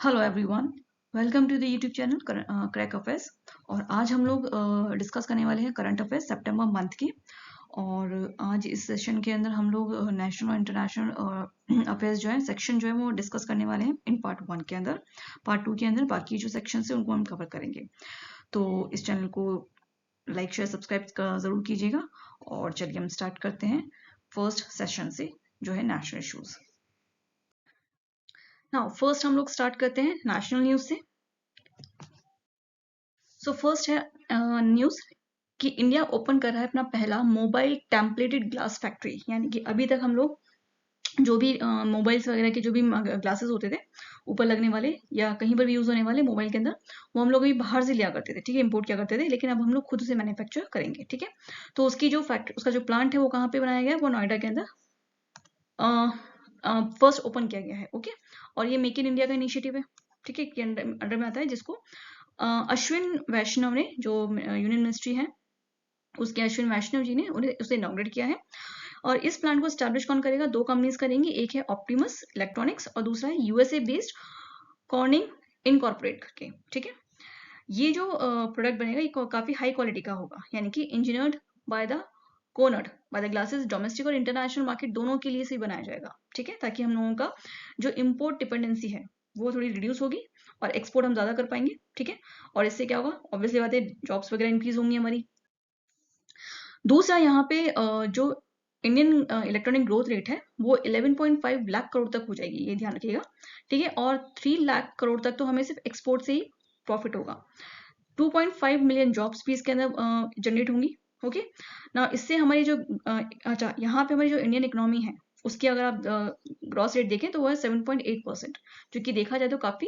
Hello everyone, welcome to the YouTube channel crack affairs. और आज हम लोग डिस्कस करने वाले हैं करंट अफेयर्स सितंबर मंथ की। और आज इस सेशन के अंदर हम लोग नेशनल और इंटरनेशनल अफेयर्स जो है सेक्शन जो है वो डिस्कस करने वाले हैं इन पार्ट 1 के अंदर। पार्ट 2 के अंदर बाकी जो सेक्शन है उनको हम कवर करेंगे। तो इस चैनल को लाइक शेयर सब्सक्राइब ज़रूर कीजिएगा। और चलिए हम स्टार्ट करते हैं फर्स्ट सेशन से, जो है नेशनल इशूज़। नाउ फर्स्ट हम लोग स्टार्ट करते हैं नेशनल न्यूज़ से। सो फर्स्ट है न्यूज़ कि इंडिया ओपन कर रहा है अपना पहला मोबाइल टेम्पलेटेड ग्लास फैक्ट्री। यानी कि अभी तक हम लोग जो भी मोबाइल्स वगैरह के जो भी ग्लासेस होते थे ऊपर लगने वाले या कहीं पर भी यूज होने वाले मोबाइल के अंदर, वो हम लोग अभी बाहर से लिया करते थे, ठीक है, इंपोर्ट किया करते थे। लेकिन अब हम लोग खुद से मैन्युफैक्चर करेंगे, ठीक है। तो उसकी जो फैक्ट्री, उसका जो प्लांट है वो कहाँ पे बनाया गया है, वो नोएडा के अंदर फर्स्ट ओपन किया गया है। ओके, और ये मेक इन इंडिया का इनिशिएटिव है, ठीक है, के अंडर में आता है, जिसको अश्विन वैष्णव ने, जो यूनियन मिनिस्ट्री है उसके, अश्विन वैष्णव जी ने उन्हें उसे इनॉग्रेट किया है। और इस प्लांट को स्टैब्लिश कौन करेगा? दो कंपनीज करेंगी, एक है ऑप्टिमस इलेक्ट्रॉनिक्स और दूसरा है यूएसए बेस्ड कॉर्निंग इनकॉर्पोरेट करके, ठीक है। ये जो प्रोडक्ट बनेगा ये काफी हाई क्वालिटी का होगा, यानी कि engineered by the Connaught by the glasses, domestic और इंटरनेशनल मार्केट दोनों के लिए से बनाया जाएगा, ठीक है, ताकि हम लोगों का जो इम्पोर्ट डिपेंडेंसी है वो थोड़ी रिड्यूस होगी और एक्सपोर्ट हम ज्यादा कर पाएंगे, ठीक है। और इससे क्या होगा, ऑब्वियसली बात है, जॉब्स वगैरह इंक्रीज होंगी हमारी। दूसरा यहाँ पे जो इंडियन इलेक्ट्रॉनिक ग्रोथ रेट है वो 11.5 लाख करोड़ तक हो जाएगी, ये ध्यान रखिएगा, ठीक है। और 3 लाख करोड़ तक तो हमें सिर्फ एक्सपोर्ट से ही प्रॉफिट होगा। 2.5 मिलियन जॉब्स भी इसके अंदर जनरेट होंगी। ओके ना, इससे हमारी जो अच्छा, यहाँ पे हमारी जो इंडियन इकोनॉमी है उसकी अगर आप ग्रॉस रेट देखें तो वो है 7.8%, जो कि देखा जाए तो काफी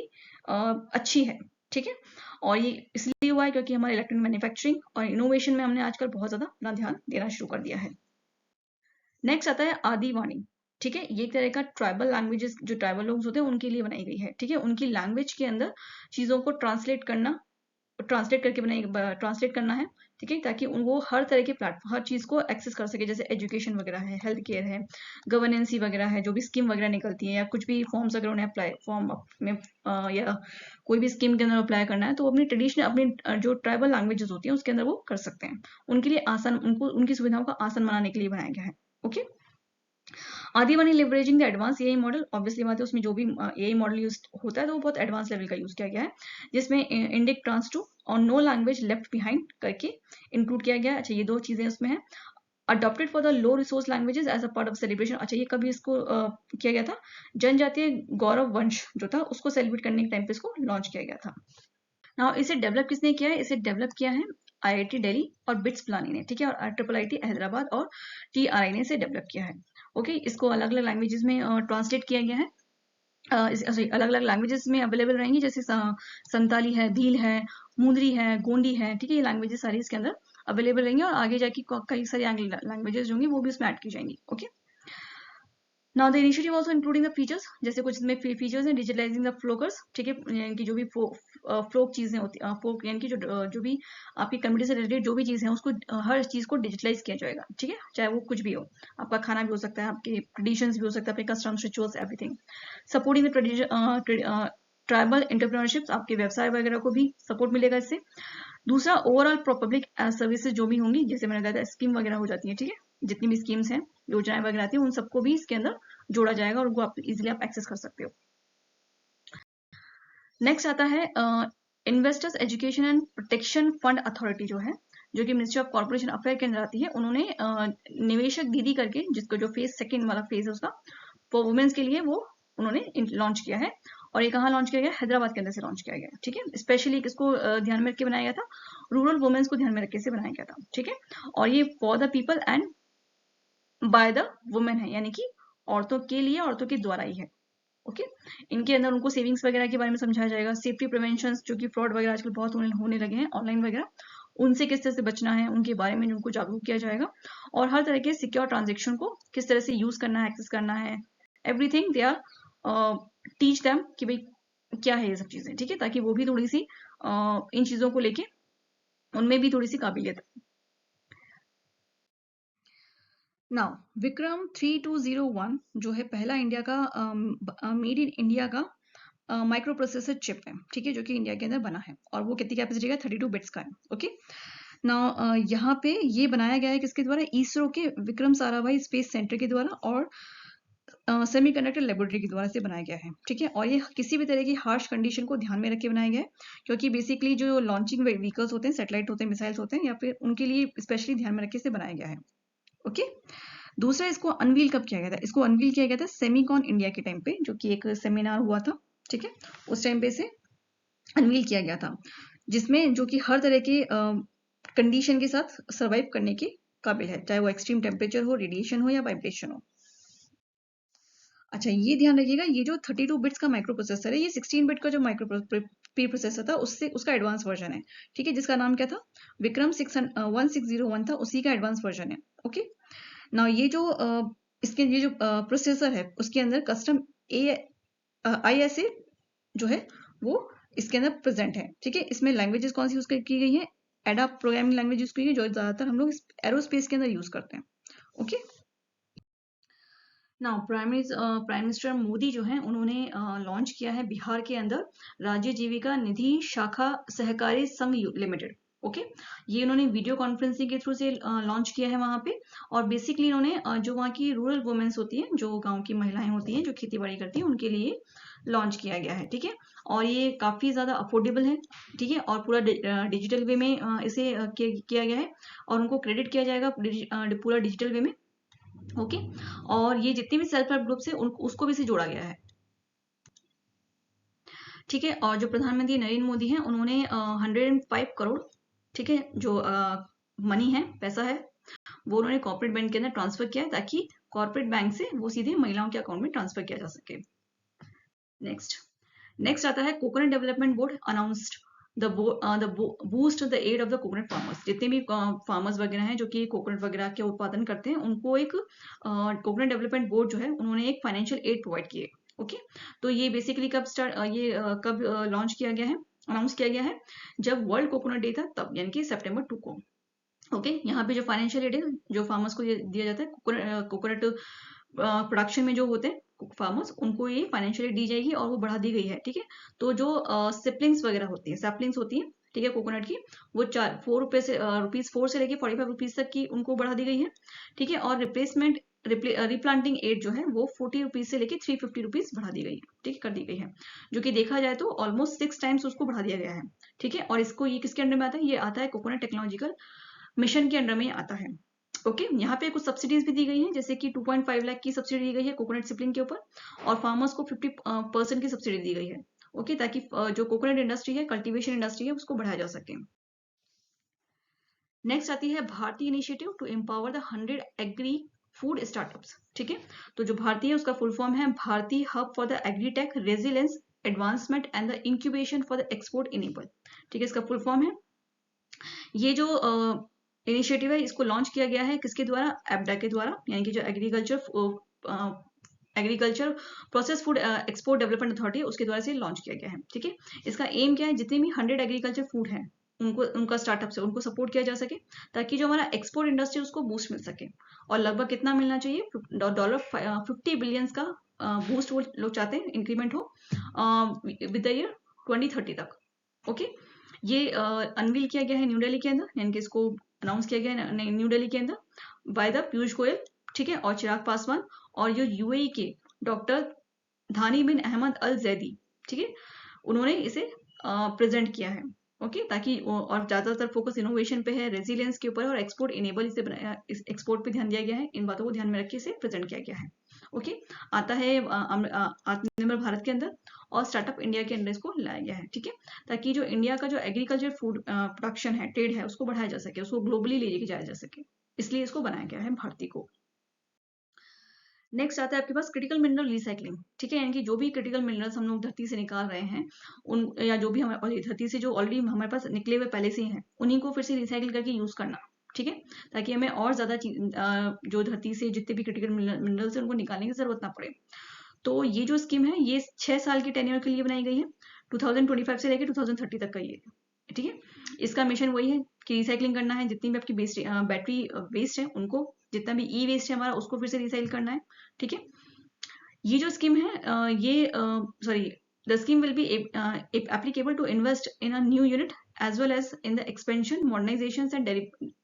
अच्छी है, ठीक है। और ये इसलिए हुआ है क्योंकि हमारे इलेक्ट्रॉनिक मैन्युफैक्चरिंग और इनोवेशन में हमने आजकल बहुत ज्यादा अपना ध्यान देना शुरू कर दिया है। नेक्स्ट आता है आदिवाणी, ठीक है। ये एक तरह का ट्राइबल लैंग्वेजेस, जो ट्राइबल लोग होते हैं उनके लिए बनाई गई है, ठीक है। उनकी लैंग्वेज के अंदर चीजों को ट्रांसलेट करके ट्रांसलेट करना है, ठीक है, ताकि उनको हर तरह के प्लेटफॉर्म, हर चीज को एक्सेस कर सके, जैसे एजुकेशन वगैरह है, हेल्थ केयर है, गवर्नेंसी वगैरह है, जो भी स्कीम वगैरह निकलती है या कुछ भी फॉर्म्स अगर उन्हें अप्लाई फॉर्म में या कोई भी स्कीम के अंदर अप्लाई करना है, तो वो अपनी ट्रेडिशनल, अपनी जो ट्राइबल लैंग्वेजेस होती हैं उसके अंदर वो कर सकते हैं। उनके लिए आसान, उनको उनकी सुविधाओं का आसान बनाने के लिए बनाया गया है। Okay, Adivaani leveraging the advance AI model, obviously बात है, उसमें जो भी एआई मॉडल यूज होता है तो वो बहुत एडवांस लेवल का यूज किया गया है, जिसमें इंडिक ट्रांस टू और नो लैंग्वेज लेफ्ट बिहाइंड करके इंक्लूड किया गया है। अच्छा, ये दो चीजें उसमें है। Adopted for the low resource languages as a part of celebration. अच्छा, ये कभी इसको किया गया था, जनजातीय गौरव वंश जो था उसको सेलिब्रेट करने के टाइम पे इसको लॉन्च किया गया था। नाउ इसे डेवलप किसने किया है? इसे डेवलप किया है आईआईटी दिल्ली और बिट्स पिलानी ने, ठीक है, और ट्रिपल आईटी हैदराबाद और टीआरआई ने इसे डेवलप किया है। ओके, इसको अलग अलग लैंग्वेजेस में ट्रांसलेट किया गया है। अलग अलग लैंग्वेजेस में अवेलेबल रहेंगी, जैसे संताली है, भील है, मुंदरी है, गोंडी है, ठीक है, ये लैंग्वेजेस सारी इसके अंदर अवेलेबल रहेंगी। और आगे जाके कई सारी लैंग्वेजेस होंगी वो भी उसमें ऐड की जाएंगी। Okay, now the initiative also including the features, जैसे कुछ इसमें फीचर्स हैं, डिजिटलाइजिंग द फ्लोकर्स, ठीक है, यानी कि जो भी फ्लोक चीजें होती हैं, फोक यानी कि जो भी आपकी कम्युनिटी से रिलेटेड जो भी चीज है उसको हर चीज को डिजिटलाइज किया जाएगा, ठीक है, चाहे वो कुछ भी हो, आपका खाना भी हो सकता है, आपके ट्रेडिशंस भी हो सकता है, आपके customs, rituals, everything. Supporting the tribal entrepreneurship, आपके व्यवसाय वगैरह को भी सपोर्ट मिलेगा इससे। दूसरा, ओवरऑल पब्लिक सर्विसेज जो भी होंगी, जैसे मैंने बताया था स्कीम वगैरह हो जाती है, ठीक है, जितनी भी स्कीम्स हैं, योजनाएं वगैरह आती है, उन सबको भी इसके अंदर जोड़ा जाएगा और उनको आप इजिली आप एक्सेस कर सकते हो। नेक्स्ट आता है investors education and protection fund authority, जो है, जो कि मिनिस्ट्री ऑफ कॉर्पोरेशन अफेयर के अंदर आती है। उन्होंने निवेशक दीदी करके, जिसको जो फेज सेकेंड वाला फेज है उसका फॉर वुमेन्स के लिए, वो उन्होंने लॉन्च किया है। और ये कहाँ लॉन्च किया गया? हैदराबाद के अंदर से लॉन्च किया गया, ठीक है। स्पेशली किसको ध्यान में रख के बनाया गया था? रूरल वुमेन्स को ध्यान में रख के से बनाया गया था, ठीक है। और ये for the people and by the women है, यानी कि औरतों के लिए, औरतों के द्वारा ही है। ओके, इनके अंदर उनको सेविंग्स वगैरह के बारे में समझाया जाएगा, सेफ्टी प्रिवेंशन, जो कि फ्रॉड वगैरह आजकल बहुत होने लगे हैं ऑनलाइन वगैरह, उनसे किस तरह से बचना है, उनके बारे में उनको जागरूक किया जाएगा। और हर तरह के सिक्योर ट्रांजेक्शन को किस तरह से यूज करना है, एक्सेस करना है, everything they are teach them कि भाई क्या है ये सब चीजें, ठीक है, ताकि वो भी थोड़ी सी इन चीजों को लेके उनमें भी थोड़ी सी काबिलियत। नाउ विक्रम 3201 जो है पहला इंडिया का मेड इन इंडिया का माइक्रो प्रोसेसर चिप है, ठीक है, जो कि इंडिया के अंदर बना है और वो कितनी कैपेसिटी का 32 बिट्स का है। ओके, नाउ यहाँ पे ये बनाया गया है किसके द्वारा, इसरो के विक्रम साराभाई स्पेस सेंटर के द्वारा और सेमीकंडक्टर लेबोरेटरी के द्वारा से बनाया गया है, ठीक है। और ये किसी भी तरह की हार्श कंडीशन को ध्यान में रख के बनाया गया है, क्योंकि बेसिकली जो लॉन्चिंग व्हीकल्स होते हैं, सैटेलाइट होते हैं, मिसाइल्स होते हैं, या फिर उनके लिए स्पेशली ध्यान में रख के इसे बनाया गया है। ओके, दूसरा इसको अनवील कब किया गया था, इसको अनवील किया गया था सेमीकॉन इंडिया के टाइम पे, जो कि एक सेमिनार हुआ था, ठीक है, उस टाइम पे इसे अनवील किया गया था, जिसमें जो कि हर तरह के कंडीशन के साथ सर्वाइव करने के काबिल है, चाहे वो एक्सट्रीम टेम्परेचर हो, रेडिएशन हो या वाइब्रेशन हो। अच्छा, ये ध्यान रखिएगा, ये जो 32 बिट्स का माइक्रो प्रोसेसर है, ये 16 बिट का जो माइक्रो प्री प्रोसेसर था उससे उसका एडवांस वर्जन है, ठीक है, जिसका नाम क्या था, विक्रम 1601 था, उसी का एडवांस वर्जन है। ओके, ना ये जो इसके ये जो प्रोसेसर है उसके अंदर कस्टम ISA जो है वो इसके अंदर प्रेजेंट है, ठीक है। इसमें लैंग्वेजेस कौन सी यूज की गई है, एडा प्रोग्रामिंग लैंग्वेज यूज की गई है, जो ज्यादातर हम लोग एरोस्पेस के अंदर यूज करते हैं। ओके, ना प्राइम मिनिस्टर मोदी जो है उन्होंने लॉन्च किया है बिहार के अंदर राज्य जीविका निधि शाखा सहकारी संघ लिमिटेड। ओके, ये उन्होंने वीडियो कॉन्फ्रेंसिंग के थ्रू से लॉन्च किया है वहां पे, और बेसिकली इन्होंने जो वहाँ की रूरल वुमेन्स होती हैं, जो गांव की महिलाएं होती हैं जो खेती बाड़ी करती हैं, उनके लिए लॉन्च किया गया है, ठीक है। और ये काफी ज्यादा अफोर्डेबल है, ठीक है, और पूरा डिजिटल वे में इसे किया गया है, और उनको क्रेडिट किया जाएगा पूरा डिजिटल वे में। ओके, और ये जितने भी सेल्फ हेल्प ग्रुप्स है उसको भी से जोड़ा गया है, ठीक है। और जो प्रधानमंत्री नरेंद्र मोदी हैं उन्होंने 105 करोड़, ठीक है, जो मनी है, पैसा है, वो उन्होंने कॉर्पोरेट बैंक के अंदर ट्रांसफर किया है, ताकि कॉर्पोरेट बैंक से वो सीधे महिलाओं के अकाउंट में ट्रांसफर किया जा सके। नेक्स्ट आता है coconut development board announced boost the aid of the coconut farmers. जितने भी फार्मर्स वगैरह हैं जो कि कोकोनट वगैरह के उत्पादन करते हैं, उनको एक कोकोनट डेवलपमेंट बोर्ड जो है उन्होंने एक फाइनेंशियल एड प्रोवाइड किए। ओके, तो ये बेसिकली कब लॉन्च किया गया है, अनाउंस किया गया है, जब वर्ल्ड कोकोनट डे था तब, यानी कि सितंबर 2 को। ओके, यहाँ पे जो फाइनेंशियल एड है जो फार्मर्स को दिया जाता है, कोकोनट प्रोडक्शन में जो होते हैं फार्मर्स, उनको ये फाइनेंशियल एड दी जाएगी और वो बढ़ा दी गई है, ठीक है। तो जो सिपलिंग्स वगैरह होती है, सैपलिंग्स होती है, ठीक है, कोकोनट की, वो 4 रुपीज 4 से लेके 45 रुपीज तक की उनको बढ़ा दी गई है, ठीक है। और रिप्लेसमेंट रिप्लांटिंग एड जो है वो 40 रुपीज से लेके 350 रुपीज बढ़ा दी गई है, ठीक है, कर दी गई है, जो कि देखा जाए तो ऑलमोस्ट 6 टाइम्स उसको बढ़ा दिया गया है, ठीक है। और इसको ये किसके अंडर में आता है, ये आता है कोकोनट टेक्नोलॉजिकल मिशन के अंडर में आता है। ओके, यहाँ पे कुछ सब्सिडीज भी दी गई हैं, जैसे कि 2.5 लाख की सब्सिडी दी गई है कोकोनट सिपलिंग के ऊपर, और फार्मर्स को 50% की सब्सिडी दी गई है। ओके, ताकि जो कोकोनट इंडस्ट्री है, कल्टीवेशन इंडस्ट्री है, उसको बढ़ाया जा सके। नेक्स्ट आती है Bharatiya initiative to empower the 100 agri food startups, ठीक है। तो जो भारतीय है उसका फुल फॉर्म है भारतीय hub for the agritech resilience advancement and the incubation for the export enable, ठीक है, इसका फुल फॉर्म है। ये जो इनिशिएटिव है इसको लॉन्च किया गया है किसके द्वारा, एबडा के द्वारा, यानी कि जो agriculture process food export development authority उसके द्वारा से लॉन्च किया गया है, ठीक है। इसका एम क्या है, जितने भी 100 एग्रीकल्चर फूड है उनको, उनका स्टार्टअप से उनको सपोर्ट किया जा सके, ताकि जो हमारा एक्सपोर्ट इंडस्ट्री उसको बूस्ट मिल सके। और लगभग कितना मिलना चाहिए, $50 बिलियन का बूस्ट वो लोग चाहते हैं, इंक्रीमेंट हो विद द ईयर 2030 तक। ओके, ये अनवील किया गया है न्यू दिल्ली के अंदर, यानी कि इसको अनाउंस किया गया है न्यू दिल्ली के अंदर बाय द पीयूष गोयल, ठीक है, और चिराग पासवान, और जो यूएई के डॉक्टर धानी बिन अहमद अल जैदी, ठीक है, उन्होंने इसे प्रेजेंट किया है। ओके, ताकि और ज्यादातर फोकस इनोवेशन पे है, रेजिलियंस के ऊपर, और एक्सपोर्ट इनेबल इसे बनाया, इस एक्सपोर्ट पे ध्यान दिया गया है, इन बातों को ध्यान में रख के इसे प्रेजेंट किया गया है। ओके, आता है आत्मनिर्भर भारत के अंदर, और स्टार्टअप इंडिया के अंदर इसको लाया गया है, ठीक है, ताकि जो इंडिया का जो एग्रीकल्चर फूड प्रोडक्शन है, ट्रेड है, उसको बढ़ाया जा सके, उसको ग्लोबली ले जाया जा सके, इसलिए इसको बनाया गया है भारती को। नेक्स्ट आता है आपके पास क्रिटिकल मिनरल रिसाइकलिंग, ठीक है, यानी कि जो भी क्रिटिकल मिनरल्स हम लोग धरती से निकाल रहे हैं, उन या जो भी हमारे धरती से जो ऑलरेडी हमारे पास निकले हुए पहले से ही हैं, उन्हीं को फिर से रिसाइकिल करके यूज करना, ठीक है, ताकि हमें और ज्यादा जो धरती से जितने भी क्रिटिकल मिनरल्स है उनको निकालने की जरूरत ना पड़े। तो ये जो स्कीम है ये 6 साल के टेन्योर के लिए बनाई गई है, 2025 से लेकर 2030 तक का ये, ठीक है। इसका मिशन वही है कि रिसाइकलिंग करना है, जितनी भी आपकी बैटरी वेस्ट है उनको, जितना भी ई वेस्ट है हमारा उसको फिर से रिसाइकिल करना है, ठीक है। ये जो स्कीम है ये sorry The scheme will be applicable to invest in a new unit as well as in the expansion, modernizations and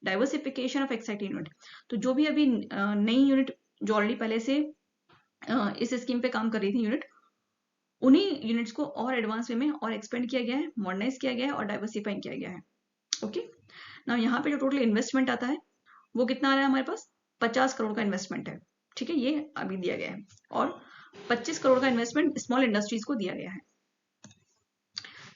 diversification of existing unit. तो जो भी अभी नई यूनिट जो ऑलरेडी पहले से इस स्कीम पे काम कर रही थी यूनिट, उन्हीं यूनिट्स को और एडवांस वे में और एक्सपेंड किया गया है, मॉडर्नाइज किया गया है और डाइवर्सिफाई किया गया है. ओके, नाउ यहाँ पे जो टोटल इन्वेस्टमेंट आता है वो कितना आ रहा है हमारे पास, 50 करोड़ का इन्वेस्टमेंट है. ठीक है, ये अभी दिया गया है. और 25 करोड़ का इन्वेस्टमेंट स्मॉल इंडस्ट्रीज को दिया गया है.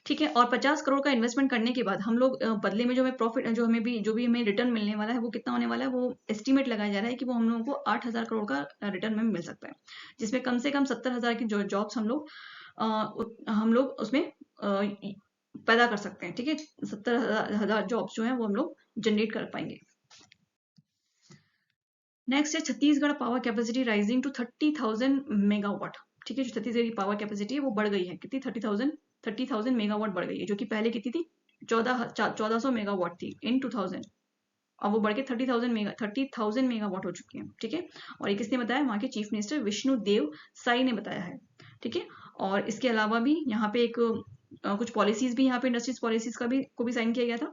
ठीक है, और 50 करोड़ का इन्वेस्टमेंट करने के बाद हम लोग बदले में जो हमें प्रॉफिट, जो भी हमें रिटर्न मिलने वाला है वो कितना होने वाला है, वो एस्टिमेट लगाया जा रहा है कि वो हम लोगों को 8,000 करोड़ का रिटर्न में मिल सकता है, जिसमें कम से कम 70,000 की जो जॉब्स हम लोग उसमें पैदा कर सकते हैं. ठीक है, 70,000 जॉब्स जो है वो हम लोग जनरेट कर पाएंगे. नेक्स्ट है Chhattisgarh power capacity rising to 30,000 megawatt. ठीक है, जो छत्तीसगढ़ की पावर कैपेसिटी है वो बढ़ गई है. कितनी, 30,000 मेगावाट बढ़ गई है, जो कि पहले कितनी थी, 1400 मेगावाट थी इन 2000. अब वो बढ़ के 30,000 मेगावाट हो चुकी है. ठीक है, और ये किसने बताया, वहां के चीफ मिनिस्टर विष्णु देव साई ने बताया है. ठीक है, और इसके अलावा भी यहाँ पे एक कुछ पॉलिसीज भी, यहाँ पे इंडस्ट्रीज पॉलिसीज को भी साइन किया गया था.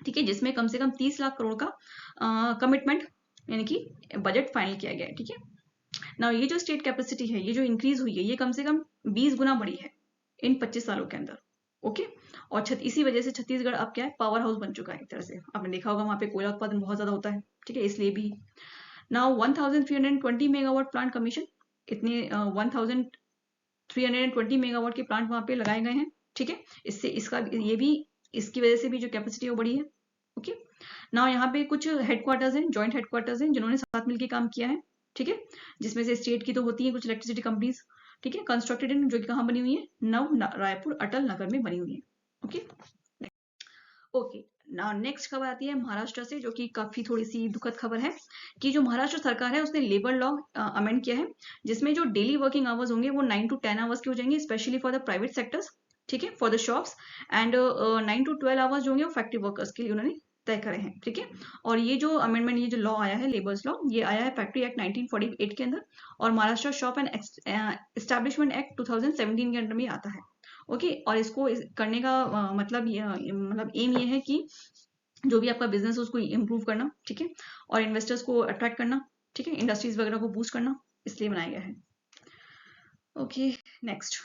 ठीक है, जिसमें कम से कम 30 लाख करोड़ का कमिटमेंट यानी कि बजट फाइनल किया गया है. ठीक है, ना ये जो स्टेट कैपेसिटी है, ये जो इंक्रीज हुई है, ये कम से कम 20 गुना बढ़ी है इन 25 सालों के अंदर. ओके, और इसी वजह से छत्तीसगढ़ अब क्या है, पावर हाउस बन चुका है. एक तरह से आपने देखा होगा वहां पे कोयला उत्पादन बहुत ज्यादा होता है. ठीक है, इसलिए भी नाउ 1320 मेगावाट प्लांट कमीशन, इतने 1320 मेगावाट के प्लांट वहां पे लगाए गए हैं. ठीक है, इससे इसकी वजह से भी जो कैपेसिटी है वो बढ़ी है. ओके, नाउ यहाँ पे कुछ हेडक्वार्टर्स हैं, जॉइंट हेडक्वार्टर्स हैं, जिन्होंने साथ मिलकर काम किया है. ठीक है, जिसमें से स्टेट की तो होती है कुछ इलेक्ट्रिसिटी कंपनीज. ठीक है, कंस्ट्रक्टेड इन, जो कि कहाँ बनी हुई है, रायपुर अटल नगर में बनी हुई है. ओके ओके, नाउ नेक्स्ट खबर आती है महाराष्ट्र से, जो कि काफी थोड़ी सी दुखद खबर है कि जो महाराष्ट्र सरकार है उसने लेबर लॉ अमेंड किया है, जिसमें जो डेली वर्किंग आवर्स होंगे वो 9 to 10 आवर्स के हो जाएंगे, specially for the private sectors. ठीक है, for the shops, and 9 to 12 hours जो होंगे वो फैक्ट्री वर्कर्स के लिए उन्होंने तय करे हैं. ठीक है, और ये जो अमेंडमेंट, ये जो लॉ आया है लेबर्स लॉ, ये आया है फैक्ट्री एक्ट 1948 के अंदर, और Maharashtra shop and establishment act 2017 के अंडर में आता है. ओके, और इसको करने का मतलब एम ये है कि जो भी आपका बिजनेस है उसको इम्प्रूव करना. ठीक है, और इन्वेस्टर्स को अट्रैक्ट करना. ठीक है, इंडस्ट्रीज वगैरह को बूस्ट करना, इसलिए बनाया गया है. Okay, next,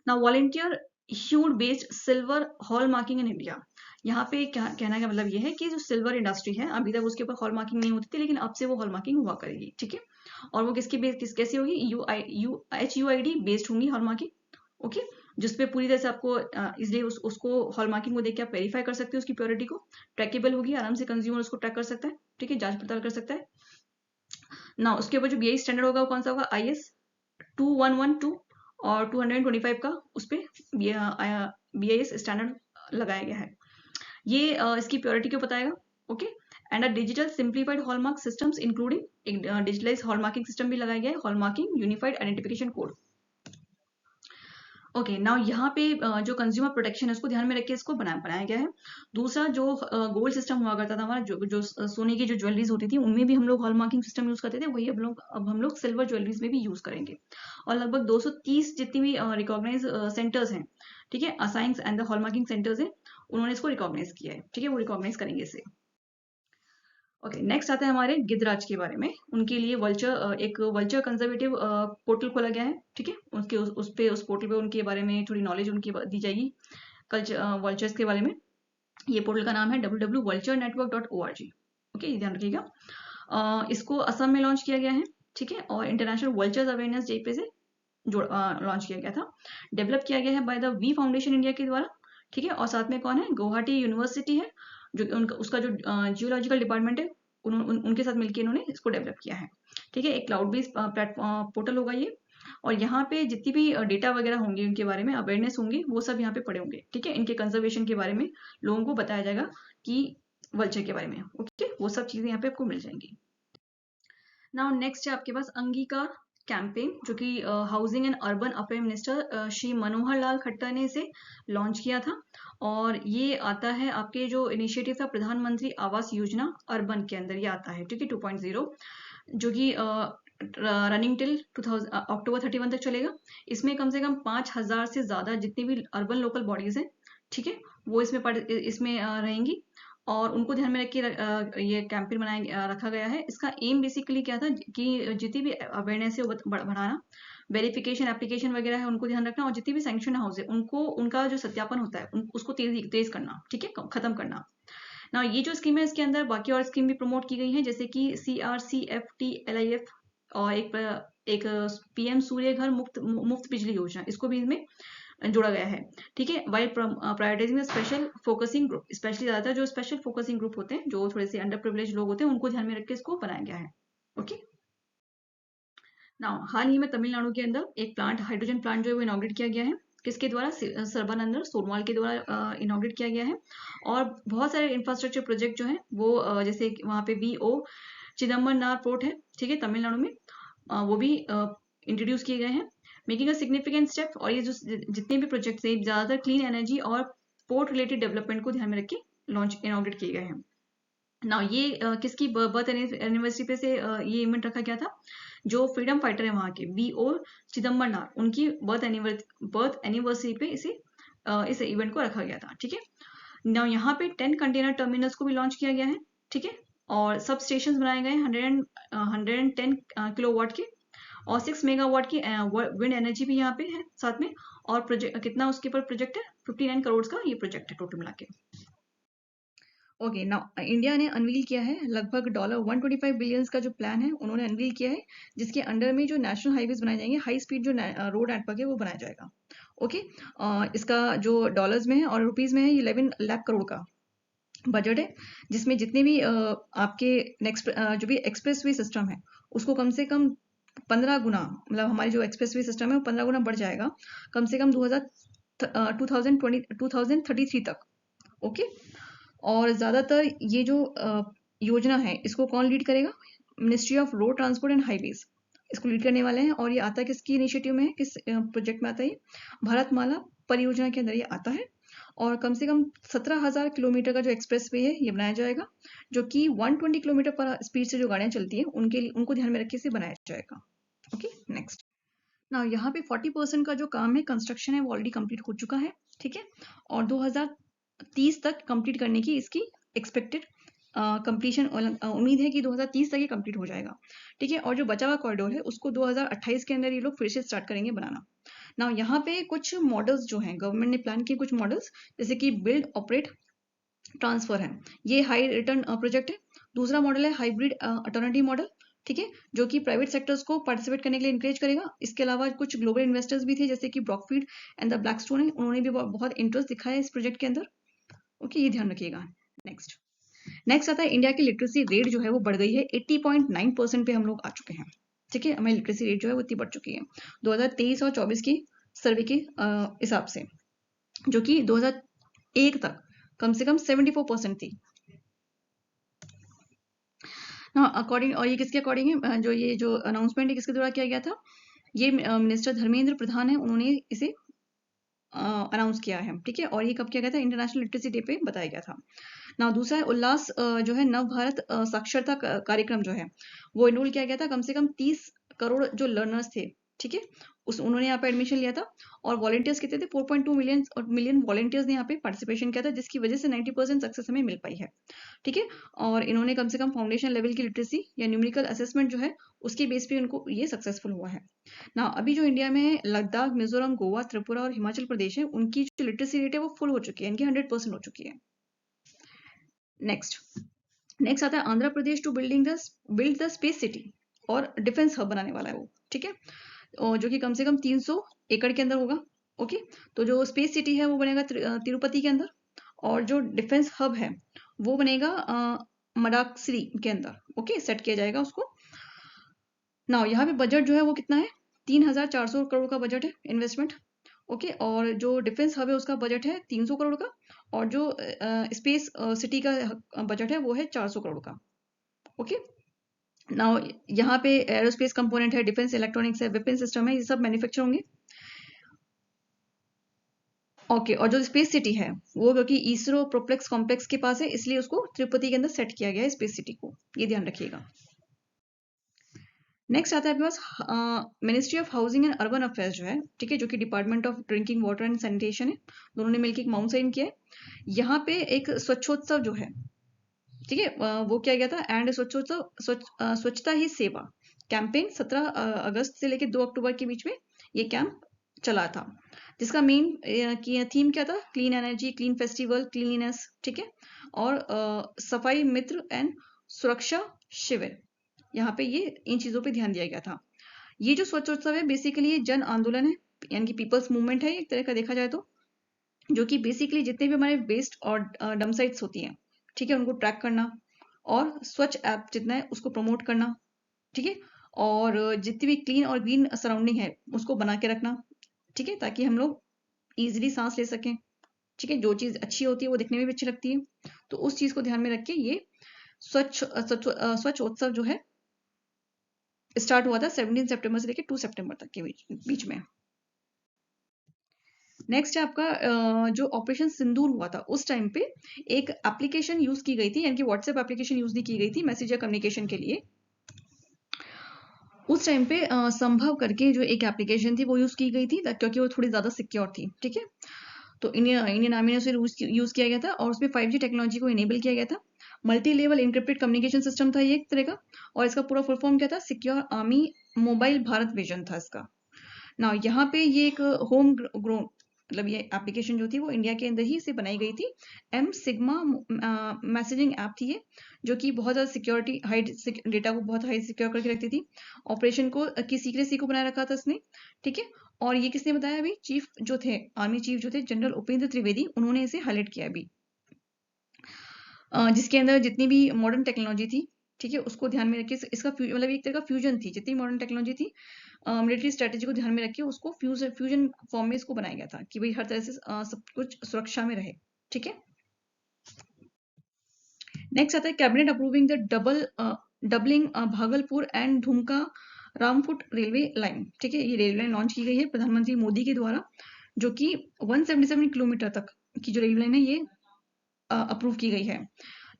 now volunteer ह्यूड based silver hall marking in India. यहाँ पे कहना का मतलब ये है कि जो सिल्वर इंडस्ट्री है, अभी तक उसके ऊपर हॉल मार्किंग नहीं होती थी, लेकिन अब से वो हॉल मार्किंग हुआ करेगी. ठीक है, और वो कैसी होगी, HUID बेस्ड होंगी हॉल मार्किंग. ओके, जिसपे पूरी तरह से आपको इसलिए उसको हॉल मार्किंग को देख के आप वेरीफाई कर सकते हो, उसकी प्योरिटी को. ट्रैकेबल होगी, आराम से कंज्यूमर उसको ट्रैक कर सकता है. ठीक है, जांच पड़ताल कर सकता है ना. उसके ऊपर जो BIS स्टैंडर्ड होगा वो कौन सा होगा, IS 2112 और 225 का उस पर BIS स्टैंडर्ड लगाया गया है. ये इसकी प्योरिटी को बताएगा. Okay, and a digital simplified hallmark systems including एक डिजिटलाइज हॉलमार्किंग सिस्टम भी लगाया गया है, hallmarking unified identification code. Okay, now यहाँ पे जो कंज्यूमर प्रोटेक्शन है उसको ध्यान में रख के इसको बनाया गया है. दूसरा, जो गोल्ड सिस्टम हुआ करता था हमारा, जो सोने की जो ज्वेलरीज होती थी उनमें भी हम लोग हॉलमार्किंग सिस्टम यूज करते थे, वही अब हम लोग सिल्वर ज्वेलरीज में भी यूज करेंगे. और लगभग 230 जितनी भी रिकॉग्नाइज सेंटर्स हैं, ठीक है, assigns and the hallmarking centres हैं, उन्होंने इसको रिकॉग्नाइज किया है. ठीक है, वो रिकॉग्नाइज करेंगे इसे. ओके, नेक्स्ट आता है हमारे गिद्धराज के बारे में. उनके लिए एक वल्चर कंजर्वेटिव पोर्टल खोला गया है. ठीक है, उस पोर्टल पे उनके बारे में थोड़ी नॉलेज उनकी दी जाएगी, वल्चर्स के बारे में. ये पोर्टल का नाम है www.vulturenetwork.org. ओके, ध्यान रखिएगा. इसको असम में लॉन्च किया गया है. ठीक है, और इंटरनेशनल वल्चर्स अवेयरनेस डे पे से लॉन्च किया गया था. डेवलप किया गया है by the V foundation India के द्वारा. ठीक है, और साथ में कौन है, गुवाहाटी यूनिवर्सिटी है, जो उसका जो जियोलॉजिकल डिपार्टमेंट है, उनके साथ मिलकर इन्होंने इसको डेवलप किया है. ठीक है, एक क्लाउड बेस्ड पोर्टल होगा ये, और यहाँ पे जितनी भी डेटा वगैरह होंगे उनके बारे में अवेयरनेस होंगी, वो सब यहाँ पे पड़े होंगे. ठीक है, इनके कंजर्वेशन के बारे में लोगों को बताया जाएगा कि वल्चर के बारे में. ओके, वो सब चीजें यहाँ पे आपको मिल जाएंगी. नाउ नेक्स्ट है आपके पास अंगीकार कैंपेन, जो कि housing and urban affair minister Shri Manohar Lal Khattar ने इसे लॉन्च किया था. और ये आता है आपके जो इनिशिएटिव था प्रधानमंत्री आवास योजना अर्बन के अंदर, ये आता है. ठीक है, 2.0, जो कि रनिंग टिल 2000 अक्टूबर 31 तक चलेगा। इसमें कम से कम 5000 से ज़्यादा जितनी भी अर्बन लोकल बॉडीज़ हैं, ठीक है, वो इसमें रहेंगी और उनको ध्यान में रख के ये कैंपेन रखा गया है। इसका एम बेसिकली क्या था कि जितनी भी अवेयरनेस है वो बढ़ाना, वेरिफिकेशन एप्लीकेशन वगैरह है उनको ध्यान रखना, और जितनी भी सैंक्शन हाउस है उनको उनका जो सत्यापन होता है उसको तेज करना, ठीक है, खत्म करना ना। ये जो स्कीम है इसके अंदर बाकी और स्कीम भी प्रमोट की गई है, जैसे कि CRCFT-LIF और एक PM सूर्य घर मुफ्त बिजली योजना, इसको भी इसमें जोड़ा गया है, ठीक है। While prioritising special focusing group, specially ज्यादातर जो स्पेशल फोकसिंग ग्रुप होते हैं, जो थोड़े से अंडर प्रिविलेज लोग होते हैं, उनको ध्यान में रख के इसको बनाया गया है। ओके ना, हाल ही में तमिलनाडु के अंदर एक प्लांट, हाइड्रोजन प्लांट जो है वो इनॉग्रेट किया गया है। किसके द्वारा? सर्बानंद सोनोवाल के द्वारा इनॉग्रेट किया गया है। और बहुत सारे इंफ्रास्ट्रक्चर प्रोजेक्ट जो है वो जैसे वहाँ पे BO चिदम्बरनार पोर्ट है, ठीक है, तमिलनाडु में, वो भी इंट्रोड्यूस किए गए हैं, मेकिंग अ सिग्निफिकेंट स्टेप। और ये जो जितने भी प्रोजेक्ट्स हैं ज्यादातर क्लीन एनर्जी और पोर्ट रिलेटेड डेवलपमेंट को ध्यान में रख के इनॉग्रेट किए गए हैं ना। ये किसकी बर्थ एनिवर्सरी पे से ये इवेंट रखा गया था? जो फ्रीडम फाइटर है वहाँ के BO चिदम्बरनार, उनकी बर्थ एनिवर्सरी पे इस इवेंट को रखा गया था, ठीक है ना। यहाँ पे 10 कंटेनर टर्मिनल्स को भी लॉन्च किया गया है, ठीक है, और सब स्टेशन बनाए गए 110 किलोवाट के, और 6 मेगावाट की विंड एनर्जी भी यहाँ पे है साथ में। और प्रोजेक्ट कितना उसके ऊपर प्रोजेक्ट है? 59 करोड़ का ये प्रोजेक्ट है टोटल मिला के। ओके ना, इंडिया ने अनवील किया है लगभग $125 बिलियंस का जो प्लान है उन्होंने अनवील किया है, जिसके अंडर में जो नेशनल हाईवेज बनाए जाएंगे, हाई स्पीड जो रोड नेटवर्क है वो बनाया जाएगा। ओके इसका जो डॉलर्स में है और रुपीज में है, 11 लाख करोड़ का बजट है, जिसमें जितने भी आपके नेक्स्ट जो भी एक्सप्रेसवे सिस्टम है उसको कम से कम 15 गुना, मतलब हमारे जो एक्सप्रेसवे सिस्टम है वो 15 गुना बढ़ जाएगा कम से कम 2033 तक। ओके और ज्यादातर ये जो योजना है इसको कौन लीड करेगा? Ministry of road transport and highways इसको लीड करने वाले हैं। और ये आता किसकी इनिशिएटिव में है, किस प्रोजेक्ट में आता है? भारतमाला परियोजना के अंदर ये आता है। और कम से कम 17,000 किलोमीटर का जो एक्सप्रेस वे है ये बनाया जाएगा, जो कि 120 किलोमीटर पर स्पीड से जो गाड़ियां चलती है उनको ध्यान में रख के इसे बनाया जाएगा। ओके नेक्स्ट ना, यहाँ पे 40% का जो काम है कंस्ट्रक्शन है वो ऑलरेडी कंप्लीट हो चुका है, ठीक है, और 2030 तक कंप्लीट करने की इसकी एक्सपेक्टेड कंप्लीशन उम्मीद है कि 2030 तक ये कंप्लीट हो जाएगा, ठीक है। और जो बचा हुआ कॉरिडोर है उसको 2028 के अंदर ये लोग फिर से स्टार्ट करेंगे बनाना ना। यहाँ पे कुछ मॉडल्स जो हैं गवर्नमेंट ने प्लान किए, कुछ मॉडल्स जैसे कि बिल्ड ऑपरेट ट्रांसफर है, ये हाई रिटर्न प्रोजेक्ट है। दूसरा मॉडल है हाइब्रिड अटर्निटी मॉडल, ठीक है, जो कि प्राइवेट सेक्टर्स को पार्टिसिपेट करने के लिए इंकरेज करेगा। इसके अलावा कुछ ग्लोबल इन्वेस्टर्स भी थे जैसे कि ब्रॉकफील्ड एंड द ब्लैकस्टोन है, उन्होंने भी बहुत इंटरेस्ट दिखाया इस प्रोजेक्ट के अंदर। ओके ये ध्यान रखिएगा। नेक्स्ट आता है इंडिया की लिटरेसी रेट जो है वो बढ़ गई है, 80.9% पे हम लोग आ चुके हैं, ठीक है। हमारी लिटरेसी रेट जो है वो इतनी बढ़ चुकी है 2023 और 24 की सर्वे के हिसाब से, जो कि 2001 तक कम से कम 74% थी ना अकॉर्डिंग। और ये किसके अकॉर्डिंग है? जो अनाउंसमेंट है किसके द्वारा किया गया था? ये मिनिस्टर धर्मेंद्र प्रधान है, उन्होंने इसे अनाउंस किया है, ठीक है। और ये कब किया गया था? इंटरनेशनल लिटरेसी डे पे बताया गया था ना। दूसरा है उल्लास जो है नव भारत साक्षरता कार्यक्रम जो है वो इनरोल किया गया था, कम से कम 30 करोड़ जो लर्नर्स थे, ठीक है, उन्होंने यहाँ पे एडमिशन लिया था। और वॉलंटियर्स कितने थे? 4.2 मिलियन वॉलंटियर्स ने यहाँ पे पार्टिसिपेशन किया था, जिसकी वजह से 90% सक्सेस हमें मिल पाई है, ठीक है। और इन्होंने कम से कम फाउंडेशन लेवल की लिटरेसी या न्यूमेरिकल असेसमेंट जो है उसके बेस पे उनको ये सक्सेसफुल हुआ है ना। अभी जो इंडिया में लद्दाख, मिजोरम, गोवा, त्रिपुरा और हिमाचल प्रदेश है उनकी जो लिटरेसी रेट है वो फुल हो चुकी है, इनकी 100% हो चुकी है। नेक्स्ट आता है Andhra Pradesh to build the space city और डिफेंस हब बनाने वाला है वो, ठीक है, और जो कि कम से कम 300 एकड़ के अंदर होगा। ओके तो जो स्पेस सिटी है वो बनेगा तिरुपति के अंदर, और जो डिफेंस हब है वो बनेगा मडाकसिरी के अंदर। ओके सेट किया जाएगा उसको ना। यहाँ पे बजट जो है वो कितना है? 3,400 करोड़ का बजट है इन्वेस्टमेंट। ओके और जो डिफेंस हब है उसका बजट है 300 करोड़ का, और जो स्पेस सिटी का बजट है वो है 400 करोड़ का। ओके नाउ यहाँ पे एरोस्पेस कंपोनेंट है, डिफेंस इलेक्ट्रॉनिक्स है, वेपन सिस्टम है, ये सब मैन्युफैक्चर होंगे। ओके और जो स्पेस सिटी है वो क्योंकि इसरो प्रोप्लेक्स कॉम्प्लेक्स के पास है इसलिए उसको तिरुपति के अंदर सेट किया गया है स्पेस सिटी को, ये ध्यान रखिएगा। नेक्स्ट आता है आपके पास ministry of housing and urban affairs जो है, ठीक है, जो कि department of drinking water and sanitation है, दोनों ने मिलकर एक माउंट साइन किया है। यहाँ पे एक स्वच्छोत्सव जो है, ठीक है, वो किया गया था। एंड स्वच्छता ही सेवा कैंपेन 17 अगस्त से लेकर 2 अक्टूबर के बीच में ये कैंप चला था, जिसका मेन थीम क्या था, clean energy, clean festival, cleanliness, ठीक है, और सफाई मित्र एंड सुरक्षा शिविर। यहाँ पे ये इन चीजों पे ध्यान दिया गया था। ये जो स्वच्छोत्सव है बेसिकली ये जन आंदोलन है, यानी कि पीपल्स मूवमेंट है एक तरह का देखा जाए तो, जो कि बेसिकली जितने भी हमारे वेस्ट और डंप साइट्स होती हैं, ठीक है, उनको ट्रैक करना, और स्वच्छ ऐप जितना है उसको प्रमोट करना, ठीक है, और जितनी भी क्लीन और ग्रीन सराउंडिंग है उसको बना के रखना, ठीक है, ताकि हम लोग इजिली सांस ले सकें, ठीक है, जो चीज अच्छी होती है वो दिखने में भी अच्छी लगती है। तो उस चीज को ध्यान में रख के ये स्वच्छ उत्सव जो है स्टार्ट हुआ था 17 सितंबर से लेकर 2 सितंबर तक के बीच में। नेक्स्ट है आपका जो ऑपरेशन सिंदूर हुआ था उस टाइम पे एक एप्लीकेशन यूज की गई थी, यानी कि व्हाट्सएप एप्लीकेशन यूज नहीं की गई थी मैसेज या कम्युनिकेशन के लिए। उस टाइम पे संभव करके जो एक एप्लीकेशन थी वो यूज की गई थी, क्योंकि वो थोड़ी ज्यादा सिक्योर थी, ठीक है। तो इंडियन आर्मी ने उसे यूज किया गया था और उसमें 5G टेक्नोलॉजी को इनेबल किया गया था। Multi level encrypted communication system था ये एक तरह का, और इसका पूरा फुल फॉर्म क्या था, secure army mobile Bharat vision था इसका। ना यहाँ पे ये एक होम ग्रोन, मतलब ये एप्लीकेशन जो थी वो इंडिया के अंदर ही से बनाई गई थी। एम सिग्मा मैसेजिंग ऐप थी ये, जो कि बहुत ज़्यादा सिक्योरिटी हाई डेटा को बहुत हाई सिक्योर करके रखती थी। ऑपरेशन को की सीक्रेसी को बनाए रखा था इसने, ठीक है। और ये किसने बताया अभी, चीफ जो थे, आर्मी चीफ जो थे जनरल उपेंद्र त्रिवेदी, उन्होंने इसे हाईलाइट किया अभी। जिसके अंदर जितनी भी मॉडर्न टेक्नोलॉजी थी, ठीक है, उसको ध्यान में रखिए। इसका मतलब एक तरह का फ्यूजन थी, जितनी मॉडर्न टेक्नोलॉजी थी मिलिट्री स्ट्रेटेजी को ध्यान में रखिए, उसको फ्यूजन फॉर्म में इसको बनाया गया था कि भाई हर तरह से सब कुछ सुरक्षा में रहे, ठीक है। नेक्स्ट आता है cabinet approving the doubling Bhagalpur and Dumka Rampurhat railway line, ठीक है। ये रेलवे लाइन लॉन्च की गई है प्रधानमंत्री मोदी के द्वारा, जो कि 177 किलोमीटर तक की जो रेलवे लाइन है ये अप्रूव की गई है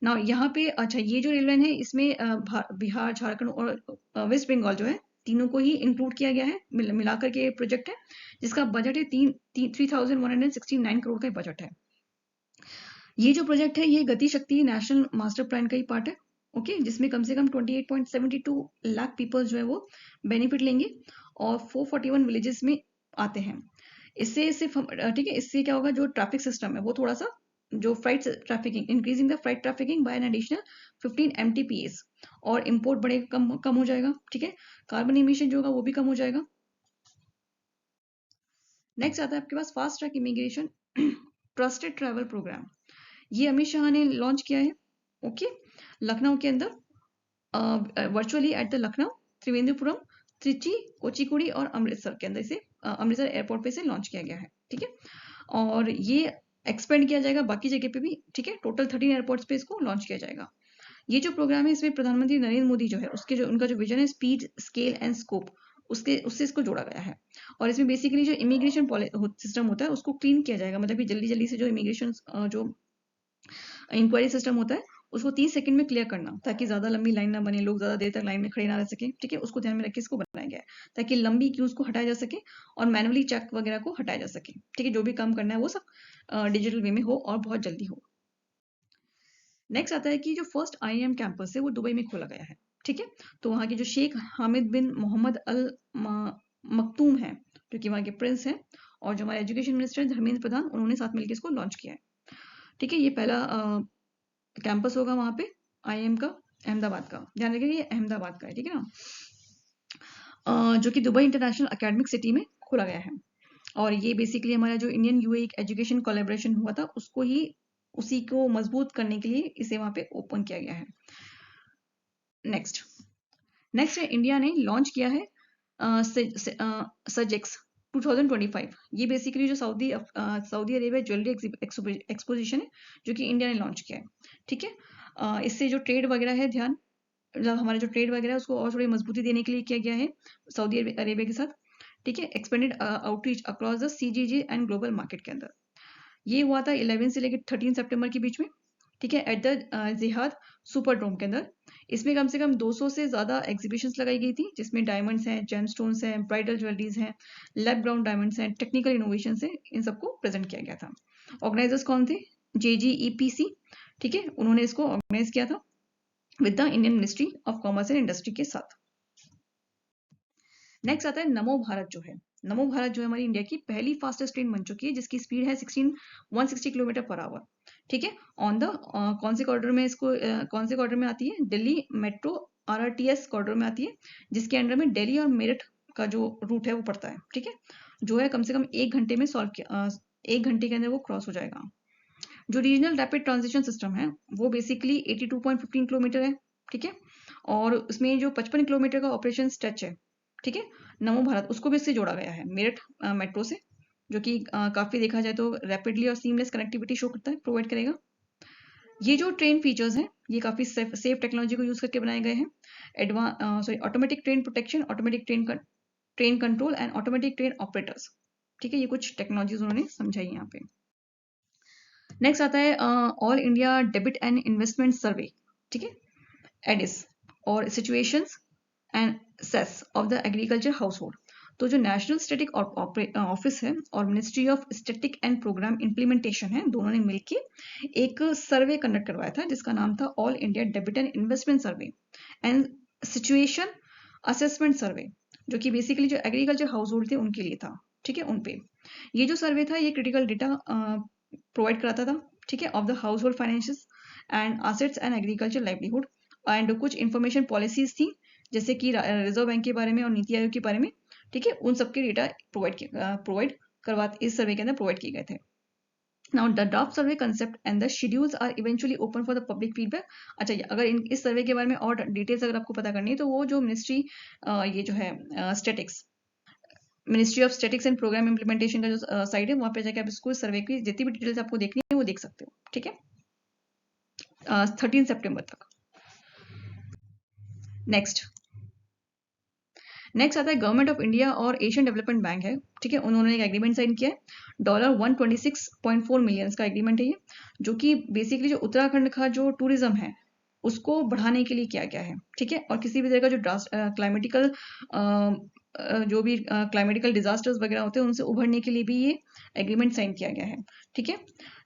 ना। यहाँ पे अच्छा, ये जो रेलवे लाइन है इसमें बिहार, झारखंड और वेस्ट बंगाल जो है तीनों को ही इंक्लूड किया गया है, मिलाकर के प्रोजेक्ट है, जिसका बजट है 3,169 करोड़ का बजट है। ये जो प्रोजेक्ट है ये गति शक्ति नेशनल मास्टर प्लान का ही पार्ट है, ओके, जिसमें कम से कम 28.72 लाख पीपल जो है वो बेनिफिट लेंगे और 441 विलेजेस में आते हैं। इससे सिर्फ ठीक है, इससे क्या होगा, जो ट्रैफिक सिस्टम है वो थोड़ा सा, जो flight trafficking, increasing the flight trafficking by an additional 15 MTPS, और इंपोर्ट बड़े कम हो जाएगा, ठीक है। कार्बन इमिशन जो होगा वो भी कम हो जाएगा। नेक्स्ट आता है आपके पास fast track immigration trusted travel programme. ये अमित शाह ने लॉन्च किया है, ओके, लखनऊ के अंदर virtually at the Lucknow, Thiruvananthapuram, Trichy, Kozhikode और अमृतसर के अंदर इसे अमृतसर एयरपोर्ट पे से लॉन्च किया गया है, ठीक है। और ये एक्सपेंड किया जाएगा बाकी जगह पे भी, ठीक है। टोटल 13 एयरपोर्ट्स पे इसको लॉन्च किया जाएगा। ये जो प्रोग्राम है इसमें प्रधानमंत्री नरेंद्र मोदी जो है उसके जो उनका जो विजन है स्पीड, स्केल एंड स्कोप, उससे इसको जोड़ा गया है। और इसमें बेसिकली जो इमिग्रेशन सिस्टम होता है उसको क्लीन किया जाएगा, मतलब कि जल्दी जल्दी से जो इमिग्रेशन जो इंक्वायरी सिस्टम होता है उसको 30 सेकंड में क्लियर करना, ताकि ज्यादा लंबी लाइन ना बने, लोग ज्यादा देर तक लाइन में खड़े ना रह सके, ठीक है। उसको ध्यान में रख के इसको बनाया गया है, ताकि लंबी क्यूज को हटाया जा सके और मैनुअली चेक वगैरह को हटाया जा सके, ठीक है। जो भी काम करना है वो सब डिजिटल वे में हो और बहुत जल्दी हो। नेक्स्ट आता है कि जो फर्स्ट IIM कैंपस है वो दुबई में खोला गया है, ठीक है। तो वहाँ के जो शेख हामिद बिन मोहम्मद अल मखतूम है, जो कि वहाँ के प्रिंस हैं, और जो हमारे एजुकेशन मिनिस्टर धर्मेंद्र प्रधान, उन्होंने साथ मिलकर इसको लॉन्च किया है, ठीक है। ये पहला कैंपस होगा वहाँ पे IIM का, अहमदाबाद का, ध्यान रखिए ये अहमदाबाद का है, ठीक है ना, जो कि दुबई इंटरनेशनल एकेडमिक सिटी में खोला गया है। और ये बेसिकली हमारा जो इंडियन UAE एजुकेशन कोलैबोरेशन हुआ था उसको ही, उसी को मजबूत करने के लिए इसे वहां पे ओपन किया गया है। नेक्स्ट है इंडिया ने लॉन्च किया है सजेक्स 2025। ये बेसिकली जो सऊदी अरेबिया ज्वेलरी एक्सपोजिशन है जो कि इंडिया ने लॉन्च किया है, ठीक है। इससे जो ट्रेड वगैरह है, ध्यान, मतलब हमारा जो ट्रेड वगैरह है उसको और थोड़ी मजबूती देने के लिए किया गया है सऊदी अरेबिया के साथ, ठीक है। Expanded outreach across the CGG and global market के अंदर। ये हुआ था 11 से लेकर 13 सितंबर के बीच में, ठीक है, एट द जिहाद सुपर डोम के अंदर। इसमें कम से कम 200 से ज़्यादा एग्जीबिशंस लगाई गई थी, जिसमें डायमंड्स हैं, जेमस्टोन्स हैं, ब्राइडल ज्वेलरीज हैं, लैब ग्राउंड डायमंड्स हैं, टेक्निकल इनोवेशन हैं, इन सबको प्रेजेंट किया गया था। ऑर्गेनाइजर्स कौन थे? JGEPC, ठीक है, उन्होंने इसको ऑर्गेनाइज किया था with the Indian ministry of commerce and industry के साथ। नेक्स्ट आता है नमो भारत जो है। नमो भारत जो है हमारी इंडिया की पहली फास्टेस्ट ट्रेन बन चुकी है, जिसकी स्पीड है 160 किलोमीटर पर आवर, ठीक है। ऑन द कौन से कॉरिडोर में इसको कौन से कॉरिडोर में आती है? दिल्ली मेट्रो RRTS कॉरिडोर में आती है, जिसके अंडर में दिल्ली और मेरठ का जो रूट है वो पड़ता है, ठीक है। जो है कम से कम 1 घंटे में 1 घंटे के अंदर वो क्रॉस हो जाएगा। जो रीजनल रैपिड ट्रांजिशन सिस्टम है वो बेसिकली 82.15 किलोमीटर है, ठीक है। और उसमें जो 55 किलोमीटर का ऑपरेशन स्ट्रेच है, ठीक है, नमो भारत, उसको भी इससे जोड़ा गया है मेरठ मेट्रो से, जो कि काफी देखा जाए तो रैपिडली और सीमलेस कनेक्टिविटी शो करता है, प्रोवाइड करेगा। ये जो ट्रेन फीचर्स हैं ये काफी सेफ टेक्नोलॉजी को यूज करके बनाए गए हैं। Automatic train protection, automatic train control and automatic train operators, ठीक है। ये कुछ टेक्नोलॉजीज उन्होंने समझाई यहाँ पे। नेक्स्ट आता है all India debit and investment survey, ठीक है, एडिस, और सिचुएशंस एंड सेस of the agriculture household. तो जो नेशनल स्टैटिक ऑफिस है और ministry of static and programme implementation है, दोनों ने मिलकर एक सर्वे कंडक्ट करवाया था जिसका नाम था all India debit and investment survey and situation assessment survey, जो कि बेसिकली जो एग्रीकल्चर हाउस होल्ड थे उनके लिए था, ठीक है। उनपे ये जो सर्वे था ये क्रिटिकल डेटा प्रोवाइड कराता था, ठीक है, of the house hold financials and assets and agriculture livelihood. And कुछ इंफॉर्मेशन पॉलिसीज थी, जैसे कि रिजर्व बैंक के बारे में और नीति आयोग के बारे में, ठीक है, उन सबके डेटा प्रोवाइड करवा इस सर्वे के अंदर प्रोवाइड किए गए थे। Now the draft survey concept and the schedules are eventually open for the public feedback। अच्छा, अगर इस सर्वे के बारे में और डिटेल्स अगर आपको पता करनी है तो वो जो मिनिस्ट्री ये जो है statics, ministry of statics and programme implementation का जो साइट है, वहां पे जाकर आप इसको सर्वे की जितनी भी डिटेल्स आपको देखनी है वो देख सकते हो, ठीक है, 13 सितंबर तक। नेक्स्ट आता है गवर्नमेंट ऑफ इंडिया और एशियन डेवलपमेंट बैंक है, ठीक है, उन्होंने एक एग्रीमेंट साइन किया है। $126.4 मिलियन का एग्रीमेंट है ये, जो कि बेसिकली जो उत्तराखंड का जो टूरिज्म है उसको बढ़ाने के लिए किया गया है, ठीक है। और किसी भी तरह का जो क्लाइमेटिकल जो भी क्लाइमेटिकल डिजास्टर्स वगैरह होते हैं उनसे उभरने के लिए भी ये एग्रीमेंट साइन किया गया है, ठीक है।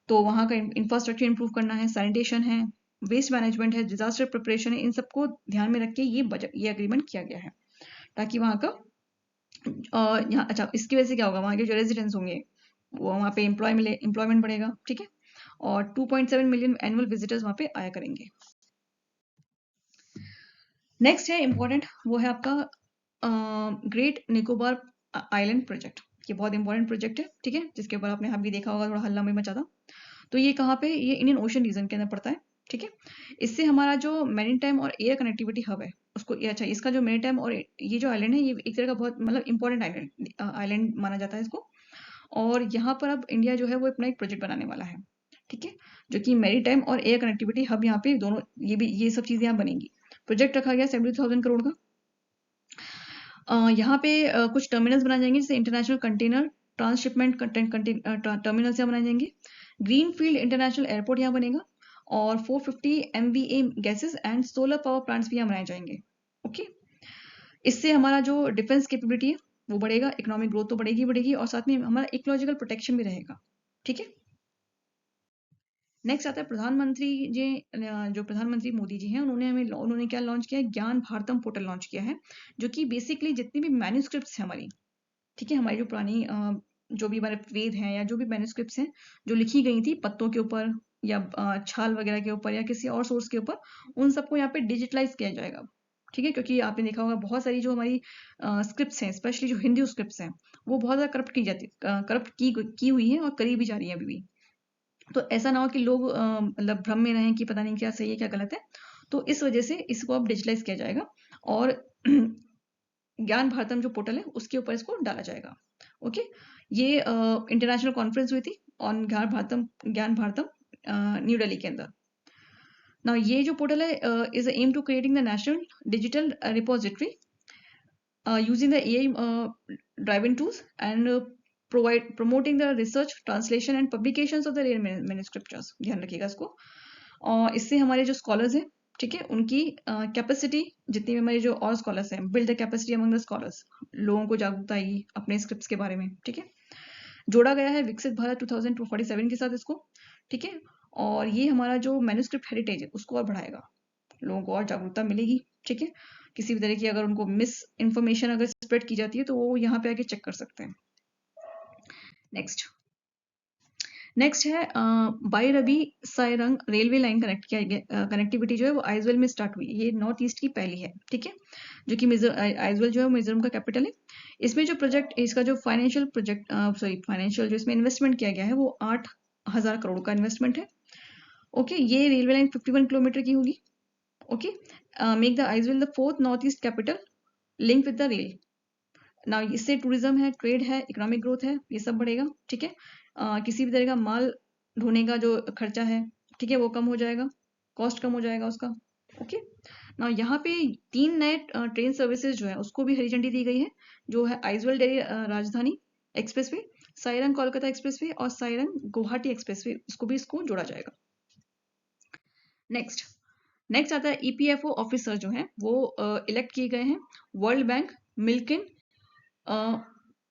तो वहाँ का इंफ्रास्ट्रक्चर इंप्रूव करना है, सैनिटेशन है, वेस्ट मैनेजमेंट है, डिजास्टर प्रिपरेशन है, इन सबको ध्यान में रख के ये एग्रीमेंट किया गया है, ताकि वहाँ का यहाँ अच्छा इसकी वजह से क्या होगा, वहाँ के जो रेजिडेंट्स होंगे वो वहाँ पे एम्प्लॉयमेंट बढ़ेगा, ठीक है। और 2.7 मिलियन एनुअल विजिटर्स वहाँ पे आया करेंगे। नेक्स्ट है इंपॉर्टेंट, वो है आपका ग्रेट निकोबार आइलैंड प्रोजेक्ट। ये बहुत इंपॉर्टेंट प्रोजेक्ट है, ठीक है, जिसके ऊपर आपने भी देखा होगा, थोड़ा हल्ला में मचा था। तो ये कहाँ पे, ये इंडियन ओशन रीजन के अंदर पड़ता है, ठीक है। इससे हमारा जो मैरीटाइम और एयर कनेक्टिविटी हब है उसको, अच्छा इसका जो मैरीटाइम और ये जो आइलैंड है ये एक तरह का बहुत मतलब इंपॉर्टेंट आइलैंड माना जाता है इसको। और यहाँ पर अब इंडिया जो है वो अपना एक प्रोजेक्ट बनाने वाला है, ठीक है, जो कि मैरीटाइम और एयर कनेक्टिविटी हब यहाँ पे दोनों ये सब चीजें यहाँ बनेंगी। प्रोजेक्ट रखा गया 70,000 करोड़ का। यहाँ पे कुछ टर्मिनल्स बनाए जाएंगे, जैसे इंटरनेशनल कंटेनर ट्रांसशिपमेंट टर्मिनल्स यहाँ बनाए जाएंगे। ग्रीन फील्ड इंटरनेशनल एयरपोर्ट यहाँ बनेगा और 450 MVA gases and solar power plants भी यहाँ बनाए जाएंगे, ओके। इससे हमारा जो डिफेंस कैपेबिलिटी है वो बढ़ेगा, इकोनॉमिक ग्रोथ तो बढ़ेगी और साथ में हमारा इकोलॉजिकल प्रोटेक्शन भी रहेगा, ठीक है। नेक्स्ट आता है प्रधानमंत्री जी, जो प्रधानमंत्री मोदी जी हैं उन्होंने क्या लॉन्च किया है, ज्ञान भारतम पोर्टल लॉन्च किया है, जो कि बेसिकली जितनी भी मैन्यूस्क्रिप्ट्स हैं हमारी, ठीक है, हमारी जो पुरानी जो भी हमारे वेद हैं या जो भी मैन्यूस्क्रिप्ट्स हैं जो लिखी गई थी पत्तों के ऊपर या छाल वगैरह के ऊपर या किसी और सोर्स के ऊपर, उन सबको यहाँ पे डिजिटलाइज किया जाएगा, ठीक है। क्योंकि आपने देखा होगा बहुत सारी जो हमारी स्क्रिप्ट्स हैं, स्पेशली जो हिंदी स्क्रिप्ट्स हैं, वो बहुत ज़्यादा करप्ट की हुई है और करी भी जा रही है अभी भी। तो ऐसा ना हो कि लोग मतलब भ्रम में रहें कि पता नहीं क्या सही है क्या गलत है। तो इस वजह से इसको अब डिजिटलाइज किया जाएगा और ज्ञान भारतम जो पोर्टल है उसके ऊपर इसको डाला जाएगा, ओके। ये इंटरनेशनल कॉन्फ्रेंस हुई थी ऑन ज्ञान भारतम न्यू दिल्ली के अंदर। ना ये जो पोर्टल है is aim to creating the national digital repository using the AI driven tools and promoting the research, translation and publications of the rare manuscriptures। ध्यान रखिएगा इसको। और इससे हमारे जो स्कॉलर्स हैं ठीक है, उनकी कैपेसिटी, जितनी भी हमारे जो और स्कॉलर्स हैं, build the capacity among the scholars, लोगों को जागरूकता आएगी अपने स्क्रिप्ट्स के बारे में। ठीक है, जोड़ा गया है विकसित भारत 2047 के साथ इसको। ठीक है, और ये हमारा जो मैन्युस्क्रिप्ट हेरिटेज है उसको और बढ़ाएगा, लोगों को और जागरूकता मिलेगी। ठीक है, किसी भी तरह की अगर उनको मिस इन्फॉर्मेशन अगर स्प्रेड की जाती है तो वो यहाँ पे आके चेक कर सकते हैं। नेक्स्ट है Bairabi Sairang railway line connect किया गया, कनेक्टिविटी जो है वो आइजवेल में स्टार्ट हुई। ये नॉर्थ ईस्ट की पहली है। ठीक है, जो कि आइजवेल जो है मिजोरम का कैपिटल है। इसमें जो प्रोजेक्ट, इसका जो फाइनेंशियल जो इसमें इन्वेस्टमेंट किया गया है वो 8,000 करोड़ का इन्वेस्टमेंट है। ओके, ये रेलवे लाइन 51 किलोमीटर की होगी। Okay, make the Aizawl the 4th north east capital link with the rail. ना इससे टूरिज्म है, ट्रेड है, इकोनॉमिक ग्रोथ है, ये सब बढ़ेगा। ठीक है, किसी भी तरह का माल ढोने का जो खर्चा है, ठीक है, वो कम हो जाएगा, कॉस्ट कम हो जाएगा उसका। ओके, ना यहाँ पे 3 नए ट्रेन सर्विसेज जो है उसको भी हरी झंडी दी गई है, जो है आइजवेल दिल्ली राजधानी एक्सप्रेसवे, सायरंग कोलकाता एक्सप्रेसवे और सायरंग गुवाहाटी एक्सप्रेसवे, इसको जोड़ा जाएगा। नेक्स्ट आता है ईपीएफओ ऑफिसर जो है वो इलेक्ट किए गए हैं वर्ल्ड बैंक मिल्किन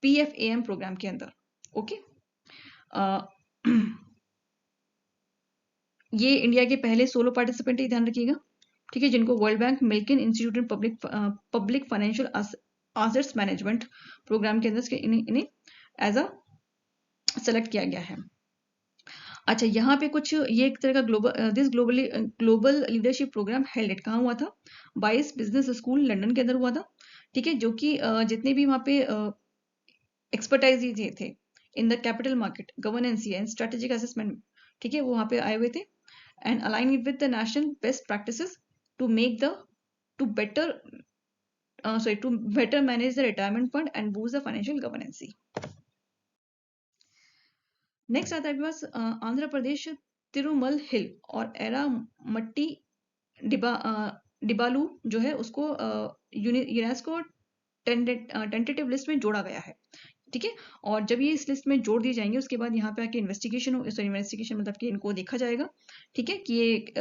PFAM प्रोग्राम के अंदर। ओके, ये इंडिया के पहले सोलो पार्टिसिपेंट ही, ध्यान रखिएगा। ठीक है, जिनको world bank Milken institute in public financial assets management programme के अंदर इन्हें एज अ सेलेक्ट किया गया है। अच्छा, यहाँ पे कुछ ये एक तरह का ग्लोबल लीडरशिप प्रोग्राम हेल्ड कहाँ हुआ था? 22 बिजनेस स्कूल लंदन के अंदर हुआ था। ठीक है, जो कि जितने भी वहाँ पे एक्सपर्टाइज दिए थे in the capital market governance and strategic assessment, ठीक है, वो वहाँ पे आए हुए थे and align it with the national best practices to make the to better manage the retirement fund and boost the financial governance. Next आता है आपके पास आंध्र प्रदेश तिरुमल हिल और एरा मट्टी डिबालू जो है उसको यूनेस्को टेंटेटिव लिस्ट में जोड़ा गया है। ठीक है, और जब ये इस लिस्ट में जोड़ दिए जाएंगे उसके बाद यहाँ पे आके इन्वेस्टिगेशन मतलब कि इनको देखा जाएगा। ठीक है, कि ये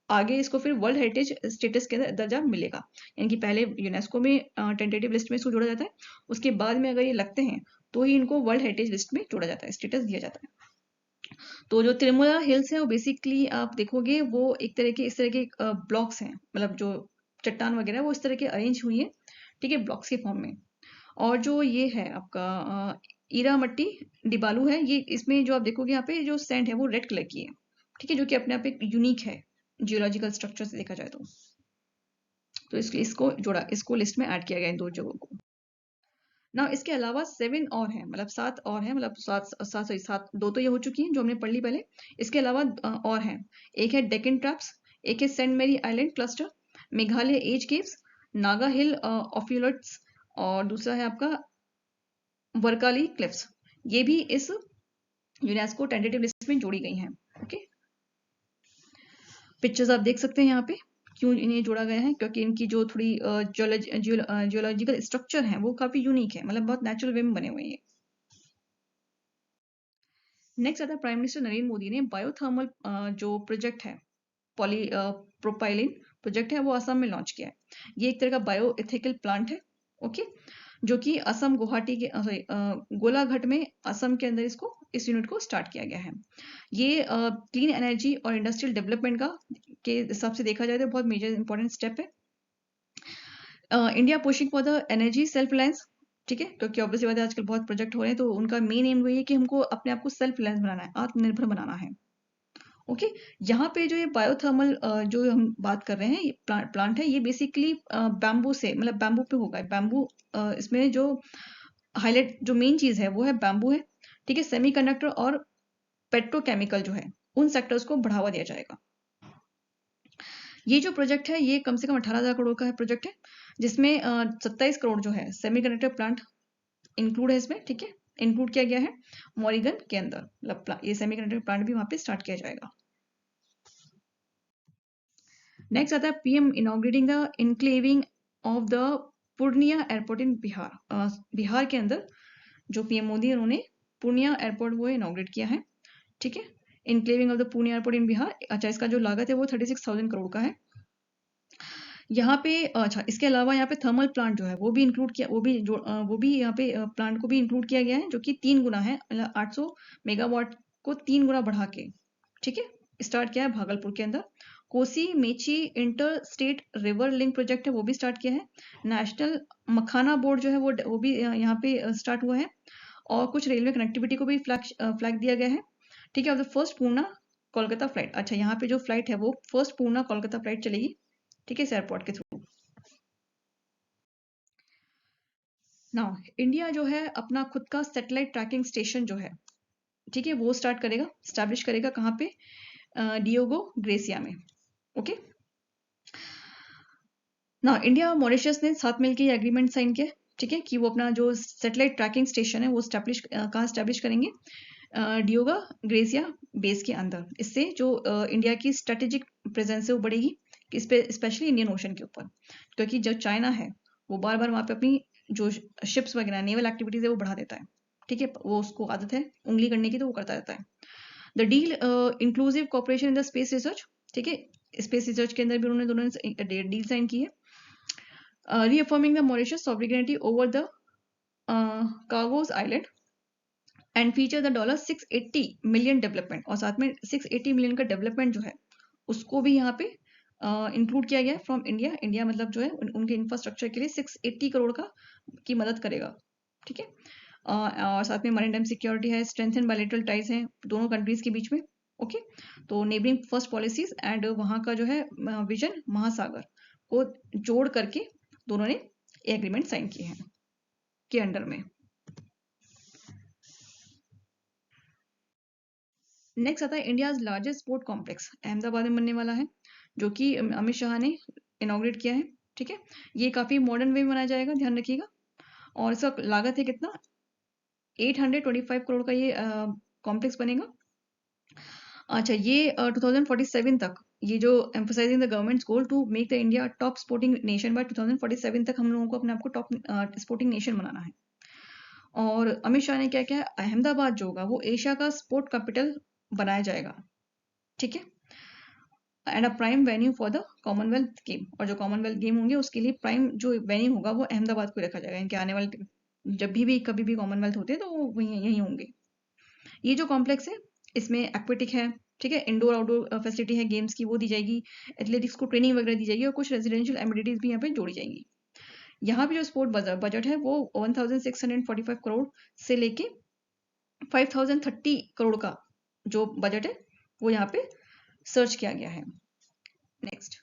आगे इसको फिर वर्ल्ड हेरिटेज स्टेटस के दर्जा मिलेगा, यानी कि पहले यूनेस्को में टेंटेटिव लिस्ट में इसको जोड़ा जाता है, उसके बाद में अगर ये लगते हैं तो ही इनको वर्ल्ड हेरिटेज लिस्ट में जोड़ा जाता है, स्टेटस दिया जाता है। तो जो तिरुमला हिल्स है वो बेसिकली आप देखोगे वो एक तरह के इस तरह के ब्लॉक्स हैं, मतलब जो चट्टान वगैरह वो इस तरह के अरेंज हुई है। ठीक है, ब्लॉक्स के फॉर्म में। और जो ये है आपका ईरा मट्टी डिबालू है, ये इसमें जो आप देखोगे यहाँ पे जो सैंड है वो रेड कलर की है। ठीक है, जो कि अपने आप एक यूनिक है जियोलॉजिकल स्ट्रक्चर से देखा जाए तो इसको लिस्ट में ऐड किया गया इन 2 जगहों को। ना इसके अलावा 7 और हैं, मतलब 7 और हैं, मतलब 7 2 तो ये हो चुकी हैं जो हमने पढ़ ली पहले। इसके अलावा और हैं, एक है डेक्कन ट्रैप्स, एक है saint Mary island cluster, Meghalaya age caves, Naga hill ophiolites और दूसरा है आपका वर्काली क्लिफ्स। ये भी इस यूनेस्को टेंटेटिव लिस्ट में जोड़ी गई हैं। ओके, पिक्चर्स आप देख सकते हैं यहाँ पे। क्यों इन्हें जोड़ा गया है? क्योंकि इनकी जो थोड़ी जियोलॉजिकल स्ट्रक्चर है वो काफी यूनिक है, मतलब बहुत नेचुरल वे में बने हुए हैं। नेक्स्ट आता है प्राइम मिनिस्टर नरेंद्र मोदी ने बायोथर्मल जो प्रोजेक्ट है पॉली प्रोपाइलिन प्रोजेक्ट है वो असम में लॉन्च किया है। ये एक तरह का बायो इथिकल प्लांट है। ओके, जो कि असम गुवाहाटी के गोलाघाट में असम के अंदर इस यूनिट को स्टार्ट किया गया है। ये क्लीन एनर्जी और इंडस्ट्रियल डेवलपमेंट का के हिसाब से देखा जाए तो बहुत मेजर इंपॉर्टेंट स्टेप है। India pushing for the energy self reliance. ठीक है, क्योंकि ऑब्वियसली बात है आजकल बहुत प्रोजेक्ट हो रहे हैं तो उनका मेन एम वही है कि हमको अपने आप को सेल्फ रिलायंस बनाना है, आत्मनिर्भर बनाना है। ओके, यहाँ पे जो ये बायोथर्मल जो हम बात कर रहे हैं ये प्लांट है, ये बेसिकली बैम्बू से, मतलब बैम्बू पे होगा। बैम्बू इसमें जो हाईलाइट जो मेन चीज है वो है बैम्बू है। ठीक है, सेमीकंडक्टर और पेट्रोकेमिकल जो है उन सेक्टर्स को बढ़ावा दिया जाएगा। ये जो प्रोजेक्ट है ये कम से कम 18,000 करोड़ का है प्रोजेक्ट है, जिसमें 27 करोड़ जो है सेमीकंडक्टर प्लांट इंक्लूड है इसमें। ठीक है, इंक्लूड किया गया है मोरिगन के अंदर, मतलब ये सेमीकंडक्टर प्लांट भी वहां पे स्टार्ट किया जाएगा। नेक्स्ट आता है PM inaugurating the enclaving of the Purnea airport in Bihar. Bihar के अंदर जो पीएम मोदी उन्होंने पूर्णिया एयरपोर्ट वो इनॉग्रेट किया है। ठीक है, enclaving of the Pune airport in Bihar. अच्छा, इसका जो लागत है वो 36,000 करोड़ का है। यहाँ पे अच्छा, इसके अलावा यहाँ पे थर्मल प्लांट जो है वो भी इंक्लूड किया, वो भी यहाँ पे प्लांट को भी इंक्लूड किया गया है, जो कि 3 गुना है, मतलब 800 मेगावाट को 3 गुना बढ़ा के, ठीक है, स्टार्ट किया है भागलपुर के अंदर। Kosi Mechi inter state river link project है, वो भी स्टार्ट किया है। नेशनल मखाना बोर्ड जो है वो भी यहाँ पे स्टार्ट हुआ है। और कुछ रेलवे कनेक्टिविटी को भी फ्लैग दिया गया है, ठीक है। और the first Purna Kolkata flight, अच्छा यहाँ पे जो फ्लाइट है वो फर्स्ट पूर्णा कोलकाता फ्लाइट चलेगी, ठीक है, इस एयरपोर्ट के थ्रू। नाउ इंडिया जो है अपना खुद का सैटेलाइट ट्रैकिंग स्टेशन जो है, ठीक है, वो स्टार्ट करेगा, स्टैब्लिश करेगा, कहाँ पे, डियोगो ग्रेसिया में। ओके, ना इंडिया मॉरिशस ने साथ मिलकर ये एग्रीमेंट साइन किया, ठीक है, कि वो अपना जो सैटेलाइट ट्रैकिंग स्टेशन है वो कहाँ स्टैब्लिश करेंगे, डियोगा ग्रेसिया बेस के अंदर। इससे जो इंडिया की स्ट्रेटेजिक प्रेजेंस है वो बढ़ेगी, इस पे स्पेशली इंडियन ओशन के ऊपर, क्योंकि जो चाइना है वो बार बार वहाँ पे अपनी जो शिप्स वगैरह नेवल एक्टिविटीज है वो बढ़ा देता है, ठीक है, वो उसको आदत है उंगली करने की, तो वो करता रहता है। The deal inclusive cooperation in the space research, ठीक है, स्पेस रिसर्च के अंदर भी उन्होंने दोनों ने डील साइन की है। reaffirming the Mauritius sovereignty over the Chagos Island and feature the $680 million development, और साथ में 680 मिलियन का डेवलपमेंट जो है उसको भी यहाँ पे इंक्लूड किया गया है फ्रॉम इंडिया। इंडिया मतलब जो है उनके इंफ्रास्ट्रक्चर के लिए 680 करोड़ का की मदद करेगा, ठीक है। और साथ में मरीन टाइम सिक्योरिटी है, स्ट्रेंथन बायलैटरल टाइज हैं दोनों कंट्रीज के बीच में। ओके, तो नेबरिंग फर्स्ट पॉलिसीज एंड वहाँ का जो है विजन महासागर को जोड़ करके दोनों ने एग्रीमेंट साइन किए हैं के अंडर में। नेक्स्ट आता है India largest sport complex, Ahmedabad में बनने वाला है, जो कि अमित शाह ने इनॉग्रेट किया है, ठीक है। ये काफी मॉडर्न वे में बनाया जाएगा, ध्यान रखिएगा। और इसका लागत है कितना, 825 करोड़ का ये कॉम्प्लेक्स बनेगा। अच्छा, ये 2047 तक, ये जो emphasising the government's goal to make the India top sporting nation by 2047 तक हम लोगों को अपने आप को टॉप स्पोर्टिंग नेशन बनाना है। और अमित शाह ने क्या किया, अहमदाबाद जो होगा वो एशिया का स्पोर्ट कैपिटल बनाया जाएगा, ठीक है, and a prime venue for the Commonwealth game, और जो कॉमनवेल्थ गेम होंगे उसके लिए प्राइम जो वेन्यू होगा वो अहमदाबाद को रखा जाएगा। इनके आने वाले जब भी कभी भी कॉमनवेल्थ होते हैं तो वो वहीं यहीं होंगे। ये जो कॉम्प्लेक्स है इसमें एक्वेटिक है, ठीक है, इंडोर आउटडोर फैसिलिटी है गेम्स की वो दी जाएगी, एथलेटिक्स को ट्रेनिंग वगैरह दी जाएगी, और कुछ रेजिडेंशियल एमिनिटीज भी यहाँ पे जोड़ी जाएंगी। यहाँ पे जो स्पोर्ट बजट है वो 1645 करोड़ से लेके 5030 करोड़ का जो बजट है वो यहाँ पे सर्च किया गया है। नेक्स्ट,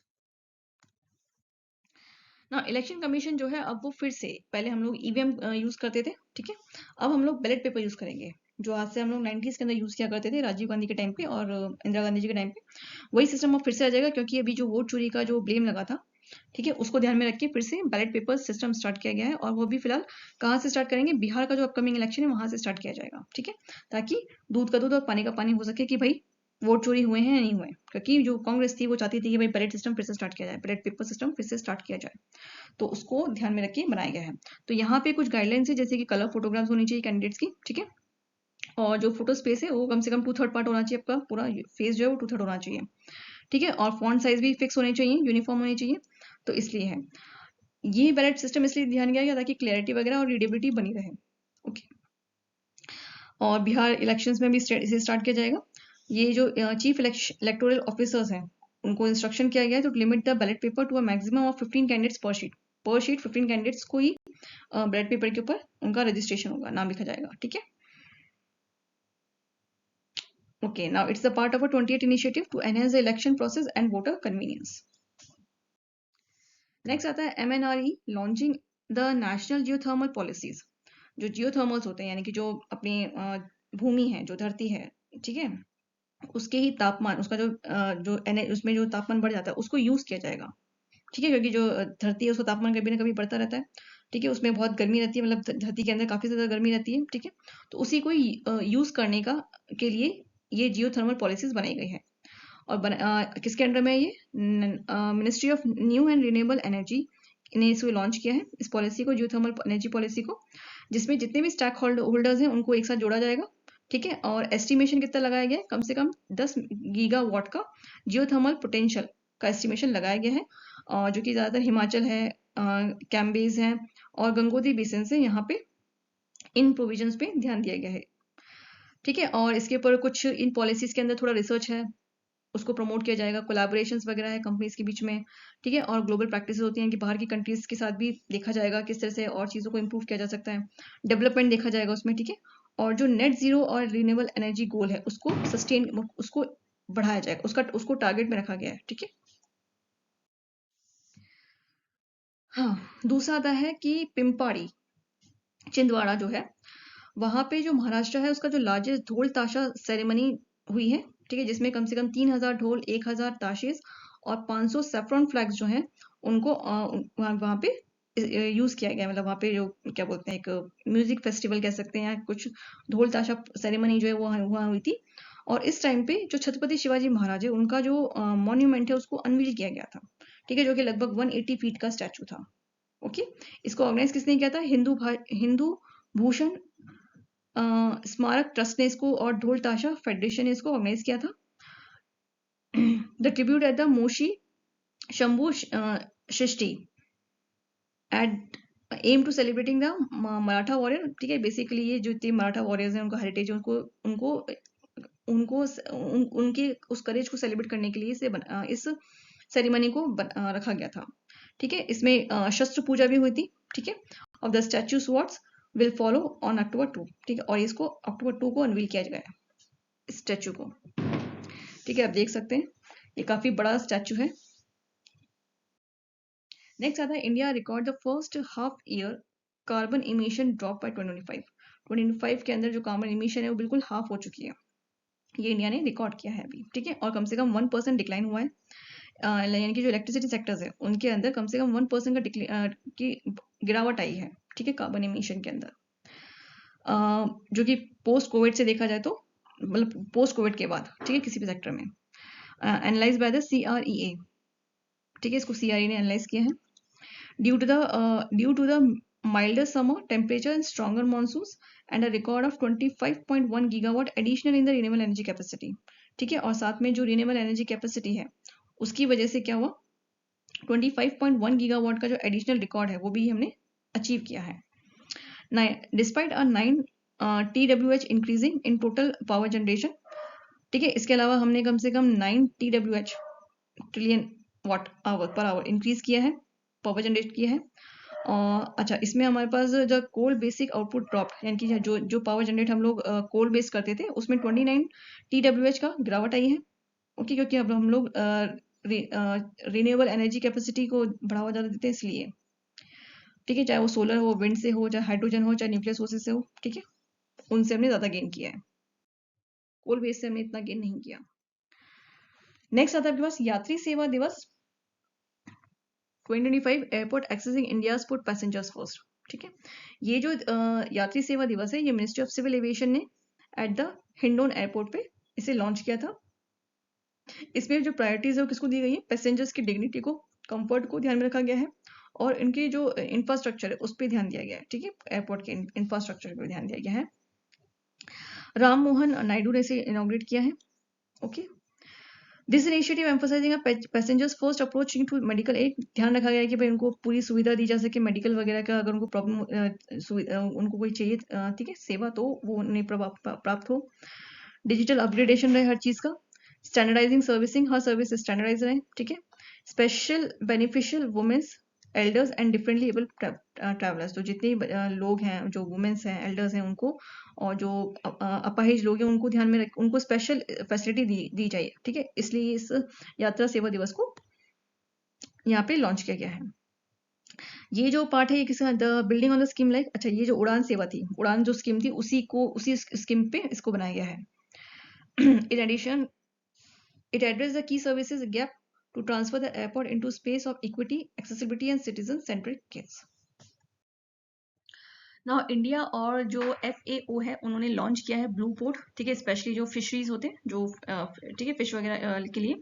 ना इलेक्शन कमीशन जो है अब वो फिर से, पहले हम लोग ईवीएम यूज करते थे, ठीक है, अब हम लोग बैलेट पेपर यूज करेंगे, जो आज से हम लोग 90s के अंदर यूज किया करते थे राजीव गांधी के टाइम पे और इंदिरा गांधी जी के टाइम पे। वही सिस्टम अब फिर से आ जाएगा, क्योंकि अभी जो वोट चोरी का जो ब्लेम लगा था, ठीक है, उसको ध्यान में रख के फिर से बैलेट पेपर सिस्टम स्टार्ट किया गया है। और वो भी फिलहाल कहाँ से स्टार्ट करेंगे, बिहार का जो अपकमिंग इलेक्शन है वहां से स्टार्ट किया जाएगा, ठीक है, ताकि दूध का दूध और पानी का पानी हो सके कि भाई वोट चोरी हुए हैं या नहीं हुए, क्योंकि जो कांग्रेस थी वो चाहती थी कि भाई बैलेट सिस्टम फिर से स्टार्ट किया जाए, बैलेट पेपर सिस्टम फिर से स्टार्ट किया जाए, तो उसको ध्यान में रख के बनाया गया है। तो यहाँ पे कुछ गाइडलाइंस है, जैसे कि कलर फोटोग्राफ्स होनी चाहिए कैंडिडेट्स की, ठीक है, और जो फोटो स्पेस है वो कम से कम 2/3 पार्ट होना चाहिए, आपका पूरा फेस जो है वो 2/3 होना चाहिए, ठीक है, और फॉन्ट साइज भी फिक्स होने चाहिए, यूनिफॉर्म होनी चाहिए। तो इसलिए है ये बैलेट सिस्टम इसलिए ध्यान दिया गया ताकि क्लैरिटी वगैरह और रीडेबिलिटी बनी रहे। ओके, और बिहार इलेक्शंस में भी इसे स्टार्ट किया जाएगा। ये जो चीफ इलेक्टोरल ऑफिसर्स हैं उनको इंस्ट्रक्शन किया गया है to limit the ballot paper to a maximum of 15 candidates per sheet. 15 candidates को ही बैलेट पेपर के ऊपर उनका रजिस्ट्रेशन होगा, नाम लिखा जाएगा, ठीक है। Okay, now it's the part of a 28 initiative to enhance the election process and voter convenience. Next आता है MNRE launching the national geothermal policies. जो जियोथर्मल्स होते हैं यानी कि जो अपनी भूमि है, जो धरती है, ठीक है, उसके ही तापमान, उसका उसमें जो तापमान बढ़ जाता है उसको यूज किया जाएगा, ठीक है, क्योंकि जो धरती है उसका तापमान कभी ना कभी बढ़ता रहता है, ठीक है, उसमें बहुत गर्मी रहती है, मतलब धरती के अंदर काफी ज्यादा गर्मी रहती है, ठीक है, तो उसी को यूज करने का के लिए ये जियोथर्मल पॉलिसीज बनाई गई है। और किसके अंडर में है ये, ministry of new and renewable energy ने इसको लॉन्च किया है, इस पॉलिसी को, जियोथर्मल एनर्जी पॉलिसी को, जिसमें जितने भी स्टैक होल्डर्स हैं उनको एक साथ जोड़ा जाएगा, ठीक है, और एस्टिमेशन कितना लगाया गया है, कम से कम 10 गीगावाट का जियोथर्मल पोटेंशियल का एस्टिमेशन लगाया गया है जो कि ज़्यादातर हिमाचल है, कैम्बेज है और गंगोत्री बेसिन से यहाँ पे इन प्रोविजंस पे ध्यान दिया गया है। ठीक है, और इसके ऊपर कुछ इन पॉलिसीज के अंदर थोड़ा रिसर्च है, उसको प्रमोट किया जाएगा, कोलैबोरेशंस वगैरह है कंपनीज के बीच में। ठीक है, और ग्लोबल प्रैक्टिसेस होती हैं कि बाहर की कंट्रीज के साथ भी देखा जाएगा किस तरह से और चीज़ों को इम्प्रूव किया जा सकता है, डेवलपमेंट देखा जाएगा उसमें। ठीक है, और जो नेट जीरो और रिन्यूएबल एनर्जी गोल है उसको सस्टेन, उसको बढ़ाया जाएगा, उसको टारगेट में रखा गया है। ठीक है, हाँ, दूसरा आता है कि पिंपाड़ी छिंदवाड़ा जो है, वहां पे जो महाराष्ट्र है उसका जो लार्जेस्ट ढोल ताशा सेरेमनी हुई है। ठीक है, जिसमें कम से कम 3,000 ढोल, 1,000 ताशेस और 500 सेफ्रॉन फ्लैग्स जो हैं उनको वहाँ पे यूज किया गया है। मतलब वहाँ पे जो क्या बोलते हैं, एक म्यूजिक फेस्टिवल कह सकते हैं, कुछ ढोल ताशा सेरेमनी जो है वो वहाँ हुई थी। और इस टाइम पे जो छत्रपति शिवाजी महाराज है उनका जो मॉन्यूमेंट है उसको अनवील किया गया था। ठीक है, जो कि लगभग 180 फीट का स्टैचू था। ओके, इसको ऑर्गेनाइज किसने किया था? हिंदू भूषण स्मारक ट्रस्ट ने इसको और ढोल ताशा फेडरेशन ने इसको ऑर्गेनाइज किया था। The tribute at the Moshi Shambhu Srishti at aim to celebrating the Maratha warrior. ठीक है, बेसिकली ये जो मराठा वॉरियर्स हैं उनका हेरिटेज, उनको उनको उनको उनके उस करेज को सेलिब्रेट करने के लिए इस सेरेमनी को रखा गया था। ठीक है, इसमें शस्त्र पूजा भी हुई थी। ठीक है, of the statue swords will follow on October 2। ठीक है, और इसको October 2 को अनवील किया गया है स्टैचू को। ठीक है, आप देख सकते हैं ये काफी बड़ा स्टैचू है। नेक्स्ट आता है India record the first half year carbon emission drop by 2025 के अंदर जो कार्बन इमिशन है वो बिल्कुल हाफ हो चुकी है, ये इंडिया ने रिकॉर्ड किया है अभी। ठीक है, और कम से कम 1% डिक्लाइन हुआ है, यानी कि जो इलेक्ट्रिसिटी सेक्टर्स है उनके अंदर कम से कम 1% की गिरावट आई है। ठीक है, कार्बन इमिशन के अंदर, जो कि पोस्ट कोविड से देखा जाए तो, मतलब पोस्ट कोविड के बाद। ठीक है, किसी भी सेक्टर में एनालाइज बाय द CREA। ठीक है, इसको CRE ने एनालाइज किया है। Due to the milder summer temperature and stronger monsoons and a record of 25.1 gigawatt additional in the renewable energy capacity। ठीक है, और साथ में जो renewable energy capacity है उसकी वजह से क्या हुआ, 25.1 गीगावाट का जो एडिशनल रिकॉर्ड है वो भी हमने अचीव किया है। Despite a 9 TWH increasing in total power generation. ठीक है, इसके अलावा हमने कम से कम 9 TWH trillion watt hour per hour increase किया है, पावर जनरेट किया है। अच्छा, इसमें हमारे पास जो कोल बेसिक आउटपुट ड्रॉप, यानी कि जो पावर जनरेट हम लोग कोल बेस करते थे उसमें 29 TWH का गिरावट आई है। ओके, क्योंकि अब हम लोग रिन्यूएबल एनर्जी कैपेसिटी को बढ़ावा ज़्यादा देते हैं इसलिए। ठीक है, चाहे वो सोलर हो, विंड से हो, चाहे हाइड्रोजन हो, चाहे न्यूक्लियर सोर्सेज से हो। ठीक है, उनसे हमने ज़्यादा गेन किया है, कोल बेस से हमने इतना गेन नहीं किया। नेक्स्ट आता है आपके पास यात्री सेवा दिवस 2025 airport accessing India's put passengers first. ठीक है, ये जो यात्री सेवा दिवस है ये मिनिस्ट्री ऑफ सिविल एविएशन ने एट द हिंडोन एयरपोर्ट पे इसे लॉन्च किया था। इसमें जो प्रायोरिटीज है वो किसको दी गई है, पैसेंजर्स की डिग्निटी को, कंफर्ट को ध्यान में रखा गया है और इनके जो इंफ्रास्ट्रक्चर है उस पर ध्यान दिया गया है। ठीक है, एयरपोर्ट के इंफ्रास्ट्रक्चर पर ध्यान दिया गया है। राम मोहन नायडू ने इसे इनॉग्रेट किया है। Okay, this initiative emphasising passengers first approach to medical aid. ध्यान रखा गया है कि भाई उनको पूरी सुविधा दी जा सके मेडिकल वगैरह का, अगर उनको प्रॉब्लम उनको कोई चाहिए, ठीक है, सेवा, तो वो उन्हें प्राप्त हो। डिजिटल अपग्रेडेशन रहे हर चीज का, स्टैंडर्डाइजिंग सर्विसिंग, हर सर्विस स्टैंडर्डाइज रहे। ठीक है, special beneficial women's, elders and differently able travellers, तो जितने लोग हैं, जो वुमेन्स हैं, एल्डर्स हैं उनको, और जो अपाहिज लोग हैं उनको ध्यान में रख, उनको स्पेशल फैसिलिटी दी जाए। ठीक है, इसलिए इस यात्रा सेवा दिवस को यहाँ पे लॉन्च किया गया है। ये जो पार्ट है ये किसका, the building on the scheme like. अच्छा, ये जो उड़ान सेवा थी, उड़ान जो स्कीम थी उसी स्कीम पे इसको बनाया गया है। In addition it addressed the key services gap to transfer the airport into space of equity, accessibility and citizen centric case। Now India और जो FAO है उन्होंने लॉन्च किया है ब्लू पोर्ट। ठीक है, स्पेशली जो फिशरीज होते हैं, जो ठीक है फिश वगैरह के लिए,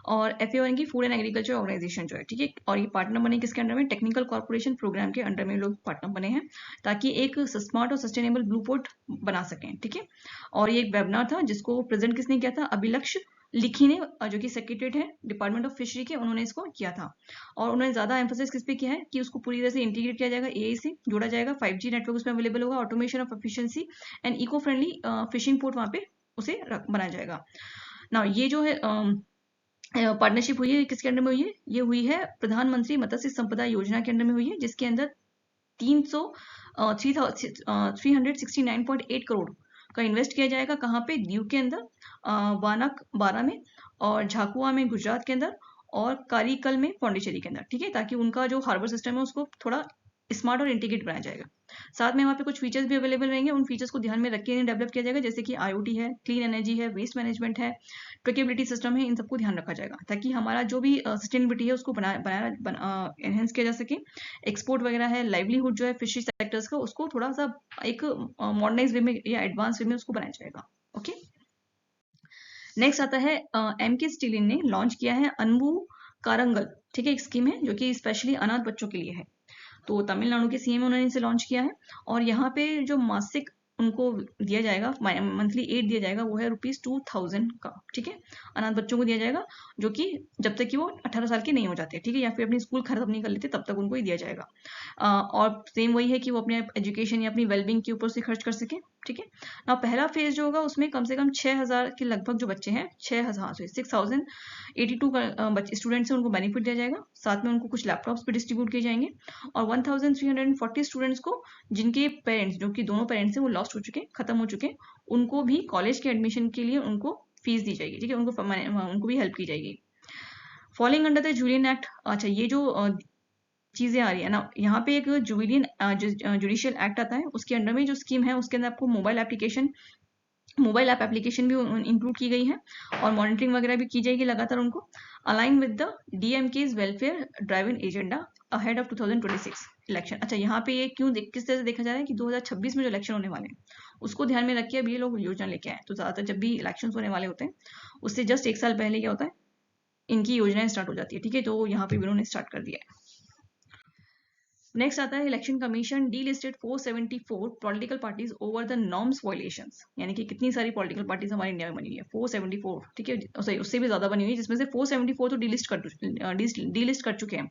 और FAO यानी कि फूड एंड एग्रीकल्चर ऑर्गेनाइजेशन जो है। ठीक है, और ये पार्टनर बने किसके अंडर में, टेक्निकल कॉर्पोरेशन प्रोग्राम के अंडर में लोग पार्टनर बने हैं ताकि एक स्मार्ट और सस्टेनेबल ब्लू पोर्ट बना सकें। ठीक है, और ये एक वेबिनार था जिसको प्रेजेंट किसने किया था, अभिलक्ष्य लिखी ने जो कि सेक्रेटरीट है डिपार्टमेंट ऑफ फिशरी के, उन्होंने इसको किया था। और उन्होंने ज्यादा एम्फोसिस किस पे किया है कि उसको पूरी तरह से इंटीग्रेट किया जाएगा, एआई से जोड़ा जाएगा, 5G नेटवर्क उसमें अवेलेबल होगा, automation of efficiency and eco friendly fishing port वहां पे उसे बनाया जाएगा। ना ये जो है पार्टनरशिप हुई है किसके अंडर में हुई है, ये हुई है प्रधानमंत्री मत्स्य संपदा योजना के अंडर में हुई है, जिसके अंदर 369.8 करोड़ का इन्वेस्ट किया जाएगा। कहाँ पे, दीव के अंदर, वानक बारा में, और झाकुआ में गुजरात के अंदर, और कारीकल में पौंडीचेरी के अंदर, ठीक है, ताकि उनका जो हार्बर सिस्टम है उसको थोड़ा स्मार्ट और इंटीग्रेट बनाया जाएगा। साथ में वहाँ पे कुछ फीचर्स भी अवेलेबल रहेंगे, उन फीचर्स को ध्यान में रख के डेवलप किया जाएगा, जैसे कि IoT है, क्लीन एनर्जी है, वेस्ट मैनेजमेंट है, ट्रेकेबिलिटी सिस्टम है, इन सबको ध्यान रखा जाएगा ताकि हमारा जो भी सस्टेनेबिलिटी है उसको एनहेंस किया जा सके। एक्सपोर्ट वगैरह है, लाइवलीहुड जो है फिशरी सेक्टर्स का, उसको थोड़ा सा एक मॉडर्नाइज वे में या एडवांस वे में उसको बनाया जाएगा। ओके, नेक्स्ट आता है MK स्टीलिन ने लॉन्च किया है अनबू कारंगल, ठीक है, एक स्कीम है जो कि स्पेशली अनाथ बच्चों के लिए है। तो तमिलनाडु के सीएम उन्होंने इसे लॉन्च किया है, और यहाँ पे जो मासिक उनको दिया जाएगा, मंथली एड दिया जाएगा, वो है ₹2000 का, ठीक है, अनाथ बच्चों को दिया जाएगा, जो कि जब तक कि वो 18 साल के नहीं हो जाते, ठीक है, या फिर अपनी स्कूल खत्म नहीं कर लेते तब तक उनको ही दिया जाएगा। और सेम वही है कि वो अपने एजुकेशन या अपनी वेलबींग के ऊपर से खर्च कर सके, ठीक है ना। पहला फेज जो होगा उसमें कम से कम 6000 के लगभग जो बच्चे हैं, 6082 का स्टूडेंट्स हैं, उनको बेनिफिट दिया जाएगा। साथ में उनको कुछ लैपटॉप्स भी डिस्ट्रीब्यूट किए जाएंगे, और 1340 स्टूडेंट्स को जिनके पेरेंट्स, जो कि दोनों पेरेंट्स हैं वो लॉस्ट हो चुके, खत्म हो चुके, उनको भी कॉलेज के एडमिशन के लिए उनको फीस दी जाएगी, ठीक है, उनको भी हेल्प की जाएगी। Following under the Julian act, अच्छा ये जो चीजें आ रही है ना, यहाँ पे एक जूलियन जुडिशियल एक्ट आता है, उसके अंडर में जो स्कीम है उसके अंदर आपको मोबाइल ऐप एप्लीकेशन भी इंक्लूड की गई है, और मॉनिटरिंग वगैरह भी की जाएगी लगातार उनको, align with the DMK's welfare driven agenda ahead of 2026 election. अच्छा यहाँ पे ये क्यों किस तरह से देखा जा रहा है कि 2026 में जो इलेक्शन होने वाले हैं उसको ध्यान में रख के अब ये लोग योजना लेके आए। तो ज्यादातर जब भी इलेक्शन होने वाले होते हैं उससे जस्ट एक साल पहले क्या होता है, इनकी योजनाएं स्टार्ट हो जाती है, ठीक है, तो यहाँ पे भी उन्होंने स्टार्ट कर दिया है। नेक्स्ट आता है election commission delisted 474 political parties over the norms violations, यानी कि कितनी सारी पॉलिटिकल पार्टीज हमारे इंडिया में बनी हुई है, 474, ठीक है, सही उससे भी ज्यादा बनी हुई है, जिसमें से 474 तो डीलिस्ट कर चुके हैं।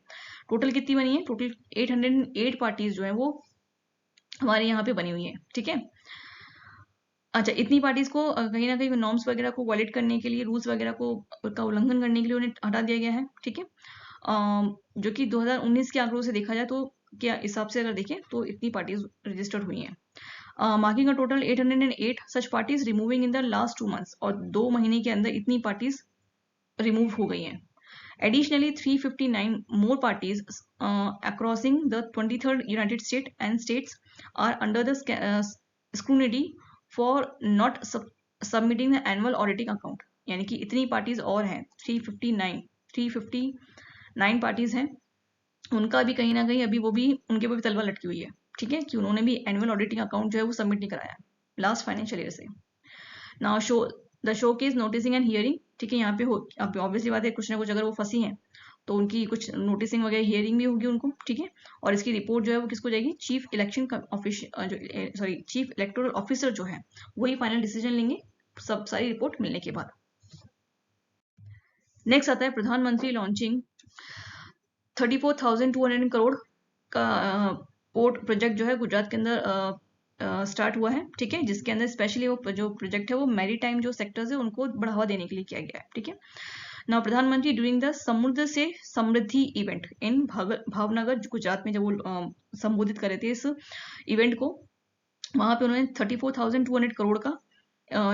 टोटल कितनी बनी है, टोटल 808 पार्टीज जो है वो हमारे यहाँ पे बनी हुई है, ठीक है। अच्छा इतनी पार्टीज को कहीं ना कहीं नॉर्म्स वगैरह को वायलेट करने के लिए, रूल्स वगैरह को का उल्लंघन करने के लिए उन्हें हटा दिया गया है, ठीक है, जो कि 2019 के आंकड़ों से देखा जाए तो क्या हिसाब से अगर देखें तो इतनी पार्टीज रजिस्टर्ड हुई हैं, marking a total 808 such parties removing in the last 2 months, और 2 महीने के अंदर इतनी पार्टीज रिमूव हो गई हैं। Additionally, 359 more parties crossing the 23rd United States and states are under the scrutiny for not submitting the annual auditing account. यानी कि इतनी पार्टीज और हैं, 359 पार्टीज हैं, उनका भी कहीं ना कहीं अभी वो भी उनके ऊपर भी तलवार लटकी हुई है, ठीक है, कि उन्होंने भी एनुअल ऑडिटिंग अकाउंट जो है वो सबमिट नहीं कराया लास्ट फाइनेंशियल ईयर से। Now the show case noticing and hearing, ठीक है, यहाँ पे ऑब्वियसली बात है कुछ ना कुछ अगर वो फंसी हैं तो उनकी कुछ नोटिसिंग वगैरह हियरिंग भी होगी उनको, ठीक है, और इसकी रिपोर्ट जो है वो किसको जाएगी, चीफ इलेक्टोरल ऑफिसर जो है वही फाइनल डिसीजन लेंगे सब सारी रिपोर्ट मिलने के बाद। नेक्स्ट आता है प्रधानमंत्री लॉन्चिंग 34,200 करोड़ का पोर्ट प्रोजेक्ट जो है गुजरात के अंदर स्टार्ट हुआ है, ठीक है, जिसके अंदर स्पेशली वो जो प्रोजेक्ट है वो मैरीटाइम जो सेक्टर्स है उनको बढ़ावा देने के लिए किया गया है, ठीक है। ना प्रधानमंत्री ड्यूरिंग द समुद्र से समृद्धि इवेंट इन भावनगर गुजरात में जब वो संबोधित कर रहे थे इस इवेंट को, वहां पे उन्होंने 34,200 करोड़ का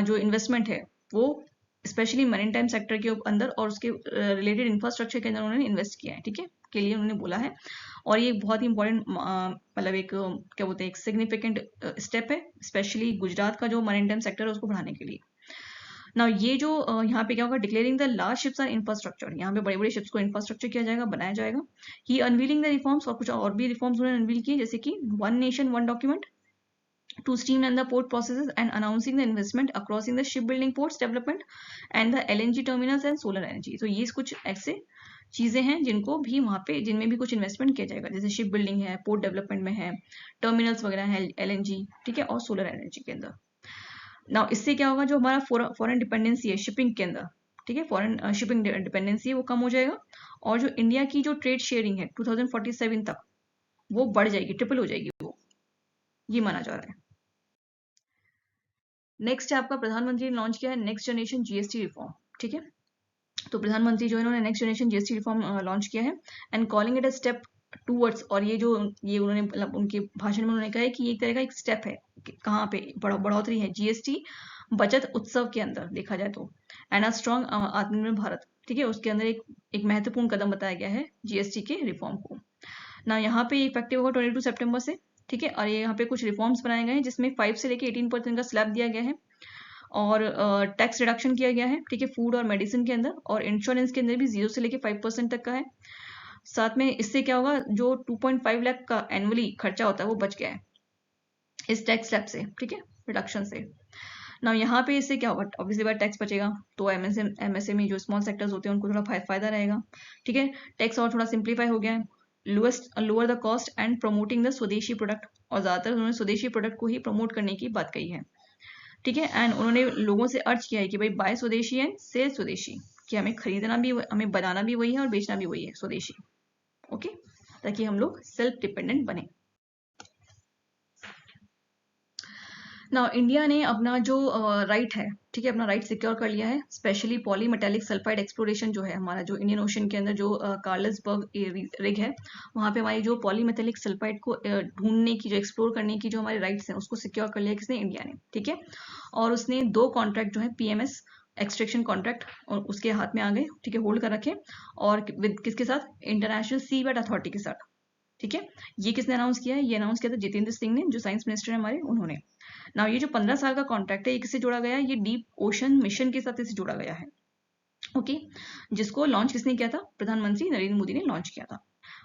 जो इन्वेस्टमेंट है वो स्पेशली मैरीटाइम सेक्टर के अंदर और उसके रिलेटेड इंफ्रास्ट्रक्चर के अंदर उन्होंने इन्वेस्ट किया है, ठीक है, के लिए उन्होंने बोला है, और ये बहुत ही इंपॉर्टेंट मतलब एक क्या बोलते हैं एक सिग्निफिकेंट स्टेप है स्पेशली गुजरात का जो मैरीटाइम सेक्टर है उसको बढ़ाने के लिए। ना ये जो यहाँ पे क्या होगा, declaring the large ships are infrastructure, यहाँ पे बड़े बड़े शिप्स को इंफ्रास्ट्रक्चर किया जाएगा, बनाया जाएगा। ही अनवीलिंग द रिफॉर्म्स, और कुछ और भी रिफॉर्म्स उन्होंने अनवील किए, जैसे कि 1 nation 1 document to streamline the port processes and announcing the investment across in the shipbuilding ports development and the LNG terminals and solar energy। तो ये कुछ ऐसे चीजें हैं जिनको भी वहाँ पे जिनमें भी कुछ इन्वेस्टमेंट किया जाएगा, जैसे शिप बिल्डिंग है, पोर्ट डेवलपमेंट में है, टर्मिनल्स वगैरह है, LNG, ठीक है, और सोलर एनर्जी के अंदर। ना इससे क्या होगा, जो हमारा फॉरेन डिपेंडेंसी है शिपिंग के अंदर, ठीक है, फॉरेन शिपिंग डिपेंडेंसी वो कम हो जाएगा, और जो इंडिया की जो ट्रेड शेयरिंग है 2047 तक वो बढ़ जाएगी, ट्रिपल हो जाएगी वो, ये माना जा रहा है। नेक्स्ट है आपका, प्रधानमंत्री ने लॉन्च किया है नेक्स्ट जनरेशन जीएसटी रिफॉर्म, ठीक है। तो प्रधानमंत्री जो इन्होंने next generation GST reform launch किया है and calling it a step towards, और ये उन्होंने मतलब उनके भाषण में उन्होंने कहा है कि ये एक तरह का एक स्टेप है, कहाँ पे बढ़ोतरी है जीएसटी बचत उत्सव के अंदर देखा जाए तो, एंड अ स्ट्रॉन्ग आत्मनिर्भर भारत, ठीक है, उसके अंदर एक महत्वपूर्ण कदम बताया गया है जीएसटी के रिफॉर्म को ना। यहाँ पे इफेक्टिव होगा 22 सितंबर से, ठीक है, और ये यहाँ पे कुछ रिफॉर्म्स बनाए गए हैं जिसमें 5 से लेके 18% का स्लैब दिया गया है, और टैक्स रिडक्शन किया गया है, ठीक है, फूड और मेडिसिन के अंदर, और इंश्योरेंस के अंदर भी 0 से लेके 5% तक का है। साथ में इससे क्या होगा, जो 2.5 लाख का एनुअली खर्चा होता है वो बच गया है इस टैक्स स्लैब से, ठीक है, रिडक्शन से ना। यहाँ पे इससे क्या होगा, ऑब्वियसली बात टैक्स बचेगा, तो एमएसएमई जो स्मॉल सेक्टर्स होते हैं उनको थोड़ा फायदा रहेगा, ठीक है। टैक्स और थोड़ा सिंप्लीफाई हो गया है, lower the cost and promoting the स्वदेशी प्रोडक्ट, और ज्यादातर उन्होंने स्वदेशी प्रोडक्ट को ही प्रमोट करने की बात कही है, ठीक है। एंड उन्होंने लोगों से अर्ज किया है कि भाई बाय स्वदेशी एंड सेल स्वदेशी, कि हमें खरीदना भी, हमें बनाना भी वही है और बेचना भी वही है, स्वदेशी, ओके, ताकि हम लोग सेल्फ डिपेंडेंट बने। ना इंडिया ने अपना जो राइट है, ठीक है, अपना राइट सिक्योर कर लिया है, स्पेशली पॉलीमेटेलिक सल्फाइड एक्सप्लोरेशन जो है हमारा, जो इंडियन ओशन के अंदर जो कार्लसबर्ग रिग है, वहाँ पे हमारी जो पॉलीमेटेलिक सल्फाइड को ढूंढने की, जो एक्सप्लोर करने की जो हमारे राइट्स हैं उसको सिक्योर कर लिया किसने, इंडिया ने, ठीक है। और उसने 2 कॉन्ट्रैक्ट जो है पीएमएस एक्सट्रैक्शन कॉन्ट्रैक्ट और उसके हाथ में आ गए, ठीक है, होल्ड कर रखे, और विद किसके साथ, इंटरनेशनल सीबेड अथॉरिटी के साथ, ठीक है। ये किसने अनाउंस किया है, ये अनाउंस किया था जितेंद्र सिंह ने, जो साइंस मिनिस्टर है हमारे, उन्होंने ना। ये जो 15 साल का कॉन्ट्रैक्ट है ये किससे जोड़ा गया है, ये डीप ओशन मिशन के साथ इसे जोड़ा गया है, ओके, जिसको लॉन्च किसने किया था, प्रधानमंत्री नरेंद्र मोदी ने लॉन्च किया था।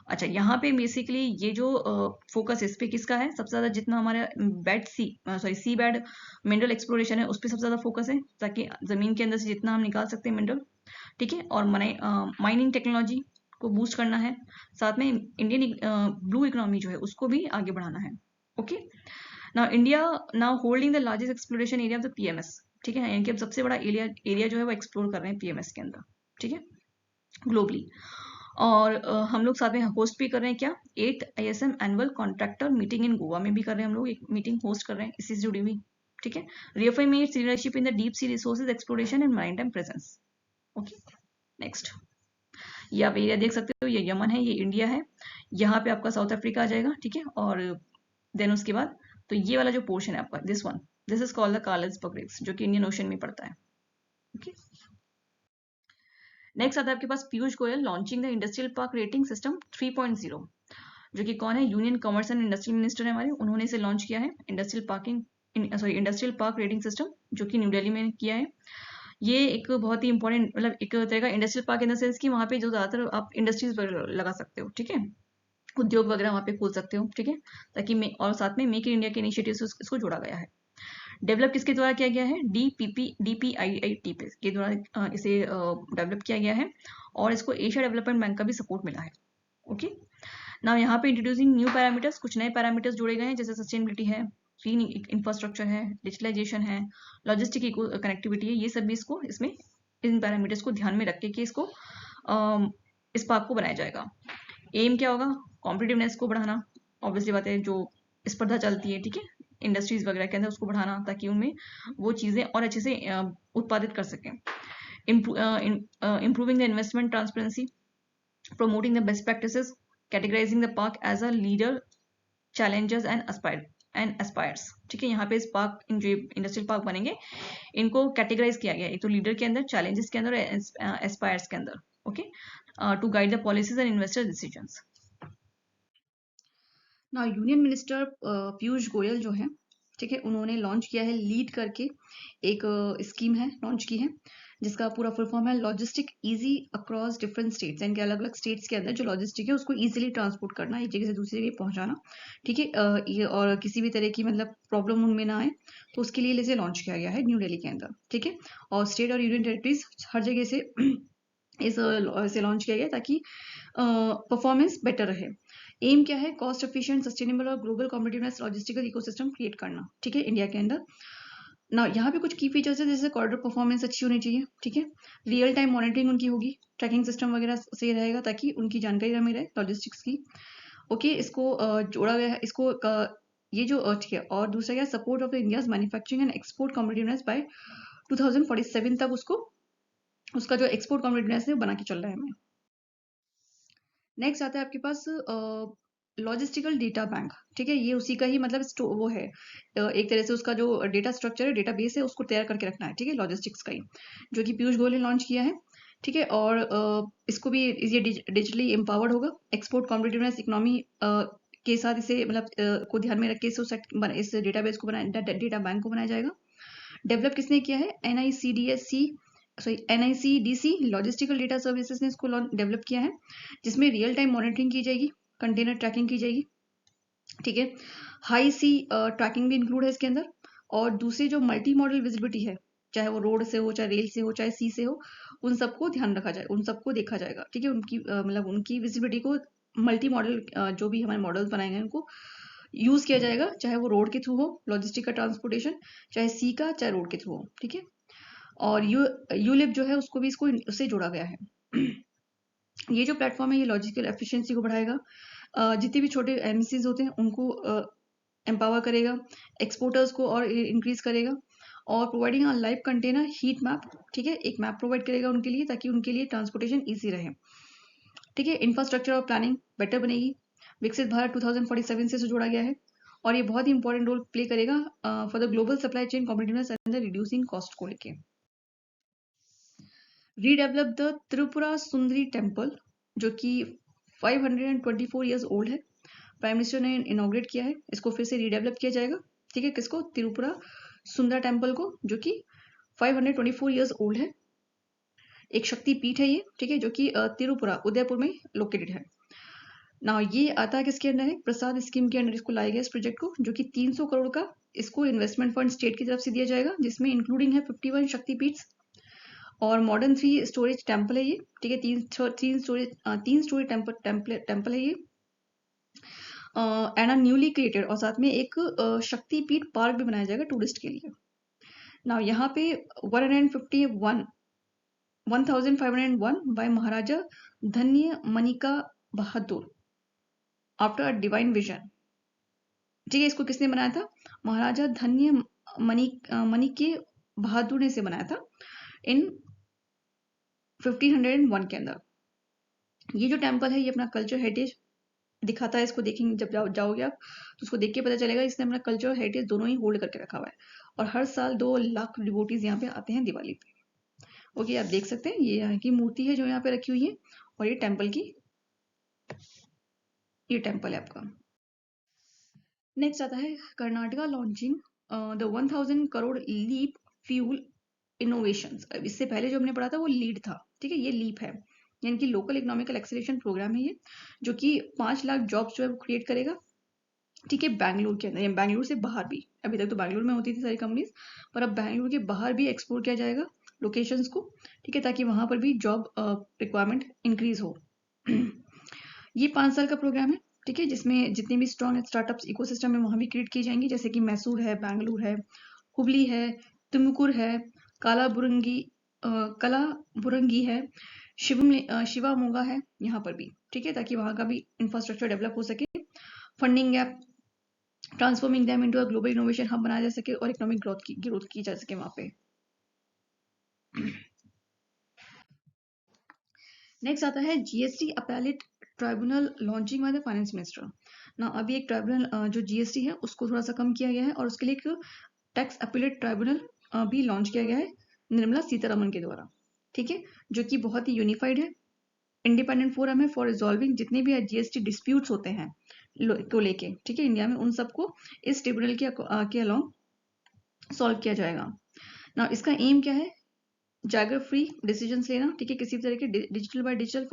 अच्छा, यहाँ पे बेसिकली ये जो फोकस इस पे किसका है, सबसे ज्यादा जितना हमारे सी बेड मिनरल एक्सप्लोरेशन है उस पर सबसे ज्यादा फोकस है, ताकि जमीन के अंदर से जितना हम निकाल सकते हैं मिनरल, ठीक है, और माइनिंग टेक्नोलॉजी को बूस्ट करना है, साथ में इंडियन ब्लू इकोनॉमी जो है उसको भी आगे बढ़ाना है, okay. Now India now holding the largest exploration area of the PMS, ठीक है, यानी कि अब सबसे बड़ा एरिया जो है वो एक्सप्लोर कर रहे हैं पीएमएस के अंदर, ठीक है, ग्लोबली। और हम लोग साथ में होस्ट भी कर रहे हैं क्या, 8th ISM annual contractor meeting in Goa में भी कर रहे हैं हम लोग, एक मीटिंग होस्ट कर रहे हैं इसी से जुड़ी हुई, ठीक है। Reaffirm its leadership in the deep sea resources exploration and maritime presence, okay. Next, ये आप एरिया देख सकते हो, ये यमन है, ये इंडिया है, यहाँ पे आपका साउथ अफ्रीका आ जाएगा, ठीक है, और देन उसके बाद तो ये वाला जो पोर्शन है आपका, this is called the Carlsberg ridges, जो कि इंडियन ओशन में पड़ता है, ओके। नेक्स्ट आता है आपके पास Piyush Goyal launching the industrial park rating system 3.0, जो कि कौन है, union commerce and industrial minister है हमारे, उन्होंने इसे लॉन्च किया है, इंडस्ट्रियल पार्क रेटिंग सिस्टम, जो कि न्यू दिल्ली में किया है। ये एक बहुत ही इंपॉर्टेंट, मतलब एक तरह का industrial park in the sense कि वहाँ पे जो ज्यादातर आप इंडस्ट्रीज लगा सकते हो, ठीक है, उद्योग वगैरह वहाँ पे खोल सकते हो, ठीक है, ताकि और साथ में मेक इन इंडिया के इनिशिएटिव से इसको जोड़ा गया है। डेवलप किसके द्वारा किया गया है, DPIIT के द्वारा इसे डेवलप किया गया है, और इसको एशिया डेवलपमेंट बैंक का भी सपोर्ट मिला है, ओके। नाउ यहाँ पे इंट्रोड्यूसिंग न्यू पैरामीटर्स, कुछ नए पैरामीटर्स जोड़े गए हैं, जैसे सस्टेनेबिलिटी है, क्लीन इंफ्रास्ट्रक्चर है, डिजिटलाइजेशन है, लॉजिस्टिक कनेक्टिविटी है, ये सब भी इसको इसमें इन पैरामीटर्स को ध्यान में रख के इसको इस पार्क को बनाया जाएगा। एम क्या होगा, कॉम्पिटिटिवनेस को बढ़ाना, ऑब्वियसली बात है, जो स्पर्धा चलती है, ठीक है, इंडस्ट्रीज वगैरह के अंदर उसको बढ़ाना, ताकि उनमें वो चीजें और अच्छे से उत्पादित कर सकें। Improving the investment transparency, promoting the best practices, categorizing the park as a leader, challenges and aspires, ठीक है। यहाँ पे इस पार्क, इन जो इंडस्ट्रियल पार्क बनेंगे इनको कैटेगराइज किया गया है, एक तो लीडर के अंदर, चैलेंजेस के अंदर, एस्पायर्स के अंदर, okay, to guide the policies and investor decisions. ना यूनियन मिनिस्टर पीयूष गोयल जो है, ठीक है, उन्होंने लॉन्च किया है लीड करके एक स्कीम है, लॉन्च की है, जिसका पूरा फुल फॉर्म है logistic easy across different states, यानी कि अलग अलग स्टेट्स के अंदर जो लॉजिस्टिक है उसको इजीली ट्रांसपोर्ट करना, एक जगह से दूसरी जगह पहुंचाना, ठीक है, ये और किसी भी तरह की मतलब प्रॉब्लम उनमें ना आए, तो उसके लिए इसे लॉन्च किया गया है न्यू दिल्ली के अंदर, ठीक है। और स्टेट और यूनियन टेरिटरीज हर जगह से इसे लॉन्च किया गया ताकि परफॉर्मेंस बेटर रहे। एम क्या है, कॉस्ट एफिशिएंट, सस्टेनेबल और global competitiveness logistical ecosystem create करना, ठीक है, इंडिया के अंदर। ना यहाँ पे कुछ की फीचर्स है, जैसे कॉरिडोर परफॉर्मेंस अच्छी होनी चाहिए, ठीक है, रियल टाइम मॉनिटरिंग उनकी होगी, ट्रैकिंग सिस्टम वगैरह सही रहेगा ताकि उनकी जानकारी हमें रहे लॉजिस्टिक्स की। ओके, इसको जोड़ा गया है, इसको ये जो ठीक है, और दूसरा क्या, support of India's manufacturing and export competitiveness by 2047 तक उसको, उसका जो एक्सपोर्ट कॉम्पिटिटिवनेस है बना के चल रहा है हमें। नेक्स्ट आता है आपके पास लॉजिस्टिकल डेटा बैंक, ठीक है, ये उसी का ही मतलब वो है, एक तरह से उसका जो डेटा स्ट्रक्चर है, डेटा बेस है, उसको तैयार करके रखना है, ठीक है, लॉजिस्टिक्स का ही, जो कि पीयूष गोयल ने लॉन्च किया है, ठीक है, और इसको भी ये डिजिटली एम्पावर्ड होगा, एक्सपोर्ट कॉम्पिटिटिवनेस इकोनॉमी के साथ इसे मतलब को ध्यान में रख के इस डेटाबेस को बनाया, डेटा बैंक को बनाया जाएगा। डेवलप किसने किया है, NICDC लॉजिस्टिकल डेटा सर्विसेज ने इसको डेवलप किया है, जिसमें रियल टाइम मॉनिटरिंग की जाएगी, कंटेनर ट्रैकिंग की जाएगी, ठीक है, हाई सी ट्रैकिंग भी इंक्लूड है इसके अंदर, और दूसरी जो मल्टी मॉडल विजिबिलिटी है, चाहे वो रोड से हो, चाहे रेल से हो, चाहे सी से हो, उन सबको ध्यान रखा जाए, उन सबको देखा जाएगा, ठीक है, उनकी मतलब उनकी विजिबिलिटी को मल्टी मॉडल जो भी हमारे मॉडल्स बनाए गए उनको यूज किया जाएगा, चाहे वो रोड के थ्रू हो लॉजिस्टिक का ट्रांसपोर्टेशन, चाहे सी का, चाहे रोड के थ्रू हो, ठीक है, और यूलिप जो है उसको भी इसको उससे जोड़ा गया है। ये जो प्लेटफॉर्म है ये लॉजिस्टिकल एफिशिएंसी को बढ़ाएगा, जितने भी छोटे एमसीज होते हैं उनको एम्पावर करेगा, एक्सपोर्टर्स को और इंक्रीज करेगा, और providing a live container heat map, ठीक है, एक मैप प्रोवाइड करेगा उनके लिए ताकि उनके लिए ट्रांसपोर्टेशन ईजी रहे, ठीक है, इंफ्रास्ट्रक्चर और प्लानिंग बेटर बनेगी, विकसित भारत 2047 से जोड़ा गया है, और ये बहुत ही इंपॉर्टेंट रोल प्ले करेगा for the global supply chain competitiveness and the reducing cost को लेके। Redevelop the Tripura Sundari temple, जो कि 524 ईयर्स ओल्ड है, प्राइम मिनिस्टर ने इनॉग्रेट किया है, इसको फिर से रीडेवलप किया जाएगा, ठीक है, किसको, त्रिपुरा सुंदरा टेम्पल को, जो कि 524 ईयर्स ओल्ड है, एक शक्ति पीठ है ये, ठीक है, जो कि त्रिपुरा उदयपुर में लोकेटेड है। ना ये आता है किसके अंदर है, प्रसाद स्कीम के अंदर इसको लाया गया इस प्रोजेक्ट को, जो कि 300 करोड़ का इसको इन्वेस्टमेंट फंड स्टेट की तरफ से दिया जाएगा, जिसमें इंक्लूडिंग है 51 शक्तिपीठ और मॉडर्न 3 स्टोरेज टेम्पल है ये, ठीक है, तीन स्टोरेज टेम्पल है ये, एंड आर न्यूली क्रिएटेड, और साथ में एक शक्तिपीठ पार्क भी बनाया जाएगा टूरिस्ट के लिए। ना यहाँ पे 1501 बाय महाराजा धन्य मनिका बहादुर आफ्टर अ डिवाइन विजन, ठीक है, इसको किसने बनाया था, महाराजा धन्य मणिके बहादुर ने इसे बनाया था इन 1501 के अंदर। ये जो टेम्पल है ये अपना कल्चर हेरिटेज दिखाता है, इसको देखेंगे जब जाओगे आप तो उसको देख के पता चलेगा इसने अपना कल्चर हेरिटेज दोनों ही होल्ड करके रखा हुआ है, और हर साल 2 लाख डिवोटीज यहाँ पे आते हैं दिवाली पे। ओके, आप देख सकते हैं ये यहाँ की मूर्ति है जो यहाँ पे रखी हुई है, और ये टेम्पल है आपका। नेक्स्ट आता है Karnataka launching the 1000 crore leap fuel innovations. इससे पहले जो हमने पढ़ा था वो लीड था, ठीक है, ये लीप है, यानी कि लोकल इकोनॉमिकल एक्सेलरेशन प्रोग्राम है ये, जो कि 5 लाख जॉब्स जो है वो क्रिएट करेगा, ठीक है, बैंगलोर के अंदर या बैंगलोर से बाहर भी, अभी तक तो बैंगलोर में होती थी सारी कंपनीज, पर अब बैंगलोर के बाहर भी एक्सपोर्ट किया जाएगा लोकेशंस को, ठीक है, ताकि वहां पर भी जॉब रिक्वायरमेंट इंक्रीज हो। ये 5 साल का प्रोग्राम है, ठीक है, जिसमें जितने भी स्ट्रॉन्ग स्टार्टअप्स इकोसिस्टम है वहां भी क्रिएट की जाएंगी, जैसे कि मैसूर है, बैंगलोर है, हुबली है, तुमकुर है, कालाबुरंगी कलाबुरंगी है, शिवामोगा है यहाँ पर भी, ठीक है, ताकि वहां का भी इंफ्रास्ट्रक्चर डेवलप हो सके, funding gap transforming them into a global innovation hub बनाया जा सके, और इकोनॉमिक ग्रोथ की जा सके वहां पे। नेक्स्ट आता है GST appellate tribunal launching by the finance minister. ना अभी एक ट्राइब्यूनल जो जीएसटी है उसको थोड़ा सा कम किया गया है, और उसके लिए एक टैक्स अपीलेट ट्राइब्यूनल भी लॉन्च किया गया है निर्मला सीतारमन के द्वारा, ठीक है, जो कि बहुत ही यूनिफाइड है, इंडिपेंडेंट फोरम है फॉर रिजॉल्विंग जितने भी जीएसटी डिस्प्यूट्स होते हैं को लेके, ठीक है, इंडिया में उन सबको इस ट्रिब्यूनल के अलॉन्ग सॉल्व किया जाएगा। ना इसका एम क्या है, जैगर फ्री डिसीजंस लेना, ठीक है, किसी भी तरह के डिजिटल बाय डिजिटल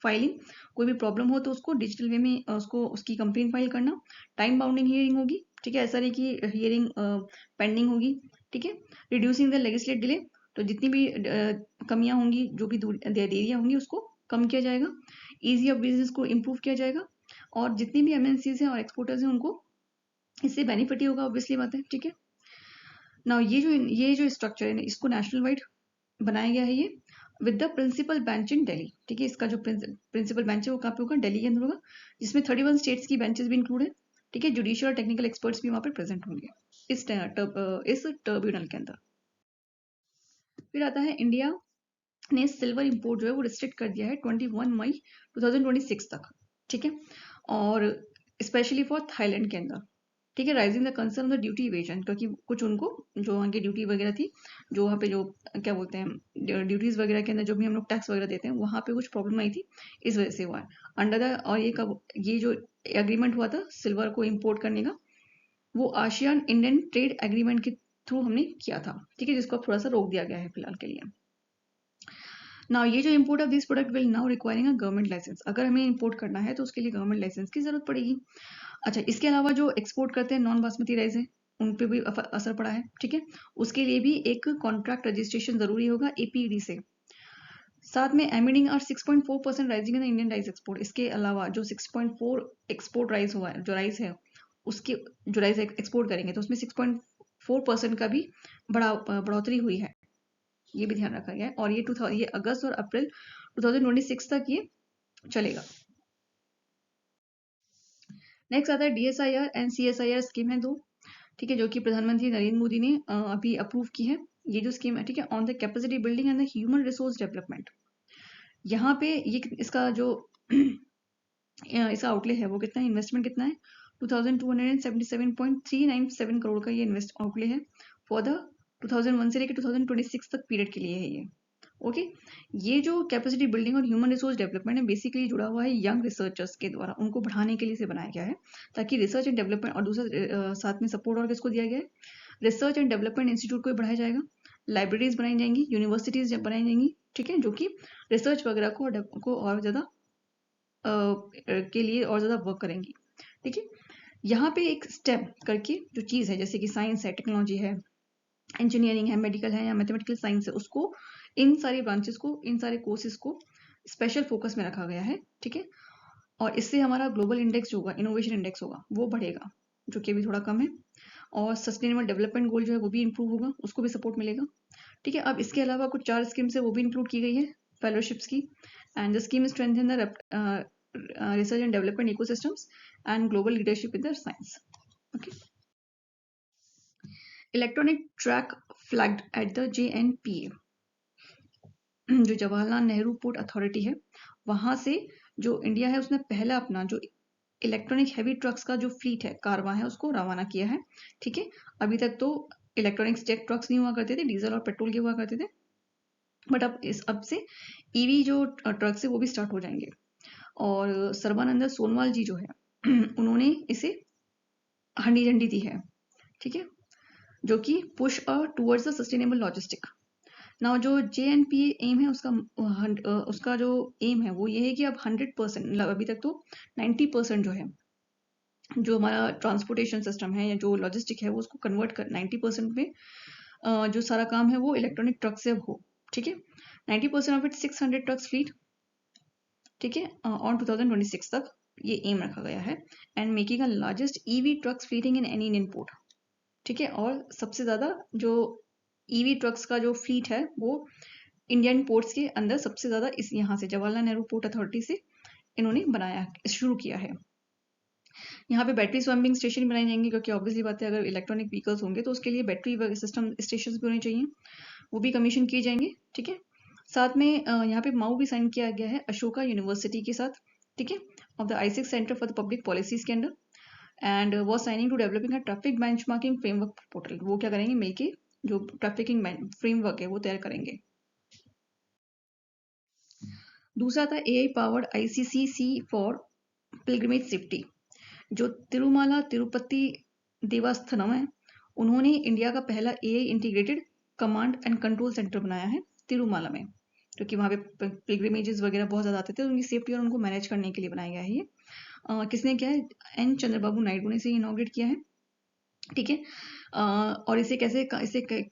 फाइलिंग, कोई भी प्रॉब्लम हो तो उसको डिजिटल वे में उसको उसकी कंप्लेंट फाइल करना, टाइम बाउंडिंग हियरिंग होगी, ठीक है, ऐसा नहीं कि हियरिंग पेंडिंग होगी, ठीक है, रिड्यूसिंग द लेजिस्लेटिव डिले, तो जितनी भी कमियां होंगी, जो भी देरियां होंगी उसको कम किया जाएगा, ईजी ऑफ बिजनेस को इम्प्रूव किया जाएगा, और जितनी भी एमएनसीज हैं और एक्सपोर्टर्स हैं उनको इससे बेनिफिट ही होगा, ऑब्वियसली बात है, ठीक है। ना ये जो स्ट्रक्चर है इसको नेशनल वाइड बनाया गया है ये विद द प्रिंसिपल बेंच इन दिल्ली। ठीक है, इसका जो प्रिंसिपल बेंच है वो कहाँ पे होगा, दिल्ली के अंदर होगा, जिसमें 31 स्टेट्स की बेंचेस भी इंक्लूड है। ठीक है, जुडिशियल और टेक्निकल एक्सपर्ट्स भी वहाँ पे प्रेजेंट होंगे इस ट्रिब्यूनल के अंदर। फिर आता है इंडिया ने सिल्वर इंपोर्ट जो है वो रिस्ट्रिक्ट कर दिया है 21 मई 2026 तक। ठीक है, और स्पेशली फॉर थाईलैंड के अंदर। ठीक है, rising the concern the duty evasion, क्योंकि कुछ उनको जो वहाँ की ड्यूटी वगैरह थी, जो वहाँ पे जो क्या बोलते हैं ड्यूटीज वगैरह के अंदर जो भी हम लोग टैक्स वगैरह देते हैं वहाँ पे कुछ प्रॉब्लम आई थी, इस वजह से हुआ है अंडर द। और ये जो एग्रीमेंट हुआ था सिल्वर को इम्पोर्ट करने का, वो आशियान इंडियन ट्रेड एग्रीमेंट के थ्रू हमने किया था। ठीक है, जिसको अब थोड़ा सा रोक दिया गया है फिलहाल के लिए। नाउ ये जो import of this product will now requiring a government licence, अगर हमें इम्पोर्ट करना है तो उसके लिए गवर्नमेंट लाइसेंस की जरूरत पड़ेगी। अच्छा, इसके अलावा जो एक्सपोर्ट करते हैं नॉन बासमती राइस है उन पे भी असर पड़ा है। ठीक है, उसके लिए भी एक कॉन्ट्रैक्ट रजिस्ट्रेशन जरूरी होगा एपीडी से। साथ में एमिडिंग और 6.4% rising in Indian rice export. इसके अलावा जो 6.4 एक्सपोर्ट राइस हुआ है, जो राइस है उसके जो राइस एक्सपोर्ट करेंगे तो उसमें 6.4% का भी बढ़ोतरी हुई है, ये भी ध्यान रखा गया है। और ये अगस्त और अप्रैल 2026 तक ये चलेगा। नेक्स्ट आता है डीएसआईआर एंड सीएसआईआर स्कीम है दो। ठीक है, जो कि प्रधानमंत्री नरेंद्र मोदी ने अभी अप्रूव की है। ये जो स्कीम है, ठीक है, on the capacity building and the human resource development. यहाँ पे ये इसका जो इसका आउटले है वो कितना है, इन्वेस्टमेंट कितना है, 2277.397 करोड़ का ये इन्वेस्ट आउटले है फॉर द 2001 से लेकर 2026 तक पीरियड के लिए है ये। ओके, ये जो कैपेसिटी बिल्डिंग और ह्यूमन रिसोर्स डेवलपमेंट है बेसिकली जुड़ा हुआ है यंग रिसर्चर्स के द्वारा, उनको बढ़ाने के लिए से बनाया गया है ताकि रिसर्च एंड डेवलपमेंट। और दूसरा साथ में सपोर्ट और किसको दिया गया है, रिसर्च एंड डेवलपमेंट इंस्टीट्यूट को भी बढ़ाया जाएगा, लाइब्रेरीज बनाई जाएंगी, यूनिवर्सिटीज बनाई जाएंगी। ठीक है, जो कि रिसर्च वगैरह को और ज़्यादा के लिए और ज़्यादा वर्क करेंगी। ठीक है, यहाँ पे एक स्टेप करके जो चीज़ है, जैसे कि साइंस है, टेक्नोलॉजी है, इंजीनियरिंग है, मेडिकल है या मैथमेटिकल साइंस है, उसको इन सारी ब्रांचेस को, इन सारे कोर्सेज को स्पेशल फोकस में रखा गया है। ठीक है, और इससे हमारा ग्लोबल इंडेक्स जो होगा, इनोवेशन इंडेक्स होगा, वो बढ़ेगा, जो कि अभी थोड़ा कम है। और सस्टेनेबल डेवलपमेंट गोल जो है वो भी इंप्रूव होगा, उसको भी सपोर्ट मिलेगा। ठीक है, अब इसके अलावा कुछ 4 स्कीम्स है वो भी इंक्लूड की गई है फेलोशिप्स की। And the scheme strengthen the research and development ecosystems and global leadership in the science. Okay. Electronic track flagged at the JNPA, जो जवाहरलाल नेहरू पोर्ट अथॉरिटी है, वहां से जो इंडिया है उसने पहला अपना जो इलेक्ट्रॉनिक हैवी ट्रक्स का जो फ्लीट है, कारवां है, उसको रवाना किया है। ठीक है, अभी तक तो इलेक्ट्रॉनिक ट्रक्स नहीं हुआ करते थे, डीजल और पेट्रोल के हुआ करते थे, बट अब से ईवी जो ट्रक्स है वो भी स्टार्ट हो जाएंगे। और सर्बानंद सोनोवाल जी जो है उन्होंने इसे हंडी झंडी दी है। ठीक है, जो कि push towards the sustainable logistic. Now जो JNPA एम है उसका जो एम है वो ये है कि अब 100%, अभी तक तो 90% जो है, जो हमारा ट्रांसपोर्टेशन सिस्टम है या जो लॉजिस्टिक है वो उसको कन्वर्ट कर 90% में जो सारा काम है वो इलेक्ट्रॉनिक ट्रक से हो। ठीक है, 90% ऑफ इट 600 ट्रक्स फ्लीट। ठीक है, ऑन 2026 तक ये एम रखा गया है। And making a largest EV trucks fleeting in any Indian port. ठीक है, और सबसे ज्यादा जो ईवी ट्रक्स का जो फ्लीट है वो इंडियन पोर्ट्स के अंदर सबसे ज्यादा इस यहाँ से जवाहरलाल नेहरू पोर्ट अथॉरिटी से इन्होंने बनाया, शुरू किया है। यहाँ पे बैटरी स्वैपिंग स्टेशन बनाए जाएंगे, क्योंकि ऑब्वियसली बात है अगर इलेक्ट्रॉनिक व्हीकल्स होंगे तो उसके लिए बैटरी सिस्टम स्टेशन भी होने चाहिए, वो भी कमीशन किए जाएंगे। ठीक है, साथ में यहाँ पे माउ भी साइन किया गया है अशोका यूनिवर्सिटी के साथ। ठीक है, of the I6 centre for the public policies के अंडर। And was signing to developing a traffic benchmarking framework portal. वो क्या करेंगे, मिलके जो ट्रैफिकिंग फ्रेमवर्क है वो तैयार करेंगे। दूसरा था AI powered ICCC for pilgrimage safety. जो तिरुमाला तिरुपति देवस्थानम है, उन्होंने इंडिया का पहला AI integrated command and control centre बनाया है तिरुमाला में, क्योंकि वहाँ पे पिलग्रिमेजेस वगैरह बहुत ज़्यादा आते थे, तो उनकी सेफ्टी और उनको मैनेज करने के लिए बनाया गया है ये। किसने किया है, N चंद्रबाबू नायडू ने इसे इनॉग्रेट किया है। ठीक है, और इसे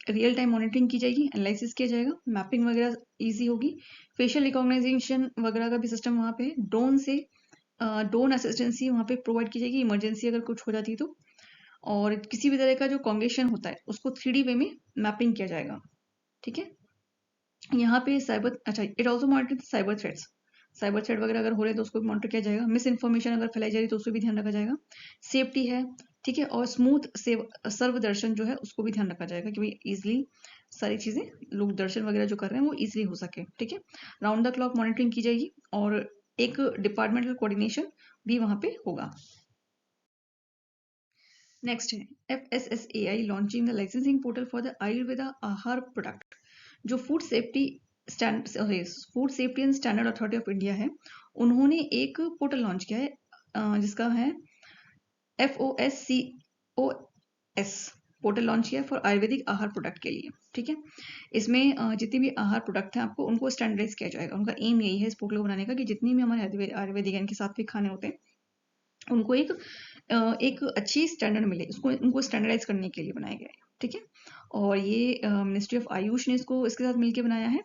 रियल टाइम मॉनिटरिंग की जाएगी, एनालिसिस किया जाएगा, मैपिंग वगैरह इजी होगी, फेशियल रिकॉग्नाइजेशन वगैरह का भी सिस्टम वहाँ पे है, ड्रोन असिस्टेंसी वहाँ पे प्रोवाइड की जाएगी इमरजेंसी अगर कुछ हो जाती है तो। और किसी भी तरह का जो कॉन्गेशन होता है उसको 3D वे में मैपिंग किया जाएगा। ठीक है, यहाँ पे साइबर, अच्छा, it also monitor cyber threats, cyber threat वगैरह अगर हो रहे हैं तो उसको भी मॉनिटर किया जाएगा। मिस इन्फॉर्मेशन अगर फैलाई जा रही है तो उसको भी ध्यान रखा जाएगा। सेफ्टी है, ठीक है, और स्मूथ सर्व दर्शन जो है उसको भी ध्यान रखा जाएगा कि भाई इजिली सारी चीजें, लोग दर्शन वगैरह जो कर रहे हैं वो इजिली हो सके। ठीक है, राउंड द क्लॉक मॉनिटरिंग की जाएगी और एक डिपार्टमेंटल कोऑर्डिनेशन भी वहां पे होगा। नेक्स्ट है FSSAI launching the licensing portal for the Ayurveda आहार प्रोडक्ट। जो food safety food safety and standard authority of India है, उन्होंने एक पोर्टल लॉन्च किया है जिसका है FOSCOS पोर्टल लॉन्च किया है फॉर आयुर्वेदिक आहार प्रोडक्ट के लिए। ठीक है, इसमें जितने भी आहार प्रोडक्ट हैं आपको उनको स्टैंडर्डाइज किया जाएगा। उनका एम यही है इस पोर्टल को बनाने का कि जितनी भी हमारे आयुर्वेदिक यानी कि सात्विक खाने होते हैं उनको एक अच्छी स्टैंडर्ड मिले, उसको उनको स्टैंडर्डाइज करने के लिए बनाया गया है। ठीक है, और ये मिनिस्ट्री ऑफ आयुष ने इसको इसके साथ मिलकर बनाया है।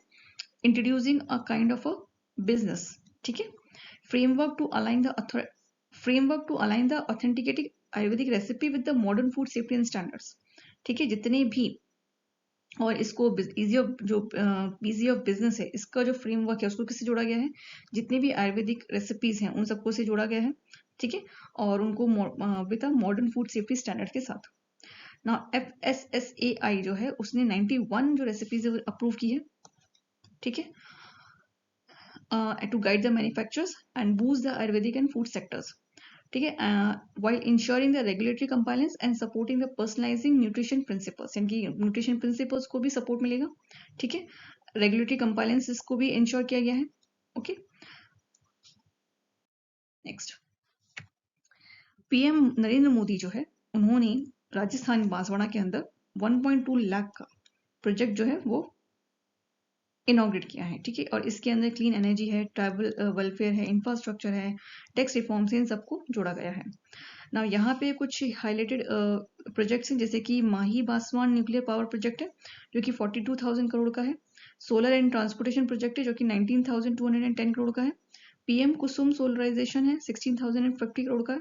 Introducing a kind of a business, ठीक है, framework to align the authenticating Ayurvedic recipe with the modern food safety and standards. ठीक है, जितने भी, और इसको इजी ऑफ बिजनेस है, इसका जो फ्रेमवर्क है उसको किससे जोड़ा गया है, जितने भी आयुर्वेदिक रेसिपीज हैं उन सबको से जोड़ा गया है। ठीक है, और उनको with modern food safety standard के साथ। ना FSSAI जो है उसने 91 जो रेसिपीज अप्रूव की है। ठीक है, to guide the manufacturers and boost the Ayurvedic and food sectors. ठीक है, while ensuring the regulatory compliance and supporting the personalising nutrition principles, यानी कि न्यूट्रिशन प्रिंसिपल्स को भी सपोर्ट मिलेगा। ठीक है, रेगुलेटरी कंप्लायंस इसको भी इंश्योर किया गया है। Okay, next, PM Narendra Modi जो है उन्होंने राजस्थान बांसवाड़ा के अंदर 1.2 लाख का प्रोजेक्ट जो है वो इनॉग्रेट किया है। ठीक है, और इसके अंदर क्लीन एनर्जी है, ट्राइबल वेलफेयर है, इंफ्रास्ट्रक्चर है, टैक्स रिफॉर्म्स, इन सबको जोड़ा गया है ना। यहाँ पे कुछ हाईलाइटेड प्रोजेक्ट्स हैं, जैसे कि माही बांसवाड़ा न्यूक्लियर पावर प्रोजेक्ट है जो कि 42,000 करोड़ का है। सोलर एंड ट्रांसपोर्टेशन प्रोजेक्ट है जो कि 19,210 करोड़ का है। PM कुसुम सोलराइजेशन है 16,050 करोड़ का है।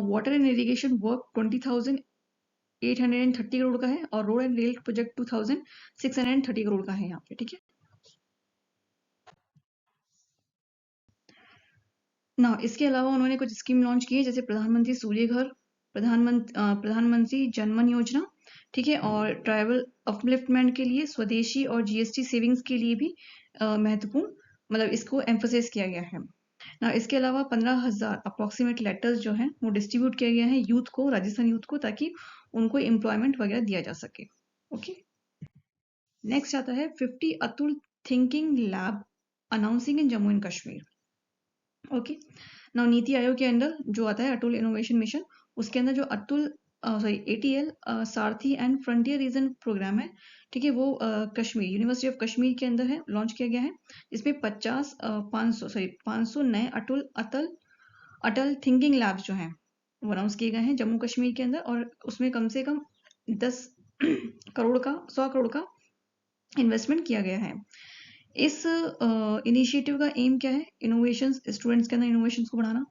Water and irrigation work 20,830 crore का है, और road and rail project 2,630 crore का है यहाँ पे। ठीक है ना, इसके अलावा उन्होंने कुछ स्कीम लॉन्च की है, जैसे प्रधानमंत्री सूर्य घर, प्रधानमंत्री जनमन योजना। ठीक है, और ट्राइबल अपलिफ्टमेंट के लिए स्वदेशी और GST सेविंग्स के लिए भी महत्वपूर्ण, मतलब इसको एम्फोसाइज किया गया है ना। इसके अलावा 15,000 अप्रोक्सीमेट लेटर्स जो हैं वो डिस्ट्रीब्यूट किया गया है यूथ को, राजस्थान यूथ को, ताकि उनको एम्प्लॉयमेंट वगैरह दिया जा सके। ओके, नेक्स्ट आता है 50 Atul thinking lab announcing in Jammu and Kashmir. Okay, now NITI Aayog के अंदर जो आता है अटल इनोवेशन मिशन, उसके अंदर जो Atul ATL Sarathi and frontier reason programme है। ठीक है, वो कश्मीर यूनिवर्सिटी ऑफ कश्मीर के अंदर है, लॉन्च किया गया है। इसमें 500 नए अटल थिंकिंग लैब्स जो हैं वो अनाउंस किए गए हैं जम्मू कश्मीर के अंदर, और उसमें कम से कम 10 करोड़ का 100 करोड़ का इन्वेस्टमेंट किया गया है। इस इनिशिएटिव का एम क्या है, इनोवेशंस, स्टूडेंट्स के अंदर इनोवेशंस को बढ़ाना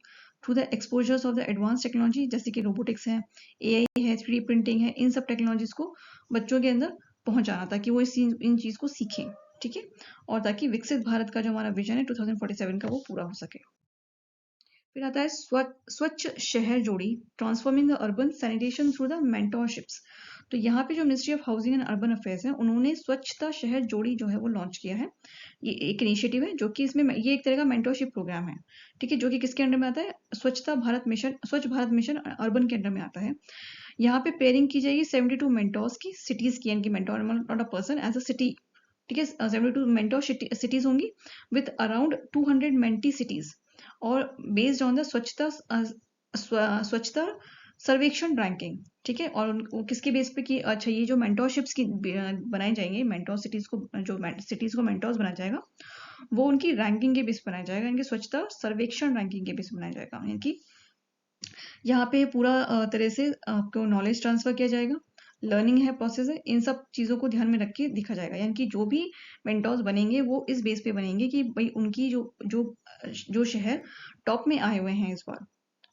through the exposures of the advance technology, जैसे कि रोबोटिक्स है, AI है, 3D प्रिंटिंग है, इन सब टेक्नोलॉजीज को बच्चों के अंदर पहुंचाना ताकि वो इन चीज को सीखें। ठीक है, और ताकि विकसित भारत का जो हमारा विजन है 2047 का वो पूरा हो सके। फिर आता है Swachh Shahar Jodi, transforming the urban sanitation through the mentorships. तो यहाँ पे जो ministry of housing and urban affairs है उन्होंने स्वच्छता शहर जोड़ी जो है वो लॉन्च किया है। ये एक इनिशिएटिव है जो कि इसमें ये एक तरह का मेंटोरशिप प्रोग्राम है। ठीक है, जो कि किसके अंडर में आता है, स्वच्छ भारत मिशन अर्बन के अंडर में आता है। यहाँ पे पेयरिंग की जाएगी 72 मेंटोर्स की, सिटीज की, यानी कि mentor not a person, as a city. ठीक है, 72 मेंटोर सिटीज होंगी विथ अराउंड 200 मेंटी सिटीज, और based on the Swachhata Survekshan ranking. ठीक है, और वो किसके बेस पे कि अच्छा ये जो मेंटोरशिप्स की बनाए जाएंगे, मेंटोर सिटीज को, जो सिटीज को मेंटोर्स बनाया जाएगा वो उनकी रैंकिंग के बेस पर बनाया जाएगा, इनकी स्वच्छता सर्वेक्षण रैंकिंग के बेस पर बनाया जाएगा। यानी कि यहाँ पे पूरा तरह से आपको नॉलेज ट्रांसफर किया जाएगा, लर्निंग है, प्रोसेस है, इन सब चीज़ों को ध्यान में रख के दिखा जाएगा। यानी कि जो भी मेंटोर्स बनेंगे वो इस बेस पे बनेंगे कि भाई उनकी जो जो जो शहर टॉप में आए हुए हैं इस बार,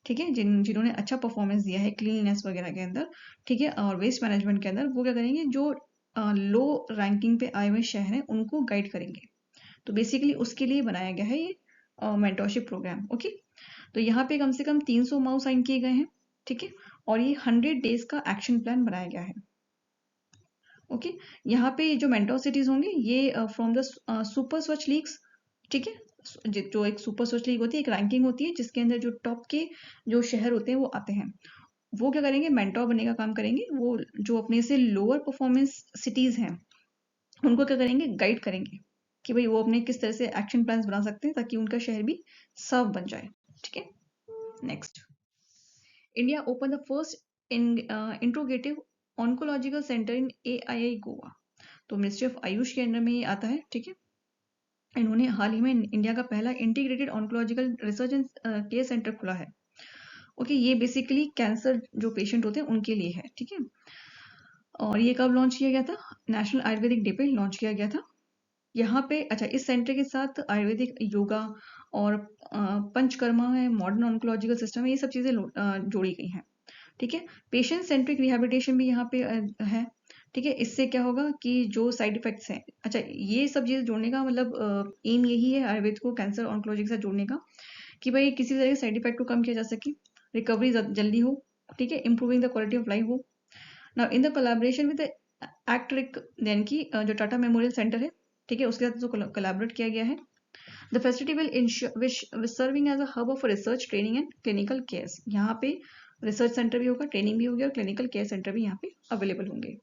ठीक है, जिन्होंने अच्छा परफॉर्मेंस दिया है क्लीननेस वगैरह के अंदर, ठीक है, और वेस्ट मैनेजमेंट के अंदर, वो क्या करेंगे, जो लो रैंकिंग पे आए हुए शहर हैं उनको गाइड करेंगे। तो बेसिकली उसके लिए बनाया गया है ये मेंटरशिप प्रोग्राम। ओके, तो यहाँ पे कम से कम 300 माउ साइन किए गए हैं, ठीक है, और ये 100 डेज का एक्शन प्लान बनाया गया है। ओके, यहाँ पे जो मेंटोर सिटीज होंगे ये फ्रॉम द सुपर स्वच्छ लीग्स, ठीक है, जो एक सुपर स्वच्छ लीग होती है, एक रैंकिंग होती है जिसके अंदर जो टॉप के जो शहर होते हैं वो आते हैं। वो क्या करेंगे, मेंटोर बनने का काम करेंगे। वो जो अपने से लोअर परफॉर्मेंस सिटीज हैं उनको क्या करेंगे, गाइड करेंगे कि भाई वो अपने किस तरह से एक्शन प्लान्स बना सकते हैं ताकि उनका शहर भी सर्व बन जाए। ठीक है, next, India open the first interrogative oncological centre in AII Goa. तो मिनिस्ट्री ऑफ आयुष के अंडर में ये आता है। ठीक है, इन्होंने हाल ही में इंडिया का पहला integrated oncological research and care centre खुला है। ओके, ये बेसिकली कैंसर जो पेशेंट होते हैं उनके लिए है। ठीक है, और ये कब लॉन्च किया गया था, नेशनल आयुर्वेदिक डे पे लॉन्च किया गया था। यहाँ पे अच्छा, इस सेंटर के साथ आयुर्वेदिक योगा और पंचकर्मा है, मॉडर्न ऑन्कोलॉजिकल सिस्टम है, ये सब चीजें जोड़ी गई हैं। ठीक है, पेशेंट सेंट्रिक रिहैबिलिटेशन भी यहाँ पे है। ठीक है, इससे क्या होगा कि जो साइड इफेक्ट्स हैं, अच्छा ये सब चीजें जोड़ने का मतलब एम यही है आयुर्वेद को कैंसर ऑन्कोलॉजी के साथ जोड़ने का कि भाई किसी तरह के साइड इफेक्ट को कम किया जा सके, रिकवरी जल्दी हो, ठीक है, improving the quality of life हो। Now in the collaboration with एक्ट्रिक देन की जो टाटा मेमोरियल सेंटर है, ठीक है, उसके साथ जो कोलैबोरेट किया गया है। The facility will serving as a hub of research training and clinical care. यहाँ पे रिसर्च सेंटर भी होगा, ट्रेनिंग भी होगी और क्लिनिकल केयर सेंटर भी यहाँ पे अवेलेबल होंगे।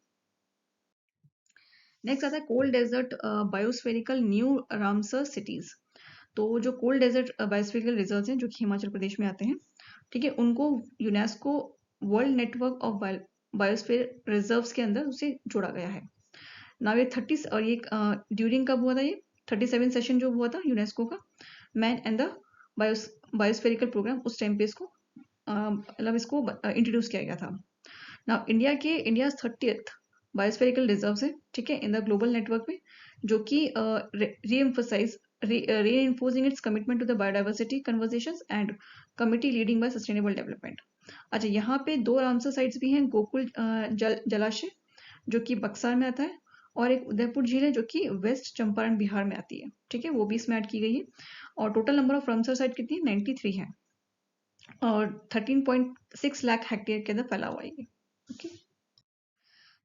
नेक्स्ट आता है cold desert biospherical new Ramsar cities. तो जो कोल्ड डेजर्ट बायोस्फेरिकल रिजर्व हैं जो कि हिमाचल प्रदेश में आते हैं, ठीक है, उनको UNESCO world network of biosphere reserves के अंदर उसे जोड़ा गया है। नाउ ये 30 और ये ड्यूरिंग कब हुआ था, ये 37 सेशन जो हुआ था यूनेस्को का मैन एंड द बायोस्फेरिकल प्रोग्राम, उस टाइम पे इसको मतलब इसको इंट्रोड्यूस किया गया था। नाउ इंडिया 30th बायोस्फेरिकल रिजर्व्स है, ठीक है, इन द ग्लोबल नेटवर्क में, जो कि reinforcing its commitment to the biodiversity conservation and committee leading by sustainable development। अच्छा, यहाँ पे 2 रामसर साइट्स भी हैं, गोकुल जलाशय जो कि बक्सर में आता है, और एक उदयपुर झील है जो कि वेस्ट चंपारण बिहार में आती है। ठीक है, वो भी इसमें ऐड की गई है, और total number of Ramsar site कितनी है, 93 है, और 13.6 लाख हेक्टेयर के अंदर फैला हुआ है ये। ओके,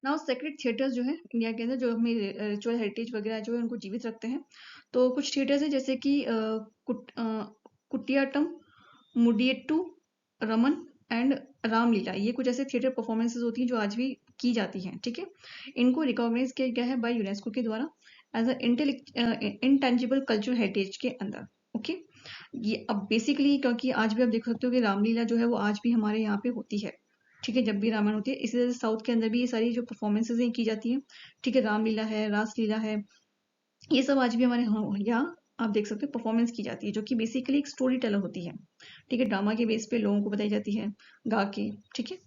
नाउ सेक्रेड थिएटर्स जो है इंडिया के अंदर, जो अपनी रिचुअल हेरिटेज वगैरह जो है उनको जीवित रखते हैं। तो कुछ थिएटर्स है जैसे कि कुटियाटम, मुडियट्टू, रमन एंड रामलीला, ये कुछ ऐसे थिएटर परफॉर्मेंसेज होती हैं जो आज भी की जाती हैं। ठीक है, इनको रिकॉग्नाइज किया गया है बाय यूनेस्को के द्वारा as a intangible cultural heritage के अंदर। ओके, ये अब बेसिकली क्योंकि आज भी आप देख सकते हो कि रामलीला जो है वो आज भी हमारे यहाँ पे होती है। ठीक है, जब भी रामायण होती है, इसी तरह से साउथ के अंदर भी ये सारी जो परफॉर्मेंसेज हैं की जाती हैं। ठीक है, रामलीला है, रासलीला है, ये सब आज भी हमारे यहाँ आप देख सकते हो परफॉर्मेंस की जाती है, जो कि बेसिकली एक स्टोरी टेलर होती है। ठीक है, ड्रामा के बेस पे लोगों को बताई जाती है गा के। ठीक है,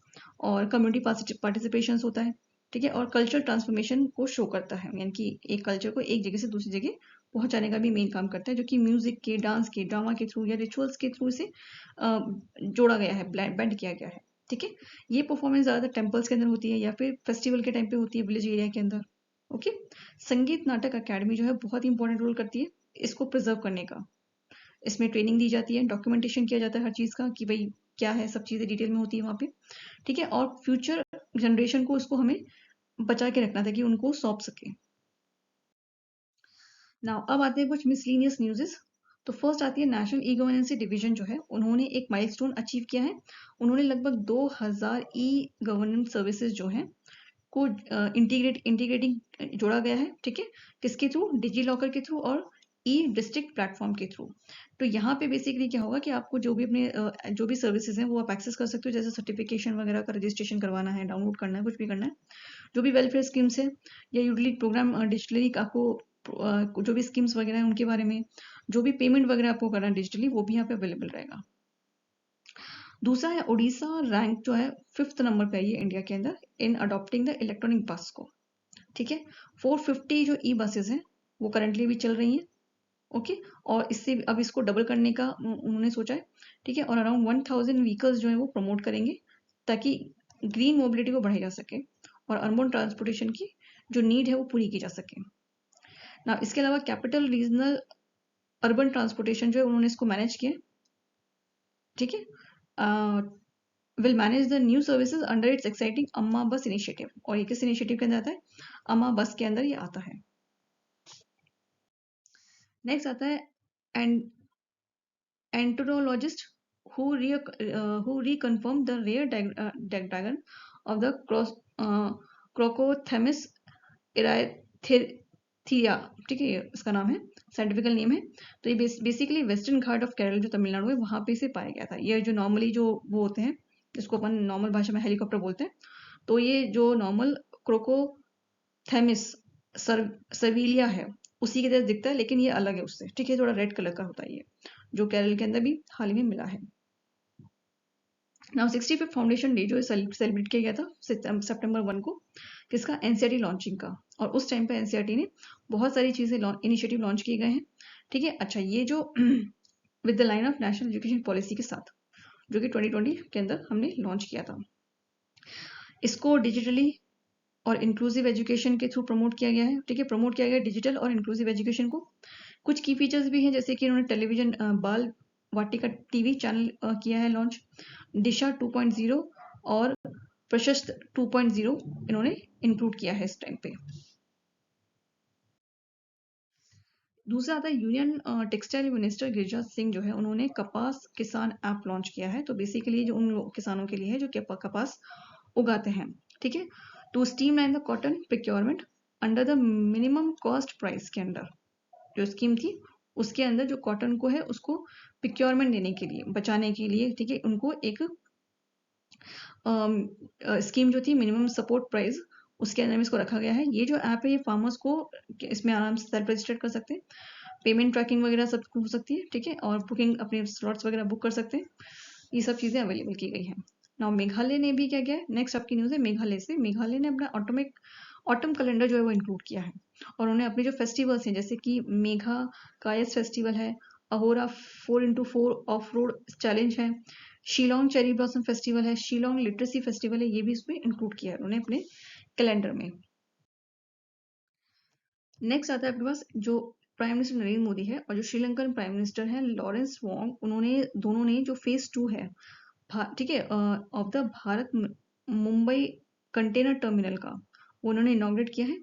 और कम्युनिटी पार्टिसिपेशन होता है। ठीक है, और कल्चरल ट्रांसफॉर्मेशन को शो करता है, यानी कि एक कल्चर को एक जगह से दूसरी जगह पहुंचाने का भी मेन काम करता है, जो कि म्यूजिक के, डांस के, ड्रामा के थ्रू या रिचुअल्स के थ्रू से जोड़ा गया है, ब्लेंड किया गया है। ठीक है, ये परफॉर्मेंस ज्यादातर टेम्पल्स के अंदर होती है या फिर फेस्टिवल के टाइम पे होती है, विलेज एरिया के अंदर। ओके, संगीत नाटक अकेडमी जो है बहुत इंपॉर्टेंट रोल करती है इसको प्रिजर्व करने का। इसमें ट्रेनिंग दी जाती है, डॉक्यूमेंटेशन किया जाता है हर चीज का कि भाई क्या है, सब चीजें डिटेल में होती है वहां पे। ठीक है, और फ्यूचर जनरेशन को उसको हमें बचा के रखना था कि उनको सौंप सके। नाउ अब आते हैं कुछ मिसलीनियस न्यूज़ेस। तो फर्स्ट आती है नेशनल ई गवर्नेंस डिवीजन जो है, उन्होंने एक माइलस्टोन अचीव किया है। उन्होंने लगभग 2000 ई गवर्नेंस सर्विसेज जो हैं को इंटीग्रेटिंग जोड़ा गया है। ठीक है, किसके थ्रू, डिजी लॉकर के थ्रू और ई डिस्ट्रिक्ट प्लेटफॉर्म के थ्रू। तो यहाँ पे बेसिकली क्या होगा कि आपको जो भी अपने जो भी सर्विसेज हैं वो आप एक्सेस कर सकते हो, जैसे सर्टिफिकेशन वगैरह का रजिस्ट्रेशन करवाना है, डाउनलोड करना है, कुछ भी करना है, जो भी वेलफेयर स्कीम्स है या यूटिलिटी प्रोग्राम डिजिटली आपको जो भी स्कीम्स वगैरह है उनके बारे में, जो भी पेमेंट वगैरह आपको करना है डिजिटली, वो भी यहाँ पे अवेलेबल रहेगा। दूसरा है उड़ीसा, रैंक जो है 5th नंबर पे आई है इंडिया के अंदर इन अडॉप्टिंग द इलेक्ट्रॉनिक बस को। ठीक है, 450 जो ई बसेस हैं वो करंटली भी चल रही हैं। ओके। और इससे अब इसको डबल करने का उन्होंने सोचा है, ठीक है। और अराउंड 1000 व्हीकल्स जो है वो प्रमोट करेंगे ताकि ग्रीन मोबिलिटी को बढ़ाई जा सके और अर्बन ट्रांसपोर्टेशन की जो नीड है वो पूरी की जा सके ना। इसके अलावा कैपिटल रीजनल अर्बन ट्रांसपोर्टेशन जो है उन्होंने इसको मैनेज किया, ठीक है। Will manage the new services under its exciting अम्मा बस इनिशिएटिव। और ये किस इनिशिएटिव के अंदर आता है? अम्मा बस के अंदर ये आता है। नेक्स्ट आता है entomologist who reconfirmed the rare dragon of the Crocothemis erythrea, ठीक है, ये इसका नाम है, साइंटिफिकल नेम है। तो ये basically western Ghat of Kerala जो तमिलनाडु है वहां पे से पाया गया था। ये जो नॉर्मली जो वो होते हैं जिसको अपन नॉर्मल भाषा में हेलीकॉप्टर बोलते हैं, तो ये जो नॉर्मल क्रोकोथेमिस सर्विलिया है उसी की तरह दिखता है, लेकिन ये अलग है उससे, ठीक है, थोड़ा रेड कलर का होता है ये, जो केरल के अंदर भी हाल ही में मिला है। नाउ 65th फाउंडेशन डे जो सेलिब्रेट किया गया था सितंबर 1 को, किसका? एनसीईआरटी लॉन्चिंग का। और उस टाइम पे एनसीईआरटी ने बहुत सारी चीजें इनिशिएटिव लॉन्च किए गए हैं, ठीक है। अच्छा, ये जो with the line of national education policy के साथ जो कि 2020 के अंदर हमने लॉन्च किया था, इसको डिजिटली और इंक्लूसिव एजुकेशन के थ्रू प्रमोट किया गया है, ठीक है। प्रमोट किया गया डिजिटल और इंक्लूसिव एजुकेशन को। कुछ की फीचर्स भी हैं, जैसे कि इन्होंने टेलीविजन बाल वाटिका टीवी चैनल किया है लॉन्च, दिशा 2.0 और प्रशस्त 2.0 इन्होंने इंक्लूड किया है इस टाइम पे। दूसरा आता है union textile minister Giriraj Singh जो है उन्होंने कपास किसान ऐप लॉन्च किया है। तो बेसिकली जो उन किसानों के लिए है जो कपास उगाते हैं, ठीक है। To streamline the cotton procurement under the minimum cost price के अंदर जो स्कीम थी, उसके अंदर जो कॉटन को है उसको प्रोक्योरमेंट देने के लिए, बचाने के लिए, ठीक है, उनको एक स्कीम जो थी मिनिमम सपोर्ट प्राइस, उसके अंदर में इसको रखा गया है। ये जो ऐप है ये फार्मर्स को इसमें आराम से सेल्फ रजिस्टर्ड कर सकते हैं, पेमेंट ट्रैकिंग वगैरह सब हो सकती है, ठीक है, और बुकिंग अपने स्लॉट्स वगैरह बुक कर सकते हैं। ये सब चीजें अवेलेबल की गई हैं। नाउ मेघालय ने भी क्या किया है, नेक्स्ट आपकी न्यूज है मेघालय से। मेघालय ने अपना ऑटम कैलेंडर जो है वो इंक्लूड किया है, और उन्होंने अपने जो फेस्टिवल्स हैं जैसे कि मेघा कायस फेस्टिवल है, अहोरा 4x4 ऑफ रोड चैलेंज है, शिलोंग चेरी ब्लॉसम फेस्टिवल है, शिलोंग लिटरेसी फेस्टिवल है, ये भी इसमें इंक्लूड किया है उन्होंने अपने कैलेंडर में। नेक्स्ट आता है आपके पास जो प्राइम मिनिस्टर नरेंद्र मोदी है और जो श्रीलंकन प्राइम मिनिस्टर है लॉरेंस वोंग, उन्होंने दोनों ने जो फेज 2 है, ठीक है, of the Bharat Mumbai container terminal का, वो उन्होंने इनॉग्रेट किया है,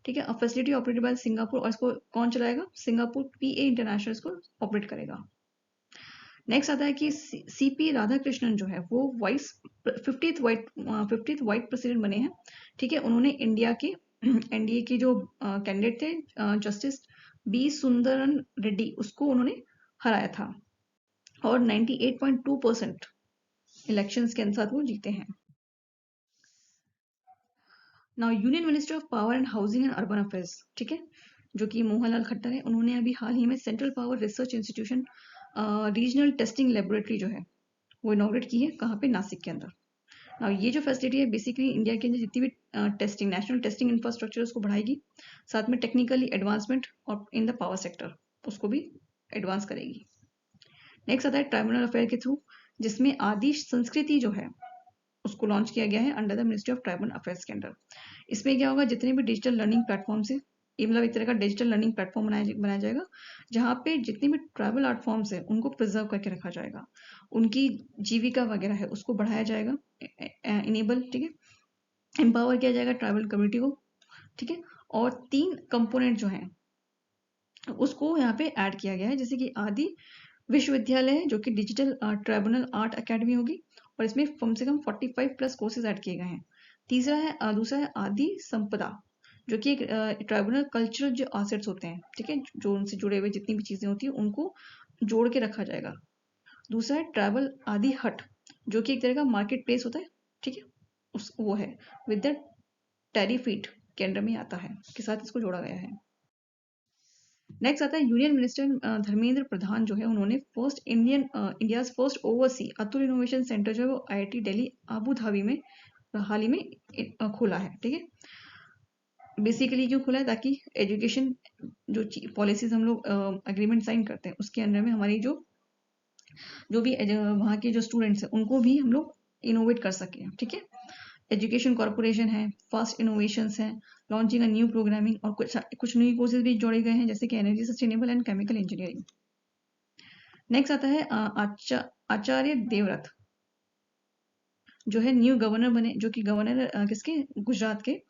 ठीक है। फैसिलिटी ऑपरेटेड बाय सिंगापुर, और इसको कौन चलाएगा? सिंगापुर पीए इंटरनेशनल इसको ऑपरेट करेगा। नेक्स्ट आता है कि सीपी राधाकृष्णन जो है वो वाइस 50th वाइट प्रेसिडेंट बने हैं, ठीक है। उन्होंने इंडिया के एनडीए के जो कैंडिडेट थे जस्टिस बी सुंदरन रेड्डी, उसको उन्होंने हराया था और 98.2% इलेक्शंस के साथ वो जीते हैं। Now union minister of power and housing and urban affairs, ठीक है, जो कि मोहनलाल खट्टर है, उन्होंने अभी हाल ही में central power research institution regional testing laboratory जो है वो इनॉग्रेट की है, कहाँ पे? नासिक के अंदर। नाउ ये जो फैसिलिटी है बेसिकली इंडिया के अंदर जितनी भी टेस्टिंग नेशनल टेस्टिंग इंफ्रास्ट्रक्चर उसको बढ़ाएगी, साथ में टेक्निकली एडवांसमेंट और इन द पावर सेक्टर उसको भी एडवांस करेगी। नेक्स्ट आता है ट्राइब्यूनल अफेयर के थ्रू, जिसमें आदि संस्कृति जो है उसको लॉन्च किया गया है under the ministry of tribal affairs के अंडर। इसमें क्या होगा, जितने भी डिजिटल लर्निंग प्लेटफॉर्म है, ये मतलब एक तरह का डिजिटल लर्निंग प्लेटफॉर्म बनाया जाएगा, जहाँ पे जितने भी ट्राइबल आर्ट फॉर्म्स है उनको प्रिजर्व करके रखा जाएगा, उनकी जीविका वगैरह है उसको बढ़ाया जाएगा, इनेबल, ठीक है, एम्पावर किया जाएगा ट्राइबल कम्युनिटी को, ठीक है। और 3 कंपोनेंट जो हैं उसको यहाँ पे ऐड किया गया है, जैसे कि आदि विश्वविद्यालय है जो कि डिजिटल ट्राइब्यूनल आर्ट अकेडमी होगी, और इसमें कम से कम 45+ कोर्सेज ऐड किए गए हैं। दूसरा है आदि संपदा, जो कि एक ट्राइब्यूनल कल्चरल जो एसेट्स होते हैं, ठीक है, जो उनसे जुड़े हुए जितनी भी चीजें होती हैं उनको जोड़ के रखा जाएगा। दूसरा है ट्रैवल आदि हट, जो कि एक तरह का मार्केट प्लेस होता है, ठीक है, उस वो है विद द टेरिफीट के अंडर में आता है, के साथ इसको जोड़ा गया है। नेक्स्ट आता है यूनियन मिनिस्टर धर्मेंद्र प्रधान जो है, उन्होंने India's first oversee Atul innovation centre जो है वो आईआईटी दिल्ली आबू धाबी में हाल ही में खोला है, ठीक है। बेसिकली क्यों खुला है, ताकि एजुकेशन जो पॉलिसीज हम लोग एग्रीमेंट साइन करते हैं उसके अंदर में हमारी जो भी वहाँ के जो स्टूडेंट्स हैं उनको भी हम लोग इनोवेट कर सकें, ठीक है। एजुकेशन कॉर्पोरेशन है, फास्ट इनोवेशंस हैं, लॉन्चिंग अ न्यू प्रोग्रामिंग, और कुछ न्यू कोर्सेज भी जोड़े गए हैं जैसे कि energy sustainable and chemical engineering. Next आता है आचार्य देवव्रत, जो है न्यू गवर्नर बने, जो कि गवर्नर किसके, गुजरात के।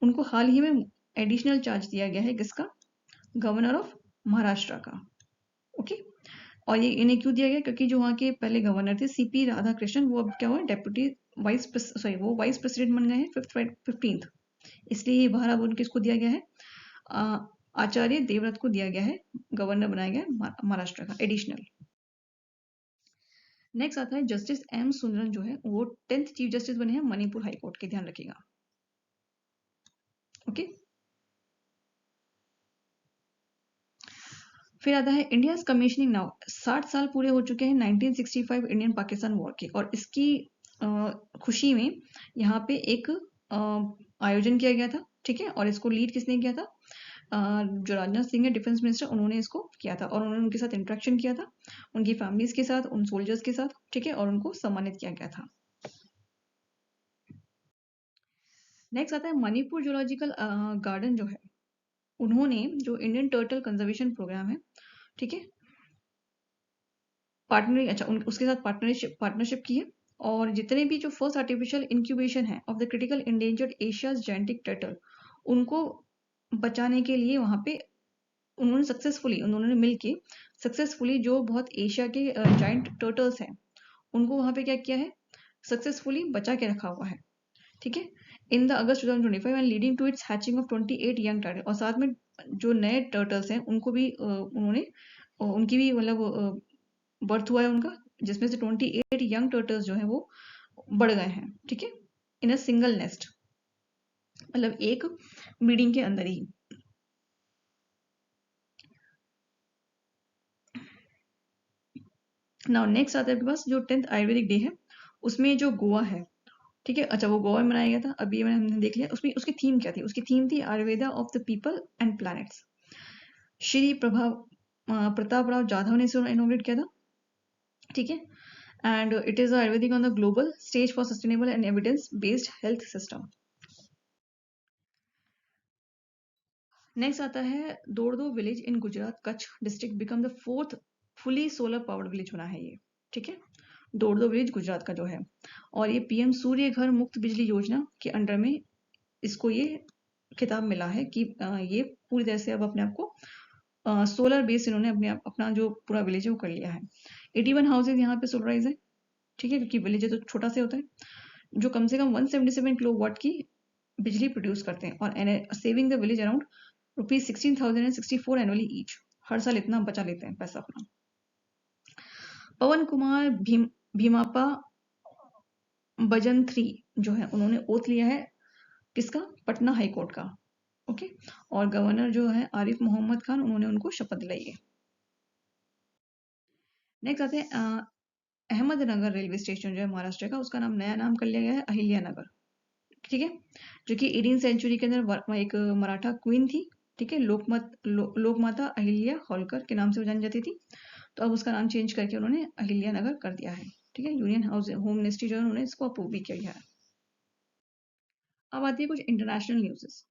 उनको हाल ही में एडिशनल चार्ज दिया गया है, किसका, गवर्नर ऑफ महाराष्ट्र का। ओके, और ये इन्हें क्यों दिया गया, क्योंकि जो वहाँ के पहले गवर्नर थे सीपी राधाकृष्णन, वो अब क्या हुआ, डेप्यूटी वो वाइस प्रेसिडेंट बन गए हैं 15th। इसलिए ये बाहर अब उनको किसको दिया गया है, आचार्य देवव्रत को दिया गया है, गवर्नर बनाया गया है महाराष्ट्र का, एडिशनल। नेक्स्ट आता है जस्टिस एम सुंदरन, जो है वो 10th चीफ जस्टिस बने हैं मणिपुर हाई कोर्ट के, ध्यान रखिएगा। ओके, फिर आता है इंडिया कमीशनिंग नाउ, 60 साल पूरे हो चुके हैं 1965 इंडियन पाकिस्तान वॉर के, और इसकी खुशी में यहाँ पे एक आयोजन किया गया था, ठीक है। और इसको लीड किसने किया था, जो राजनाथ सिंह है डिफेंस मिनिस्टर, उन्होंने इसको किया था, और उन्होंने उनके साथ इंटरेक्शन किया था, उनकी फैमिलीज के साथ, उन सोल्जर्स के साथ, ठीक है, और उनको सम्मानित किया गया था। नेक्स्ट आता है मणिपुर जूलॉजिकल गार्डन, जो है उन्होंने जो इंडियन टर्टल कंजर्वेशन प्रोग्राम है, ठीक है, पार्टनरिंग, अच्छा उसके साथ पार्टनरशिप की है, और जितने भी जो फर्स्ट आर्टिफिशियल इंक्यूबेशन है of the critical endangered Asia's gigantic turtle, उनको बचाने के लिए वहां पे उन्होंने मिलके सक्सेसफुली जो बहुत एशिया के जायंट टर्टल्स हैं उनको वहां पे क्या किया है, सक्सेसफुली बचा के रखा हुआ है, ठीक है। In the August 2025 and leading to its hatching of 28 young turtle, और साथ में जो नए टर्टल्स हैं उनको भी उन्होंने उनकी भी मतलब बर्थ हुआ है उनका, जिसमें से 28 यंग टर्टल्स जो है वो बढ़ गए हैं, ठीक है, इन अ सिंगल नेस्ट, मतलब एक ब्रीडिंग के अंदर ही। नाउ नेक्स्ट आता है आपके पास जो 10th आयुर्वेदिक डे है, उसमें जो गोवा है, ठीक है, अच्छा वो गोवा में मनाया गया था, अभी हमने देख लिया। उसमें उसकी थीम क्या थी, उसकी थीम थी Ayurveda of the people and planets. Shri Pratap Rao Jadhav ने इसे इनोग्रेट किया था, ठीक है, and it is Ayurvedic on the global stage for sustainable and evidence based health system. Next आता है Dhordo village in Gujarat Kutch district become the 4th fully solar powered village बना है ये, ठीक है, दोरदो विलेज गुजरात का जो है, और ये पीएम सूर्य घर मुक्त बिजली योजना के अंडर में इसको ये खिताब मिला है कि ये पूरी तरह से अब अपने आप को सोलर बेस इन्होंने अपना जो पूरा विलेज है वो कर लिया है। 81 हाउसेज यहाँ पे सोलराइज है, ठीक है, क्योंकि विलेज तो छोटा से होता है, जो कम से कम 177 किलोवाट की बिजली प्रोड्यूस करते हैं, और saving the village around ₹16,064 annually each, हर साल इतना बचा लेते हैं पैसा अपना। पवन कुमार भीमापा बजन 3 जो है उन्होंने ओथ लिया है, किसका, पटना हाई कोर्ट का, ओके, और गवर्नर जो है आरिफ मोहम्मद खान, उन्होंने उनको शपथ दिलाई है। नेक्स्ट आते हैं अहमदनगर रेलवे स्टेशन जो है महाराष्ट्र का, उसका नया नाम कर लिया गया है अहिल्या नगर, ठीक है, जो कि 18th सेंचुरी के अंदर एक मराठा क्वीन थी, ठीक है, लोकमाता अहिल्या होलकर के नाम से वो जानी जाती थी, तो अब उसका नाम चेंज करके उन्होंने अहिल्या नगर कर दिया है, ठीक है। यूनियन हाउस होम मिनिस्ट्री जो है उन्होंने इसको अप्रूव भी किया है। अब आती है कुछ इंटरनेशनल न्यूज़ेस।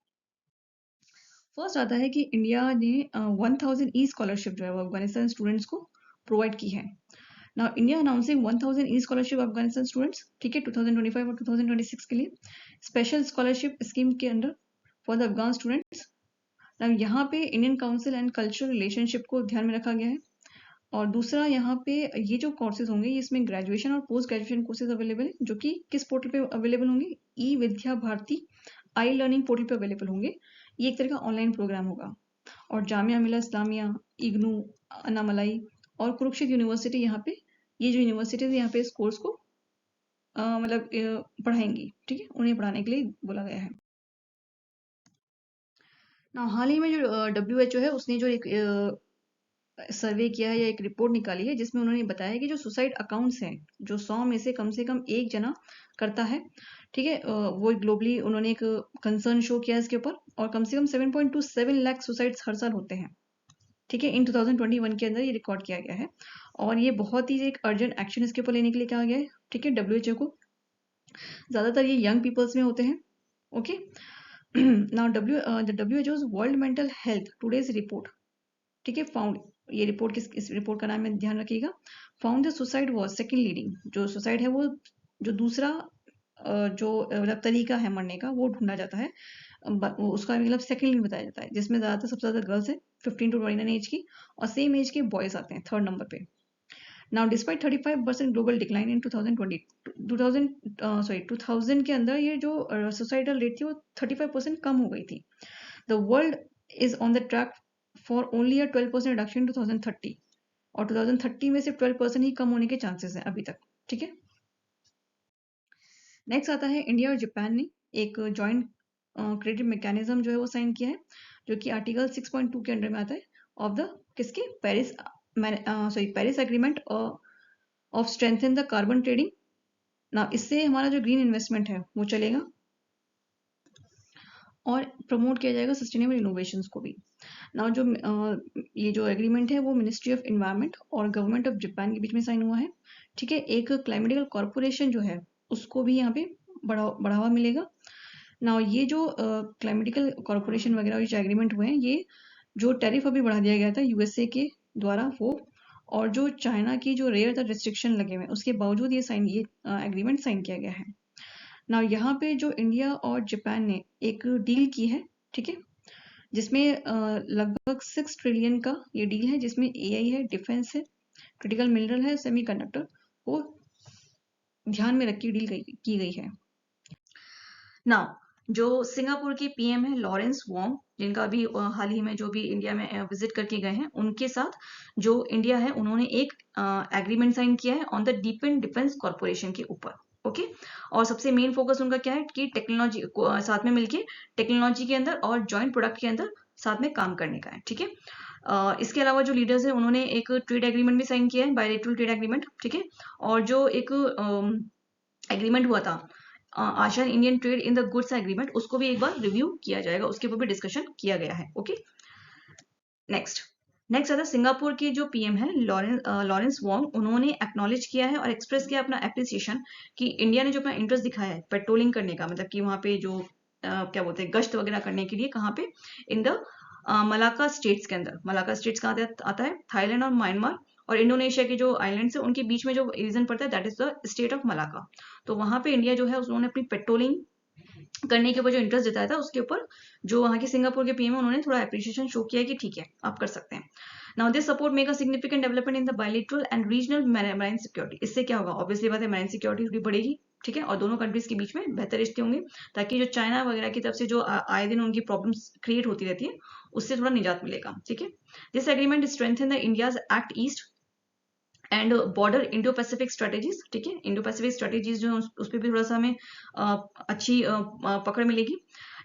फर्स्ट आता है कि इंडिया ने 1000 ई स्कॉलरशिप जो है वो अफगानिस्तान स्टूडेंट्स को प्रोवाइड की है। नाउ इंडिया अनाउंसिंग 1000 ई स्कॉलरशिप अफगानिस्तान स्टूडेंट्स, ठीक है, 2025 और 2026 के लिए स्पेशल स्कॉलरशिप स्कीम के under for the Afghan students. Now यहाँ पे Indian council and cultural relationship को ध्यान में रखा गया है, और दूसरा यहाँ पे ये जो कोर्सेज होंगे इसमें ग्रेजुएशन और पोस्ट ग्रेजुएशन कोर्सेज अवेलेबल है, जो कि किस पोर्टल पे अवेलेबल होंगे, ई विद्या भारती आई लर्निंग पोर्टल पे अवेलेबल होंगे। ये एक तरह का ऑनलाइन प्रोग्राम होगा, और जामिया मिलिया इस्लामिया, इग्नू, अनामलाई और कुरुक्षेत्र यूनिवर्सिटी, यहाँ पे ये जो यूनिवर्सिटीज यहाँ पे इस कोर्स को मतलब पढ़ाएंगी, ठीक है, उन्हें पढ़ाने के लिए बोला गया है। ना हाल ही में जो WHO है उसने जो एक सर्वे किया है या एक रिपोर्ट निकाली है जिसमें उन्होंने बताया कि जो सुसाइड अकाउंट्स हैं जो 100 में से कम एक जना करता है, ठीक है, वो ग्लोबली उन्होंने एक कंसर्न शो किया इसके ऊपर, और कम से कम 7.27 लाख सुसाइड्स हर साल होते हैं, ठीक है, इन 2021 के अंदर ये रिकॉर्ड किया गया है। और ये बहुत ही एक अर्जेंट एक्शन इसके ऊपर लेने के लिए कहा गया है, ठीक है, WHO को। ज़्यादातर ये यंग पीपल्स में होते हैं, okay. Now WHO's world mental health today's report, ठीक है, फाउंड, ये रिपोर्ट इस रिपोर्ट का नाम है, ध्यान रखिएगा, found the suicide was second leading, जो सुसाइड है वो जो दूसरा जो मतलब तरीका है मरने का वो ढूंढा जाता है, उसका मतलब सेकंड बताया जाता है, जिसमें ज़्यादातर सबसे ज़्यादा गर्ल्स है 15 to 29 एज की, और सेम एज के बॉयज आते हैं थर्ड नंबर पे। Now despite 35% global decline in 2000 के अंदर ये जो सुसाइडल रेट थी वो 35% कम हो गई थी। The world is on the track for only a 12% reduction 2030, और 2030 में सिर्फ 12% ही कम होने के चांसेस हैं अभी तक, ठीक है। नेक्स्ट आता है इंडिया और जापान ने एक जॉइंट क्रेडिट मैकेनिज्म जो है वो साइन किया है, जो कि आर्टिकल 6.2 के अंडर में आता है, ऑफ द किसके, Paris agreement of strengthen the carbon trading ना। इससे हमारा जो ग्रीन इन्वेस्टमेंट है वो चलेगा और प्रमोट किया जाएगा सस्टेनेबल इनोवेशंस को भी। नाउ जो ये जो एग्रीमेंट है वो मिनिस्ट्री ऑफ एनवायरनमेंट और गवर्नमेंट ऑफ जापान के बीच में साइन हुआ है, ठीक है। एक क्लाइमेटिकल कॉरपोरेशन जो है उसको भी यहाँ पे बढ़ावा मिलेगा। नाउ ये जो क्लाइमेटिकल कॉरपोरेशन वगैरह जो एग्रीमेंट हुए हैं, ये जो टैरिफ अभी बढ़ा दिया गया था यूएसए के द्वारा वो, और जो चाइना की जो रेयर अर्थ रिस्ट्रिक्शन लगे हुए हैं उसके बावजूद ये एग्रीमेंट साइन किया गया है। ना यहाँ पे जो इंडिया और जापान ने एक डील की है, ठीक है, जिसमें लगभग 6 ट्रिलियन का ये डील है, जिसमें एआई है, डिफेंस है, क्रिटिकल मिनरल है, सेमीकंडक्टर को ध्यान में रख के डील की गई है। नाउ जो सिंगापुर के पीएम है लॉरेंस वोंग, जिनका अभी हाल ही में जो भी इंडिया में विजिट करके गए हैं, उनके साथ जो इंडिया है उन्होंने एक एग्रीमेंट साइन किया है ऑन द डीपेन डिफेंस कॉर्पोरेशन के ऊपर, ओके। और सबसे मेन फोकस उनका क्या है कि टेक्नोलॉजी साथ में मिलके टेक्नोलॉजी के अंदर और जॉइंट प्रोडक्ट के अंदर साथ में काम करने का है, ठीक है। इसके अलावा जो लीडर्स है उन्होंने एक ट्रेड एग्रीमेंट भी साइन किया है, बायलैटरल ट्रेड एग्रीमेंट, ठीक है। और जो एक एग्रीमेंट हुआ था ASEAN Indian trade in the goods agreement, उसको भी एक बार रिव्यू किया जाएगा, उसके ऊपर भी डिस्कशन किया गया है, ओके। नेक्स्ट आता है सिंगापुर के जो पीएम है लॉरेंस वोंग, उन्होंने एक्नॉलेज किया है और एक्सप्रेस किया अपना एप्रिसिएशन कि इंडिया ने जो अपना इंटरेस्ट दिखाया है पेट्रोलिंग करने का, मतलब कि वहाँ पे जो क्या बोलते हैं गश्त वगैरह करने के लिए, कहाँ पे, इन द मलाका स्टेट्स के अंदर। मलाका स्टेट्स कहाँ आता है, थाईलैंड और म्यांमार और इंडोनेशिया के जो आइलैंड्स है उनके बीच में जो रीजन पड़ता है that is the state of Malacca. तो वहां पे इंडिया जो है उन्होंने अपनी पेट्रोलिंग करने के ऊपर जो इंटरेस्ट जताया था उसके ऊपर जो वहाँ के सिंगापुर के पीएम उन्होंने थोड़ा अप्रिशिएशन शो किया कि ठीक है आप कर सकते हैं। Now this support make a significant development in the bilateral and regional marine security. इससे क्या होगा, ऑब्वियसली बात है मैरीन सिक्योरिटी थोड़ी बढ़ेगी, ठीक है, और दोनों कंट्रीज के बीच में बेहतर रिश्ते होंगे, ताकि जो चाइना वगैरह की तरफ से जो आए दिन उनकी प्रॉब्लम्स क्रिएट होती रहती है उससे थोड़ा निजात मिलेगा, ठीक है। This agreement strengthen the India's act east and border Indo Pacific strategies, ठीक है। इंडो पैसिफिक स्ट्रेटेजीज जो उस पर भी थोड़ा सा हमें अच्छी पकड़ मिलेगी,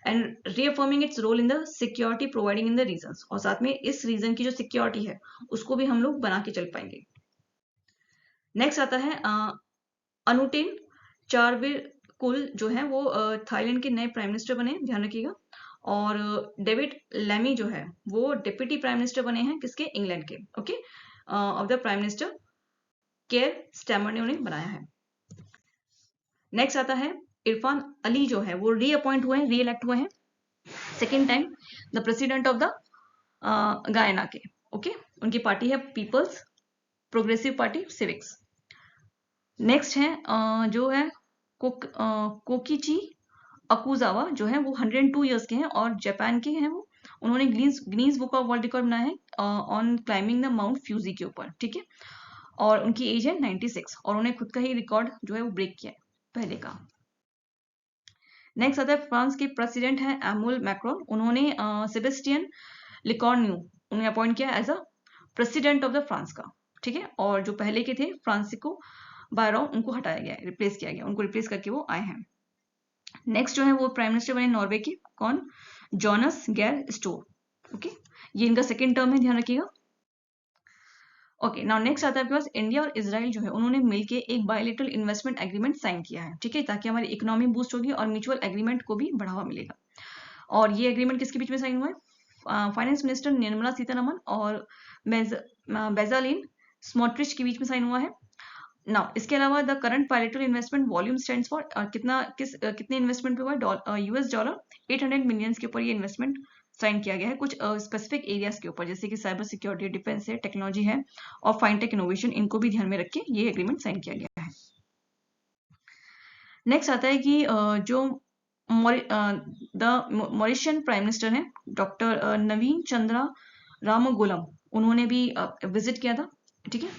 and reaffirming its role in the security providing in the regions, और साथ में इस रीजन की जो सिक्योरिटी है उसको भी हम लोग बना के चल पाएंगे। नेक्स्ट आता है अनुटेन चारविरकुल जो है वो थाईलैंड के नए प्राइम मिनिस्टर बने, ध्यान रखिएगा। और डेविड लेमी जो है वो डिप्टी प्राइम मिनिस्टर बने हैं किसके, इंग्लैंड के, okay, of the prime minister care stammer ने उन्हें बनाया है। नेक्स्ट आता है इरफान अली जो है वो रीअपॉइंट हुए हैं, रीइलेक्ट हुए हैं second time the president of the Guyana के, ओके। उनकी पार्टी है People's Progressive Party Civics. Next है जो है कोकिची अकुजावा जो है वो 102 इयर्स के हैं और जापान के हैं वो। उन्होंने Guinness book of world record बनाया है on climbing the Mount Fuji के ऊपर, ठीक है। और उनकी एज है 96 और उन्हें खुद का ही रिकॉर्ड जो है वो ब्रेक किया है पहले का। नेक्स्ट आता है फ्रांस के प्रेसिडेंट हैं एमुल मैक्रोन। उन्होंने सेबेस्टियन लिकॉर्न्यू उन्हें अपॉइंट किया as a president of the France का, ठीक है। और जो पहले के थे फ्रांसिको बायरॉन उनको हटाया गया है, रिप्लेस किया गया, उनको रिप्लेस करके वो आए हैं। नेक्स्ट जो है वो प्राइम मिनिस्टर बने नॉर्वे के, कौन, जोनस गैर स्टोर, ओके। ये इनका सेकेंड टर्म है, ध्यान रखिएगा। ओके, नाउ नेक्स्ट आता है आपके पास इंडिया और इजराइल जो है उन्होंने मिलके एक बायलैटरल इन्वेस्टमेंट एग्रीमेंट साइन किया है, ठीक है, ताकि हमारी इकोनॉमी बूस्ट होगी और म्यूचुअल एग्रीमेंट को भी बढ़ावा मिलेगा। और ये एग्रीमेंट किसके बीच में साइन हुआ है? फाइनेंस मिनिस्टर निर्मला सीतारमन और बेजालिन स्मोट्रिच के बीच में साइन हुआ है। नाउ इसके अलावा the current bilateral investment volume stands for कितने इन्वेस्टमेंट पे हुआ है? $US 800 मिलियंस के ऊपर ये इन्वेस्टमेंट साइन किया गया है, कुछ स्पेसिफिक एरियाज के ऊपर, जैसे कि साइबर सिक्योरिटी, डिफेंस है, टेक्नोलॉजी है और फाइनटेक इनोवेशन, इनको भी ध्यान में रख के ये एग्रीमेंट साइन किया गया है। नेक्स्ट आता है कि जो द मॉरिशियन प्राइम मिनिस्टर हैं डॉक्टर नवीन चंद्रा रामगोलम, उन्होंने भी विजिट किया था, ठीक है।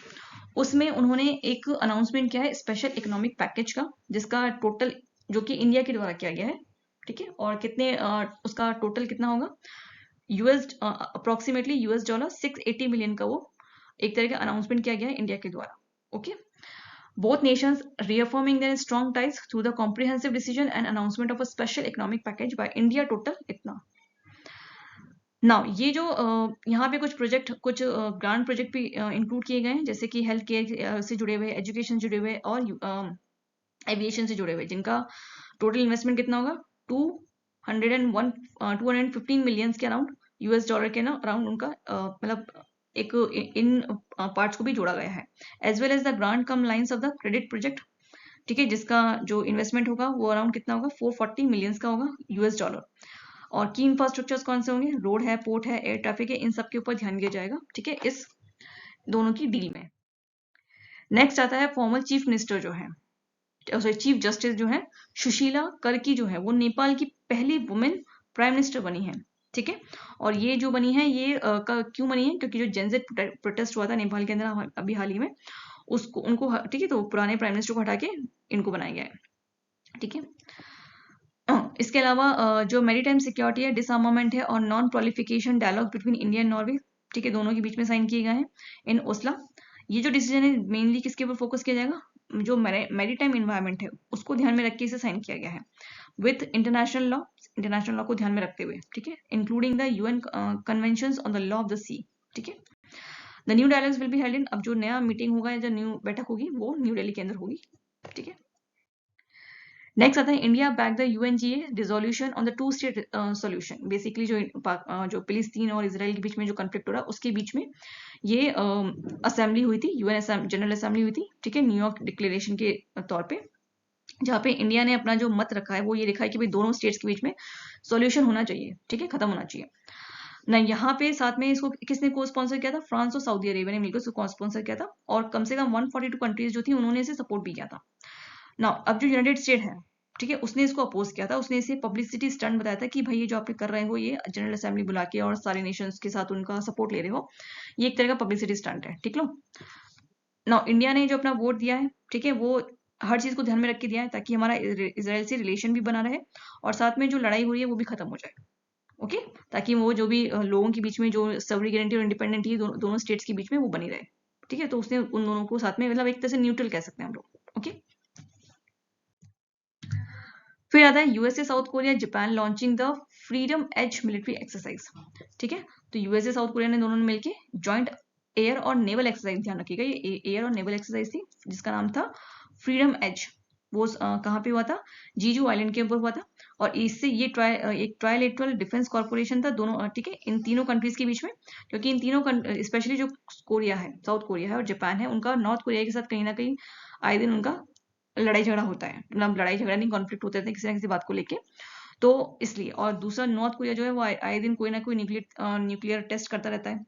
उसमें उन्होंने एक अनाउंसमेंट किया है स्पेशल इकोनॉमिक पैकेज का, जिसका टोटल जो कि इंडिया के द्वारा किया गया है, ठीक है, और कितने उसका टोटल कितना होगा? अप्रोक्सीमेटली $680 मिलियन का वो एक तरह का अनाउंसमेंट किया गया है इंडिया के द्वारा। Okay, both nations reaffirming their strong ties through the comprehensive decision and announcement of a special economic package by India total इतना। नाउ ये जो यहाँ पे कुछ प्रोजेक्ट, कुछ ग्रांट प्रोजेक्ट भी इंक्लूड किए गए हैं, जैसे कि हेल्थ केयर से जुड़े हुए, एजुकेशन से जुड़े हुए और एविएशन से जुड़े हुए, जिनका टोटल इन्वेस्टमेंट कितना होगा? 215 मिलियंस के अराउंड, $US के ना अराउंड उनका मतलब एक इन पार्ट्स को भी जोड़ा गया है, as well as the grant cum lines of the credit project, ठीक है, जिसका जो इन्वेस्टमेंट होगा वो अराउंड कितना होगा? 440 मिलियंस का होगा $US। और की इंफ्रास्ट्रक्चर्स कौन से होंगे? रोड है, पोर्ट है, एयर ट्रैफिक है, इन सब के ऊपर ध्यान दिया जाएगा, ठीक है, इस दोनों की डील में। नेक्स्ट आता है फॉर्मर चीफ मिनिस्टर जो है, सॉरी चीफ जस्टिस जो है, सुशीला कर्की जो है, वो नेपाल की पहली वुमेन प्राइम मिनिस्टर बनी है, ठीक है। और ये जो बनी है ये क्यों बनी है? क्योंकि जो जेनजेड प्रोटेस्ट हुआ था नेपाल के अंदर अभी हाल ही में, उसको उनको, ठीक है, तो पुराने प्राइम मिनिस्टर को हटा के इनको बनाया गया है, ठीक है। इसके अलावा जो मैरीटाइम सिक्योरिटी है, डिसआर्मामेंट है और non proliferation dialogue between India and Norway, ठीक है, दोनों के बीच में साइन किए गए हैं इन ओस्ला। ये जो डिसीजन है मेनली किसके ऊपर फोकस किया जाएगा? जो मैरीटाइम इन्वायरमेंट है उसको ध्यान में रख के इसे साइन किया गया है विथ इंटरनेशनल लॉ को ध्यान में रखते हुए, ठीक है, including the UN conventions on the law of the sea, ठीक है। The new dialogues will be held in, अब जो नया मीटिंग होगा या जो न्यू बैठक होगी वो न्यू दिल्ली के अंदर होगी, ठीक है। नेक्स्ट आता है India back the UNGA resolution on the 2 state solution, basically जो फिलिस्तीन और इसराइल के बीच में जो कॉन्फ्लिक्ट हो रहा है उसके बीच में ये असेंबली हुई थी, UN जनरल असेंबली हुई थी, ठीक है, न्यूयॉर्क डिक्लेरेशन के तौर पे, जहाँ पे इंडिया ने अपना जो मत रखा है वो ये लिखा है कि भाई दोनों स्टेट्स के बीच में सॉल्यूशन होना चाहिए, ठीक है, खत्म होना चाहिए ना। यहाँ पे साथ में इसको किसने को स्पॉन्सर किया था? फ्रांस और सऊदी अरेबिया ने मिलकर इसको स्पॉन्सर किया था, और कम से कम 142 कंट्रीज जो थी उन्होंने इसे सपोर्ट भी किया था ना। अब जो यूनाइटेड स्टेट है, ठीक है, उसने इसको अपोज किया था, उसने इसे पब्लिसिटी स्टंट बताया था कि भाई ये जो आप कर रहे हो, ये जनरल असेंबली बुला के और सारे नेशंस के साथ उनका सपोर्ट ले रहे हो, ये एक तरह का पब्लिसिटी स्टंट है, ठीक लो ना। इंडिया ने जो अपना वोट दिया है, ठीक है, वो हर चीज को ध्यान में रख के दिया है ताकि हमारा इजराइल से रिलेशन भी बना रहे और साथ में जो लड़ाई हो रही है वो भी खत्म हो जाए, ओके, ताकि वो जो भी लोगों के बीच में जो सॉवरेनिटी और इंडिपेंडेंट दोनों स्टेट्स के बीच में वो बनी रहे, ठीक है। तो उसने उन दोनों को साथ में, मतलब एक तरह से न्यूट्रल कह सकते हैं हम लोग, ओके। फिर आता है USA South Korea Japan launching the Freedom Edge military exercise, ठीक है। तो यूएसए साउथ कोरिया ने दोनों ने मिलकर ज्वाइंट एयर और नेवल एक्सरसाइज, ध्यान रखिएगा ये एयर और नेवल एक्सरसाइज थी, जिसका नाम था फ्रीडम एज। वो कहाँ पे हुआ था? जीजू आइलैंड के ऊपर हुआ था। और इससे ये एक ट्राइलेटरल डिफेंस कॉर्पोरेशन था दोनों, ठीक है, इन तीनों कंट्रीज के बीच में, क्योंकि इन तीनों स्पेशली जो कोरिया है, साउथ कोरिया है और जापान है, उनका नॉर्थ कोरिया के साथ कहीं ना कहीं आए दिन उनका लड़ाई झगड़ा होता है, मतलब लड़ाई झगड़ा नहीं, कॉन्फ्लिक्ट होते थे किसी ना किसी बात को लेके, तो इसलिए। और दूसरा नॉर्थ कोरिया जो है वो आए दिन कोई ना कोई न्यूक्लियर टेस्ट करता रहता है,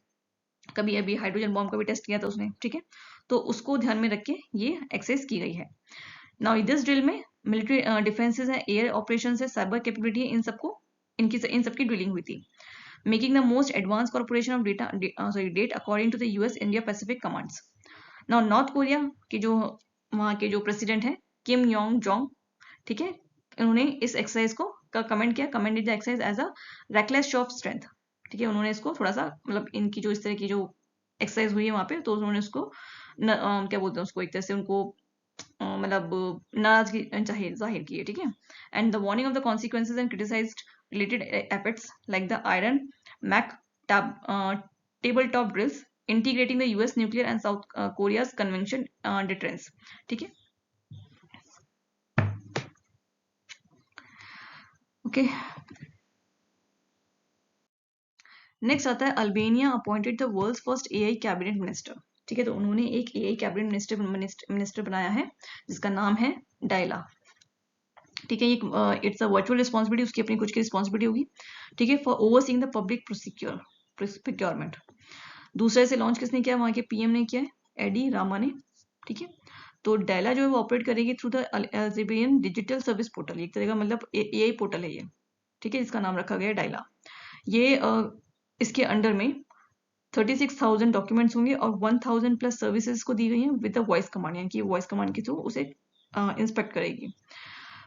कभी अभी हाइड्रोजन बॉम्ब का भी टेस्ट किया था उसने, ठीक है। तो उसको ध्यान में रख के ये एक्सरसाइज की गई है। नाउ दिस ड्रिल में मिलिट्री डिफेंसेस है, एयर ऑपरेशन है, साइबर कैपेबिलिटी है, इन सबकी ड्रिलिंग हुई थी, making the most advance corporation of date according to the US India Pacific commands. Now North Korea के जो वहाँ के जो प्रेसिडेंट है किम योंग जोंग, ठीक है, उन्होंने इस एक्सरसाइज को कमेंट किया, commented the exercise as a reckless show of strength, ठीक है। उन्होंने इसको थोड़ा सा, मतलब इनकी जो इस तरह की जो एक्सरसाइज हुई है वहां पे, तो उन्होंने उसको क्या बोलते हैं उसको, एक तरह से उनको मतलब नाराजगी जाहिर की है, ठीक है। And the warning of the consequences and criticised related efforts like the Iron Mace table top drills integrating the US nuclear and South Korea's convention deterrence. ठीक है, ओके। नेक्स्ट आता है Albania appointed the world's first AI cabinet minister. ठीक है, तो उन्होंने एक AI cabinet minister बनाया है जिसका नाम है डायला। ठीक है, ये इट्स अ वर्चुअल रिस्पॉन्सिबिलिटी, उसकी अपनी कुछ की रिस्पॉन्सिबिलिटी होगी। ठीक है, for overseeing the public procurement. दूसरे से लॉन्च किसने किया, वहां के पीएम ने किया है, एडी रामा ने। ठीक है, तो डायला जो है वो ऑपरेट करेगी through the Albanian digital service portal, एक तरह का मतलब एआई पोर्टल है ये। ठीक है, इसका नाम रखा गया है डायला। ये इसके अंडर में 36,000 डॉक्यूमेंट्स होंगे और 1,000 प्लस सर्विसेज को दी गई हैं विद द वॉइस कमांड, यानी कि वॉइस कमांड के थ्रू उसे इंस्पेक्ट करेगी।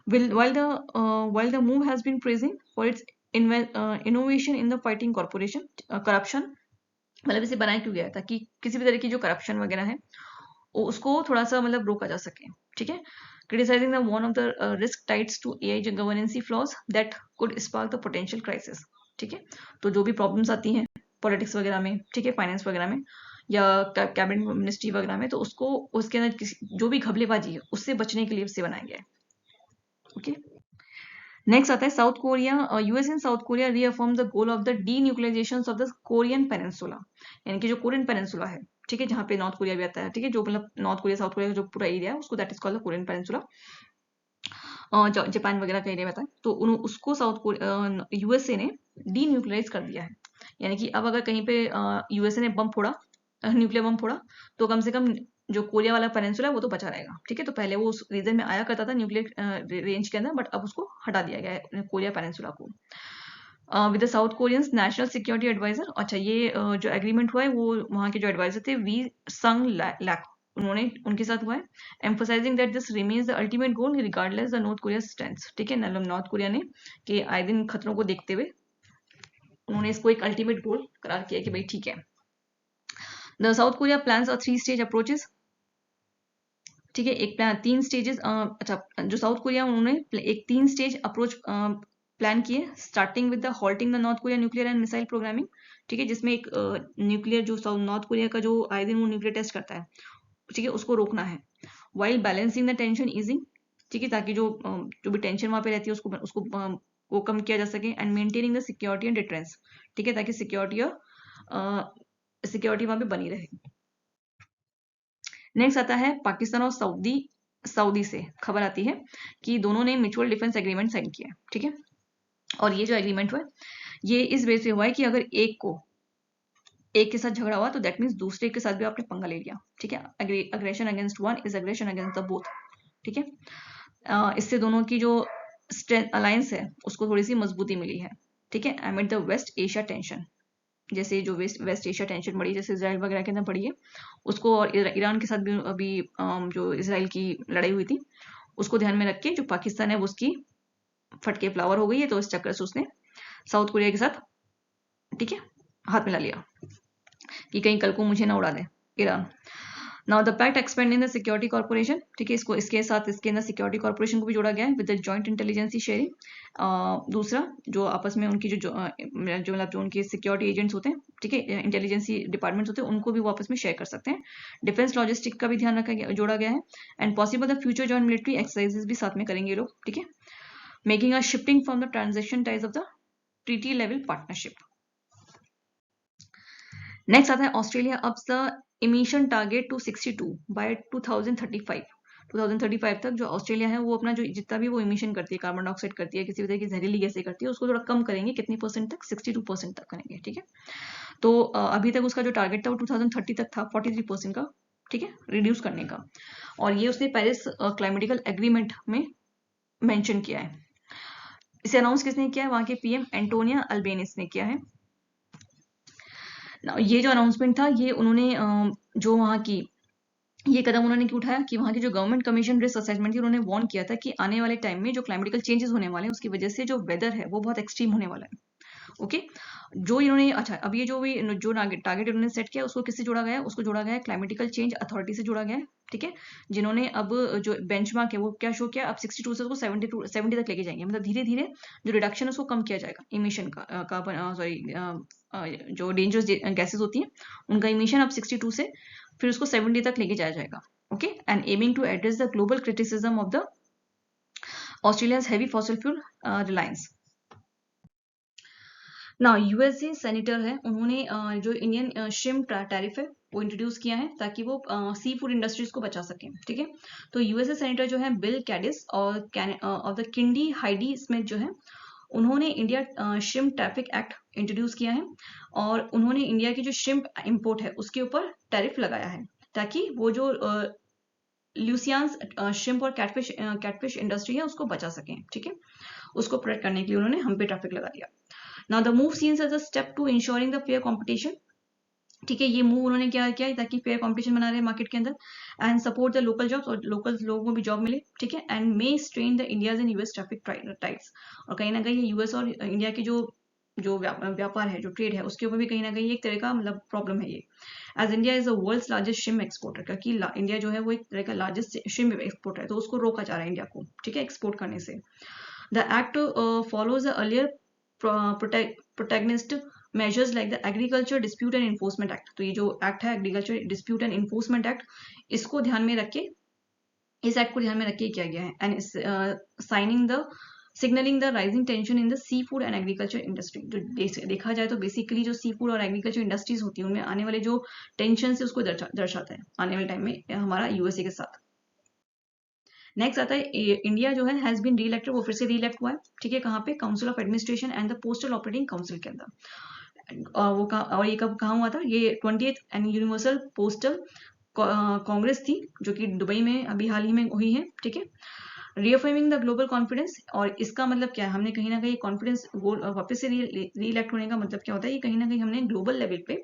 While the move has been praising for its innovation in the fighting corruption, मतलब इसे बनाया क्यों गया ताकि किसी भी तरह की जो करप्शन वगैरह है उसको थोड़ा सा मतलब रोका जा सके। ठीक है, criticizing the one of the risk tied to AI governance flaws that could spark the potential crisis। ठीक है, तो जो भी प्रॉब्लम्स आती हैं पॉलिटिक्स वगैरह में, ठीक है, फाइनेंस वगैरह में या कैबिनेट मिनिस्ट्री वगैरह में, तो उसको उसके अंदर जो भी घपलेबाजी है उससे बचने के लिए इसे बनाया गया है। ओके, नेक्स्ट आता है south Korea. US and south Korea reaffirm the goal of the denuclearisation of the Korean peninsula, यानी कि जो कोरियन पेनिनसुला है, ठीक है, जहाँ पे नॉर्थ कोरिया भी आता है। ठीक है, जो मतलब नॉर्थ कोरिया साउथ कोरिया का जो पूरा एरिया है उसको that is called the Korean peninsula, Japan वगैरह का एरिया आता है। तो उसको साउथ यूएसए ने डीन्यूक्लियराइज कर दिया है, यानी कि अब अगर कहीं पे यूएसए ने बम फोड़ा, न्यूक्लियर बम फोड़ा, तो कम से कम जो कोरिया वाला पेनिनसुला है वो तो बचा रहेगा। ठीक है, तो पहले वो उस रीजन में आया करता था न्यूक्लियर रेंज के अंदर, बट अब उसको हटा दिया गया है कोरिया पेनिनसुला को। With the South Koreans national security adviser, अच्छा ये जो एग्रीमेंट हुआ है वो वहाँ के जो एडवाइजर थे वी संग लैक, उन्होंने उनके साथ हुआ है, emphasising that this remains the ultimate goal regardless the north Korea stands. ठीक है, मतलब नॉर्थ कोरिया ने कि आए दिन खतरों को देखते हुए उन्होंने इसको एक अल्टीमेट गोल करार किया कि भाई ठीक है। The south Korea plans a 3 stage approaches. ठीक है, एक प्लान 3 स्टेजेस, अच्छा जो साउथ कोरिया उन्होंने एक 3 स्टेज अप्रोच प्लान किए, starting with the halting the north Korea nuclear and missile programming. ठीक है, जिसमें एक न्यूक्लियर जो नॉर्थ कोरिया का जो आए दिन वो न्यूक्लियर टेस्ट करता है, ठीक है, उसको रोकना है। While balancing the tension easing, ठीक है, ताकि जो भी टेंशन वहां पे रहती है उसको वो कम किया जा सके, and maintaining the security and difference. ठीक है, ताकि सिक्योरिटी वहां पे बनी रहे। नेक्स्ट आता है पाकिस्तान और सऊदी से खबर आती है कि दोनों ने म्यूचुअल डिफेंस एग्रीमेंट साइन किया। ठीक है, और ये जो एग्रीमेंट हुआ ये इस बेस पे हुआ है कि अगर एक के साथ झगड़ा हुआ तो दैट मीन्स दूसरे के साथ भी आपने पंगा ले लिया। ठीक है, aggression against one is aggression against the both. ठीक है, इससे दोनों की जो अलायंस है उसको थोड़ी सी मजबूती मिली है। ठीक है, amid the West Asia tension, जैसे जो वेस्ट एशिया टेंशन बढ़ी, जैसे इसराइल वगैरह के अंदर बढ़ी है उसको, और ईरान के साथ भी अभी जो इसराइल की लड़ाई हुई थी उसको ध्यान में रख के जो पाकिस्तान है उसकी फटके फ्लावर हो गई है, तो इस चक्कर से उसने साउथ कोरिया के साथ, ठीक है, हाथ मिला लिया कि कहीं कल को मुझे ना उड़ा दे Iran. Now the pact expand in the security corporation. ठीक है, इसको इसके साथ इसके अंदर सिक्योरिटी कॉर्पोरेशन को भी जोड़ा गया है with the joint intelligence sharing. दूसरा जो आपस में उनकी मतलब जो उनके सिक्योरिटी एजेंट्स होते हैं, ठीक है, इंटेलिजेंसी डिपार्टमेंट्स होते हैं, उनको भी वो आपस में शेयर कर सकते हैं। डिफेंस लॉजिस्टिक का भी ध्यान रखा गया, जोड़ा गया है, and possible the future joint military exercises भी साथ में करेंगे ये लोग। ठीक है, making a shifting from the transaction ties of the treaty level partnership. Next आता है Australia ups the emission target to 62 by 2035। 2035 तक जो ऑस्ट्रेलिया है वो अपना जो जितना भी वो इमिशन करती है, कार्बन डाइऑक्साइड करती है, किसी भी तरह की जहरीली गैसें करती है, उसको थोड़ा कम करेंगे। कितनी परसेंट तक? 62% तक करेंगे। ठीक है, तो अभी तक उसका जो टारगेट था वो 2030 तक था 43% का। ठीक है, रिड्यूस करने का, और ये उसने पेरिस क्लाइमेटिकल एग्रीमेंट में मेंशन किया है। इसे अनाउंस किसने किया है? वहां के पीएम एंटोनिया अल्बेनिस ने किया है। ये जो अनाउंसमेंट था ये उन्होंने जो वहाँ की ये कदम उन्होंने क्यों उठाया कि वहाँ की जो गवर्नमेंट कमीशन रिस्क असेसमेंट थी उन्होंने वार्न किया था कि आने वाले टाइम में जो क्लाइमेटिकल चेंजेस होने वाले हैं उसकी वजह से जो वेदर है वो बहुत एक्सट्रीम होने वाला है। ओके, जो इन्होंने अच्छा अब ये जो टारगेट इन्होंने सेट किया उसको किससे जोड़ा गया है? उसको जोड़ा गया है क्लाइमेटिकल चेंज अथॉरिटी से जोड़ा गया है। ठीक है, जिन्होंने अब जो बेंचमार्क है वो क्या शो किया, अब 62 से उसको 70 तक लेके जाएंगे, मतलब धीरे धीरे जो रिडक्शन है उसको कम किया जाएगा इमिशन का, कार्बन सॉरी जो डेंजरस गैसेस होती हैं उनका इमिशन अब 62 से फिर उसको 70 तक लेके जाया जाएगा। Okay, and aiming to address the global criticism of the Australia's heavy fossil fuel reliance. ना यूएसए सेनेटर है, उन्होंने जो इंडियन श्रिम्प टैरिफ है वो इंट्रोड्यूस किया है ताकि वो सी फूड इंडस्ट्रीज को बचा सकें। ठीक है, तो यूएसए सेनेटर जो है बिल कैडिस और ऑफ द किंडी हाइडी स्मिथ जो है उन्होंने India shrimp tariff act introduce किया है और उन्होंने इंडिया की जो श्रिम्प इंपोर्ट है उसके ऊपर टैरिफ लगाया है ताकि वो जो ल्यूसियान्स श्रिम्प और कैटफिश इंडस्ट्री है उसको बचा सकें। ठीक है, उसको प्रोटेक्ट करने के लिए उन्होंने हम पे टैरिफ लगा दिया। Now the move seen as a step to ensuring the fair competition। ठीक है, ये मूव उन्होंने क्या किया ताकि फेयर कंपटीशन बना रहे मार्केट के अंदर and support the local jobs और लोकल लोगों को भी जॉब मिले। ठीक है, and may strain the India's and US traffic tights, और कहीं ना कहीं यूएस और इंडिया की जो व्यापार है, जो ट्रेड है, उसके ऊपर भी कहीं ना कहीं एक तरह का मतलब प्रॉब्लम है ये, as India is the world's largest shrimp exporter, क्योंकि इंडिया जो है वो एक तरह का लार्जेस्ट श्रिम्प एक्सपोर्टर है, तो उसको रोका जा रहा है इंडिया को, ठीक है, एक्सपोर्ट करने से। The act follows the earlier protagonist measures like the agriculture dispute and enforcement act. तो ये जो एक्ट है agriculture dispute and enforcement act, इसको ध्यान में रख के, इस एक्ट को ध्यान में रख के किया गया है, and signing the signalling the rising tension in the seafood and agriculture industry. जो देखा जाए तो बेसिकली जो सी फूड और एग्रीकल्चर इंडस्ट्रीज होती है उनमें आने वाले जो टेंशन है उसको दर्शाता है आने वाले टाइम में हमारा यूएसए के साथ। नेक्स्ट आता है इंडिया जो है हैज बीन रीइलेक्टेड, वो फिर से रीइलेक्ट हुआ है। ठीक है, कहाँ पे, council of administration and the postal operating council के अंदर। और ये कब कहाँ हुआ था, ये 20th and universal postal congress थी जो कि दुबई में अभी हाल ही में हुई है। ठीक है, रीअफर्मिंग द ग्लोबल कॉन्फिडेंस, और इसका मतलब क्या है, हमने कहीं ना कहीं कॉन्फिडेंस वापस से रीइलेक्ट होने का मतलब क्या होता है, ये कहीं ना कहीं हमने ग्लोबल लेवल पे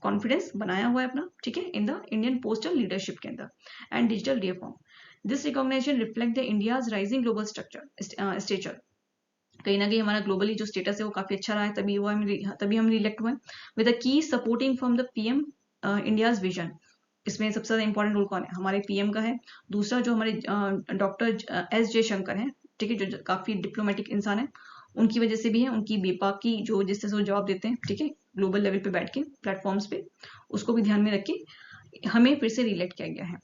कॉन्फिडेंस बनाया हुआ है अपना। ठीक है, in the Indian postal leadership के अंदर and digital reform. This recognition reflect the India's rising global stature. कहीं ना कहीं हमारा ग्लोबली जो स्टेटस है वो काफी अच्छा रहा है, तभी हम रिलेक्ट हुए विद अ की supporting from the PM India's vision. इसमें सबसे ज्यादा इंपॉर्टेंट रोल कौन है, हमारे पीएम का है। दूसरा जो हमारे डॉक्टर एस जयशंकर हैं, ठीक है, जो काफी डिप्लोमेटिक इंसान है, उनकी वजह से भी है, उनकी बेबाकी जो जिस तरह से जवाब देते हैं, ठीक है, ग्लोबल लेवल पे बैठ के प्लेटफॉर्म्स पे, उसको भी ध्यान में रख के हमें फिर से रिलेक्ट किया गया है।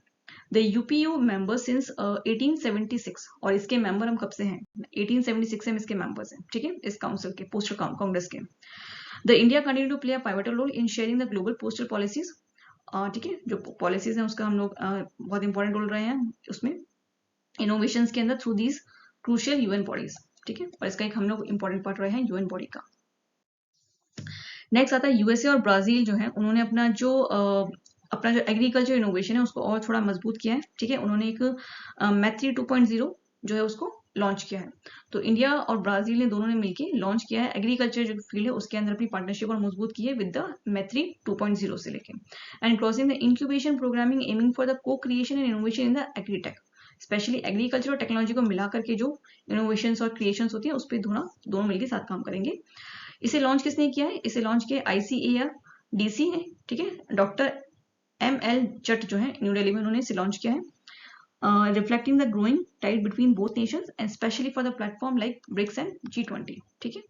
द यूपीयू मेंबर सिंस 1876, और इसके मेंबर हम कब से हैं, 1876 से हम इसके मेंबर्स हैं। ठीक है, इस काउंसिल के, पोस्टल कांग्रेस के। The India continue to play a pivotal role in sharing the global postal policies. ठीक है, जो पॉलिसीज हैं उसका हम लोग बहुत इंपॉर्टेंट रोल रहे हैं उसमें, इनोवेशंस के अंदर, through these crucial UN bodies. ठीक है, और इसका एक हम लोग इंपॉर्टेंट पार्ट रहे हैं यूएन बॉडी का। नेक्स्ट आता है यूएसए और ब्राजील जो है, उन्होंने अपना जो एग्रीकल्चर इनोवेशन है उसको और थोड़ा मजबूत किया है। ठीक है, उन्होंने एक मैथ्री 2.0 जो है उसको लॉन्च किया है। तो इंडिया और ब्राजील ने दोनों ने मिलकर लॉन्च किया है एग्रीकल्चर जो फील्ड है उसके अंदर अपनी पार्टनरशिप और मजबूत की है विद द मैथ्री 2.0 से लेके, and crossing the incubation programming aiming for the co creation and innovation in the agritech. Specially agriculture और टेक्नोलॉजी को मिला करके जो इनोवेशन और क्रिएशन होती है उस पर दोनों मिलकर साथ काम करेंगे। इसे लॉन्च किसने किया है, इसे लॉन्च किया ICAR DC ने। ठीक है, डॉक्टर ML जट जो है न्यू दिल्ली में, उन्होंने इसे लॉन्च किया है, reflecting the growing tide between both nations and specially for the platform like BRICS and G20। ठीक है,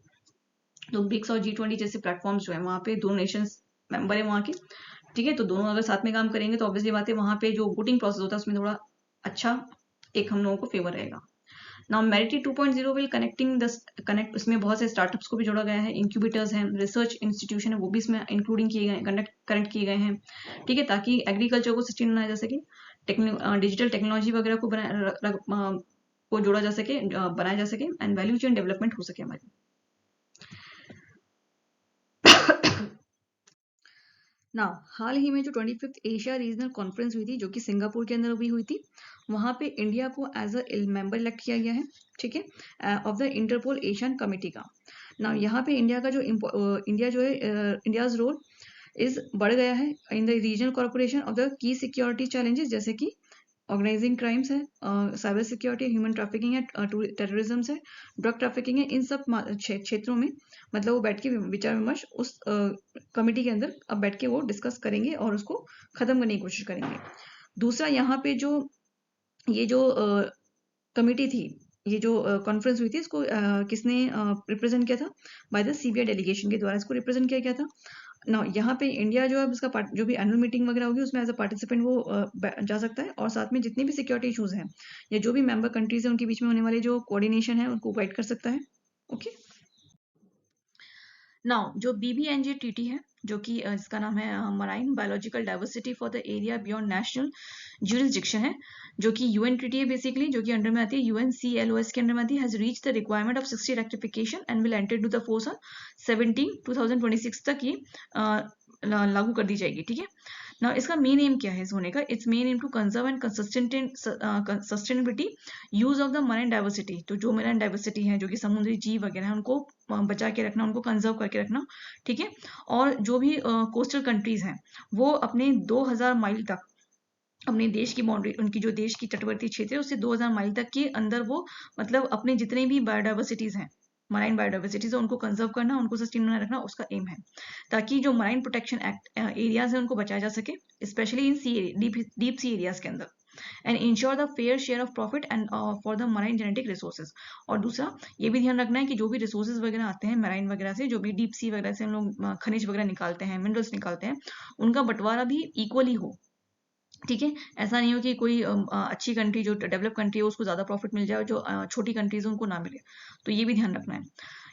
तो ब्रिक्स और G20 जैसे प्लेटफॉर्म्स जो है वहाँ पे दोनों नेशंस मेंबर है वहाँ के। ठीक है, तो दोनों अगर साथ में काम करेंगे तो ऑब्वियसली बात है वहाँ पे जो वोटिंग प्रोसेस होता है उसमें थोड़ा अच्छा एक हम लोगों को फेवर रहेगा। नाउ मैरिटी 2.0 विल कनेक्ट, इसमें बहुत से स्टार्टअप्स को भी जोड़ा गया है, इंक्यूबेटर्स हैं, रिसर्च इंस्टीट्यूशन है, वो भी इसमें इंक्लूडिंग किए गए, कनेक्ट किए गए हैं। ठीक है, ताकि एग्रीकल्चर को सस्टेन बनाया जा सके, डिजिटल टेक्नोलॉजी वगैरह को जोड़ा जा सके, बनाया जा सके, एंड वैल्यू चेन डेवलपमेंट हो सके हमारी। ना हाल ही में जो 25th एशिया रीजनल कॉन्फ्रेंस हुई थी जो कि सिंगापुर के अंदर भी हुई थी, वहां पे इंडिया को एज अ मेंबर इलेक्ट किया गया है। ठीक है, of the Interpol Asian committee का। ना यहाँ पे इंडिया का इंडियाज रोल इज बढ़ गया है in the regional corporation of the key security challenges, जैसे कि ऑर्गेनाइजिंग क्राइम्स है, साइबर सिक्योरिटी, ह्यूमन ट्रैफिकिंग है, टेररिज्म है, ड्रग ट्रैफिकिंग है, इन सब क्षेत्रों में मतलब वो बैठ के विचार विमर्श उस कमेटी के अंदर अब बैठ के वो डिस्कस करेंगे और उसको खत्म करने की कोशिश करेंगे। दूसरा यहाँ पे जो ये जो कमिटी थी, ये जो कॉन्फ्रेंस हुई थी, इसको किसने रिप्रेजेंट किया था? बाय द सीबीआई डेलीगेशन के द्वारा इसको रिप्रेजेंट किया गया था। ना यहाँ पे इंडिया जो है उसका जो भी एनुअल मीटिंग वगैरह होगी उसमें एज अ पार्टिसिपेंट वो जा सकता है, और साथ में जितने भी सिक्योरिटी इश्यूज हैं या जो भी मेंबर कंट्रीज हैं उनके बीच में होने वाले जो कोऑर्डिनेशन है उनको गाइड कर सकता है। ओके, नाउ जो बीबीएनजे ट्रीटी है, जो कि इसका नाम है marine biological diversity for the area beyond national jurisdiction है, जो कि यूएन ट्रीटी है बेसिकली, जो कि अंडर में आती है यूएनसीएलओएस के अंडर में आती है, has reach the requirement of 60 rectification and will enter to the force on 17/2026 तक ये लागू कर दी जाएगी। ठीक है ना, इसका मेन एम क्या है इस होने का? It's main aim to conserve and sustainability use of the marine diversity. तो जो मराइन डाइवर्सिटी है, जो कि समुद्री जीव वगैरह है, उनको बचा के रखना, उनको कंजर्व करके रखना। ठीक है, और जो भी कोस्टल कंट्रीज हैं वो अपने 2000 माइल तक अपने देश की बाउंड्री, उनकी जो देश की तटवर्ती क्षेत्र है उससे 2000 माइल तक के अंदर वो मतलब अपने जितने भी बायोडाइवर्सिटीज हैं, मराइन बायोडाइवर्सिटीज है, उनको कंजर्व करना, उनको सस्टेन बनाए रखना उसका एम है, ताकि जो मराइन प्रोटेक्शन एक्ट एरियाज है उनको बचाया जा सके, specially in sea deep sea areas के अंदर, and ensure the fair share of profit and for the marine genetic resources. और दूसरा ये भी ध्यान रखना है कि जो भी रिसोर्सेज वगैरह आते हैं मराइन वगैरह से, जो भी डीप सी वगैरह से हम लोग खनिज वगैरह निकालते हैं, मिनरल्स निकालते हैं, उनका बंटवारा भी इक्वली हो। ठीक है, ऐसा नहीं हो कि कोई अच्छी कंट्री जो डेवलप कंट्री है उसको ज्यादा प्रॉफिट मिल जाए और जो छोटी कंट्रीज उनको ना मिले, तो ये भी ध्यान रखना है।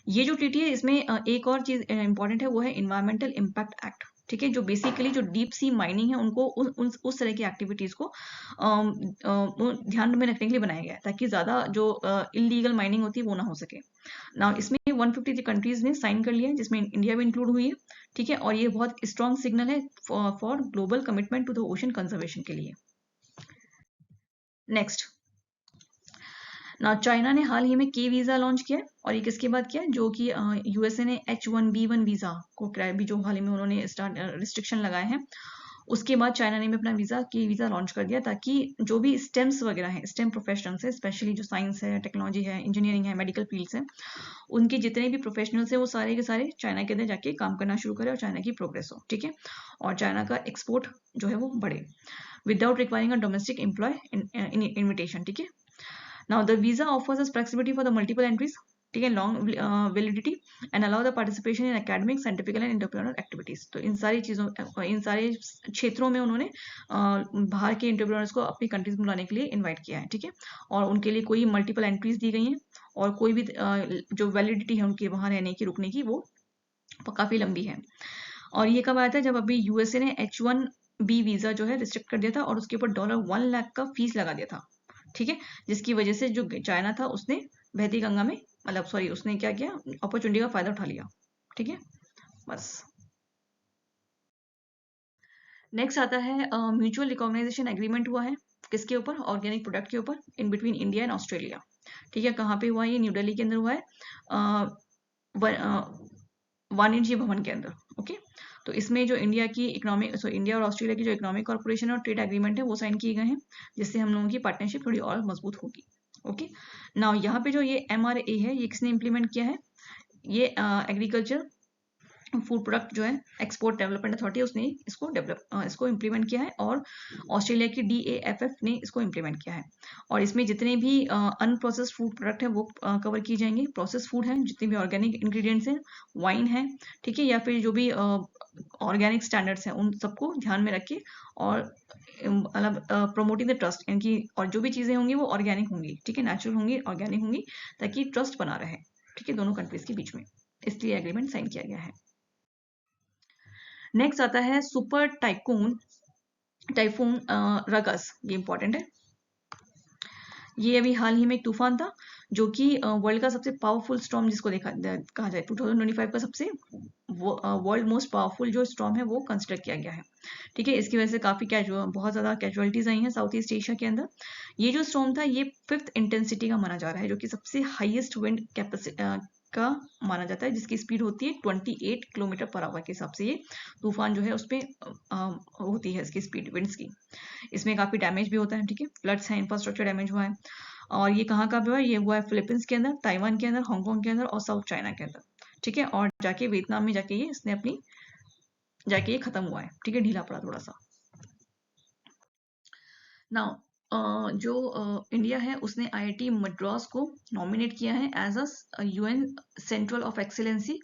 ये जो ट्रीटी है इसमें एक और चीज इंपॉर्टेंट है, वो है इन्वायरमेंटल इम्पैक्ट एक्ट। ठीक है, जो बेसिकली जो डीप सी माइनिंग है उनको उस तरह की एक्टिविटीज को ध्यान में रखने के लिए बनाया गया है, ताकि ज्यादा जो इलीगल माइनिंग होती है वो ना हो सके ना। इसमें 153 कंट्रीज ने साइन कर लिया है, जिसमें इंडिया भी इंक्लूड हुई है। ठीक है, और ये बहुत स्ट्रॉन्ग सिग्नल है for global commitment to the ocean conservation के लिए। नेक्स्ट ना, चाइना ने हाल ही में के वीजा लॉन्च किया है, और ये किसके बाद किया है? जो कि यूएसए ने H1B1 वीजा को भी जो हाल ही में उन्होंने स्टार्ट रिस्ट्रिक्शन लगाए हैं, उसके बाद चाइना ने भी अपना के वीजा लॉन्च कर दिया, ताकि जो भी स्टेम्स वगैरह हैं, स्टेम प्रोफेशनल्स है, स्पेशली जो साइंस है, टेक्नोलॉजी है, इंजीनियरिंग है, मेडिकल फील्ड्स है, उनके जितने भी प्रोफेशनल्स हैं वो सारे के सारे चाइना के अंदर जाके काम करना शुरू करें और चाइना की प्रोग्रेस हो। ठीक है, और चाइना का एक्सपोर्ट जो है वो बढ़े without requiring a domestic employ invitation. ठीक है, now the visa offers us flexibility for the multiple entries, ठीक है, long validity, and allow the participation in academic, scientific and entrepreneur activities. तो इन सारी चीजों, इन सारे क्षेत्रों में उन्होंने बाहर के एंटरप्रेन्योर्स को अपनी कंट्रीज में लाने के लिए इनवाइट किया है। ठीक है, और उनके लिए कोई मल्टीपल एंट्रीज दी गई हैं, और कोई भी जो वैलिडिटी है उनके वहां रहने की, रुकने की, वो काफी लंबी है। और ये कब आया था? जब अभी यूएसए ने H1B वीजा जो है रिस्ट्रिक्ट कर दिया था, और उसके ऊपर $1 लाख का फीस लगा दिया था। ठीक है, जिसकी वजह से जो चाइना था उसने बहती गंगा में, मतलब सॉरी, उसने क्या किया, अपॉर्चुनिटी का फायदा उठा लिया। ठीक है, बस। नेक्स्ट आता है म्यूचुअल रिकॉग्नाइजेशन एग्रीमेंट हुआ है, किसके ऊपर? ऑर्गेनिक प्रोडक्ट के ऊपर, in between India and Australia. ठीक है, कहाँ पे हुआ? ये न्यू दिल्ली के अंदर हुआ है, वाणिज्य भवन के अंदर। ओके, तो इसमें जो इंडिया की इकोनॉमिक, इंडिया और ऑस्ट्रेलिया की जो इकोनॉमिक कॉर्पोरेशन और ट्रेड एग्रीमेंट है वो साइन किए गए हैं, जिससे हम लोगों की पार्टनरशिप थोड़ी और मजबूत होगी। ओके, नाउ यहाँ पे जो ये MRA है, ये किसने इंप्लीमेंट किया है? ये एग्रीकल्चर फूड प्रोडक्ट जो है एक्सपोर्ट डेवलपमेंट अथॉरिटी, उसने इसको इम्प्लीमेंट किया है, और ऑस्ट्रेलिया की DAFF ने इसको इम्प्लीमेंट किया है। और इसमें जितने भी अनप्रोसेस्ड फूड प्रोडक्ट है वो कवर किए जाएंगे, प्रोसेस फूड है, जितने भी ऑर्गेनिक इंग्रेडिएंट्स हैं, वाइन है, ठीक है, या फिर जो भी ऑर्गेनिक स्टैंडर्ड्स हैं, उन सबको ध्यान में रखे, और मतलब प्रमोटिंग द ट्रस्ट, इनकी और जो भी चीजें होंगी वो ऑर्गेनिक होंगी, ठीक है, नेचुरल होंगी, ऑर्गेनिक होंगी, ताकि ट्रस्ट बना रहे। ठीक है, दोनों कंट्रीज के बीच में, इसलिए एग्रीमेंट साइन किया गया है। नेक्स्ट आता है सुपर टाइफून रगस, ये इंपॉर्टेंट है। ये अभी हाल ही में एक तूफान था, जो कि वर्ल्ड का सबसे पावरफुल स्टॉर्म जिसको कहा जाए, 2025 का सबसे वर्ल्ड मोस्ट पावरफुल जो स्टॉर्म है वो कंसिडर किया गया है। ठीक है, इसकी वजह से काफी बहुत ज्यादा कैजुअलिटीज आई हैं साउथ ईस्ट एशिया के अंदर। ये जो स्टॉर्म था ये 5th इंटेंसिटी का माना जा रहा है, जो कि सबसे हाईएस्ट विंड का माना जाता है, जिसकी स्पीड होती है 28 किलोमीटर पर आवर के हिसाब से ये तूफान जो है उस पर होती है इसकी स्पीड विंड्स की। इसमें काफी डैमेज भी होता है। ठीक है, फ्लड्स हैं, इंफ्रास्ट्रक्चर डैमेज हुआ है, और ये कहाँ का हुआ है? ये हुआ है फिलीपींस के अंदर, ताइवान के अंदर, हांगकांग के अंदर, और साउथ चाइना के अंदर। ठीक है, और जाके वियतनाम में जाके ये खत्म हुआ है। ठीक है, ढीला पड़ा थोड़ा सा। नाउ जो इंडिया है उसने आईआईटी मद्रास को नॉमिनेट किया है as a UN central of excellency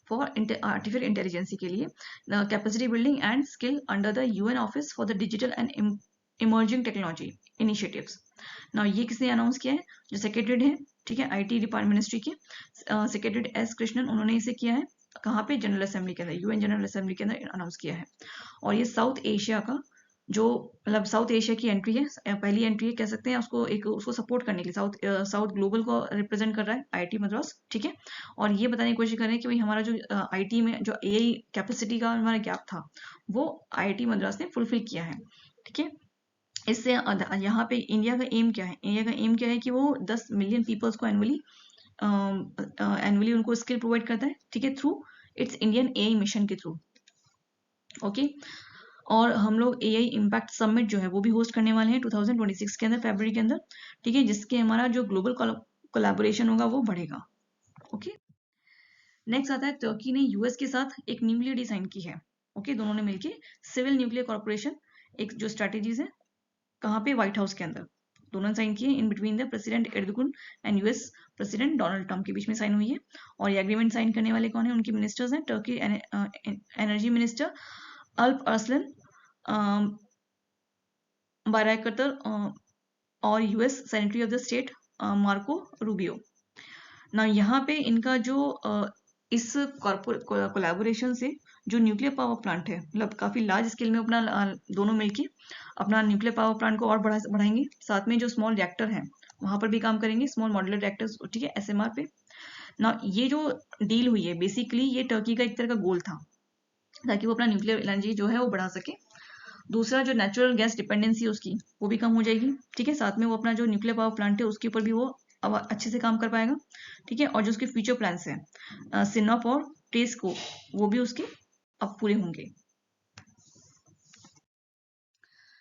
for artificial intelligence के लिए capacity building and skill under the UN office for the digital and emerging technology initiatives. Now ये किसने अनाउंस किया है? जो सेक्रेटरी है, ठीक है, आईटी डिपार्टमेंट मिनिस्ट्री के सेक्रेटरी एस कृष्णन, उन्होंने इसे किया है। कहाँ पे? जनरल असेंबली के अंदर, यूएन जनरल असेंबली के अंदर अनाउंस किया है। और ये साउथ एशिया का जो मतलब साउथ एशिया की एंट्री है, पहली एंट्री है कह सकते हैं उसको, एक उसको सपोर्ट करने के लिए साउथ ग्लोबल को रिप्रेजेंट कर रहा है आईआईटी मद्रास, ठीक है। और ये बताने की कोशिश कर रहे हैं कि भाई हमारा जो आईटी में जो एआई कैपेसिटी का हमारा गैप था वो आईआईटी मद्रास ने फुलफिल किया है, ठीक है। इससे यहाँ पे इंडिया का एम क्या है? इंडिया का एम क्या है कि वो 10 मिलियन पीपल्स को एनुअली उनको स्किल प्रोवाइड करता है, ठीक है, through it's Indian AI mission के थ्रू। ओके, और हम लोग एआई इम्पैक्ट समिट जो है वो भी होस्ट करने वाले हैं 2026 के अंदर, फरवरी के अंदर, ठीक है, जिसके हमारा जो ग्लोबल कोलैबोरेशन होगा वो बढ़ेगा। ओके, नेक्स्ट आता है तुर्की ने यूएस के साथ एक न्यूक्लियर डील साइन की है। ओके, दोनों ने मिलकर सिविल न्यूक्लियर कॉर्पोरेशन, एक जो स्ट्रेटेजीज है, कहाँ पे? व्हाइट हाउस के अंदर दोनों साइन किए in between the president Erdogan and US president Donald Trump के बीच में साइन हुई है। और ये एग्रीमेंट साइन करने वाले कौन है? उनके मिनिस्टर्स हैं, टर्की एनर्जी मिनिस्टर अल्प अरसलन बाराकतर और US secretary of the state Marco Rubio. ना यहाँ पे इनका जो इस कोलैबोरेशन से जो न्यूक्लियर पावर प्लांट है, मतलब काफी लार्ज स्केल में अपना दोनों मिलके अपना न्यूक्लियर पावर प्लांट को और बढ़ाएंगे। साथ में जो स्मॉल रिएक्टर है वहां पर भी काम करेंगे, स्मॉल मॉड्यूलर रिएक्टर्स, ठीक है, एसएमआर पे। ना ये जो डील हुई है बेसिकली ये टर्की का एक तरह का गोल था, ताकि वो अपना न्यूक्लियर एनर्जी जो है वो बढ़ा सके। दूसरा, जो नेचुरल गैस डिपेंडेंसी उसकी वो भी कम हो जाएगी, ठीक है। साथ में वो अपना जो न्यूक्लियर पावर प्लांट है उसके ऊपर भी वो अब अच्छे से काम कर पाएगा, ठीक है। और जो उसके फ्यूचर प्लान्स हैं सिनॉप और टेस्को, वो भी उसके अब पूरे होंगे।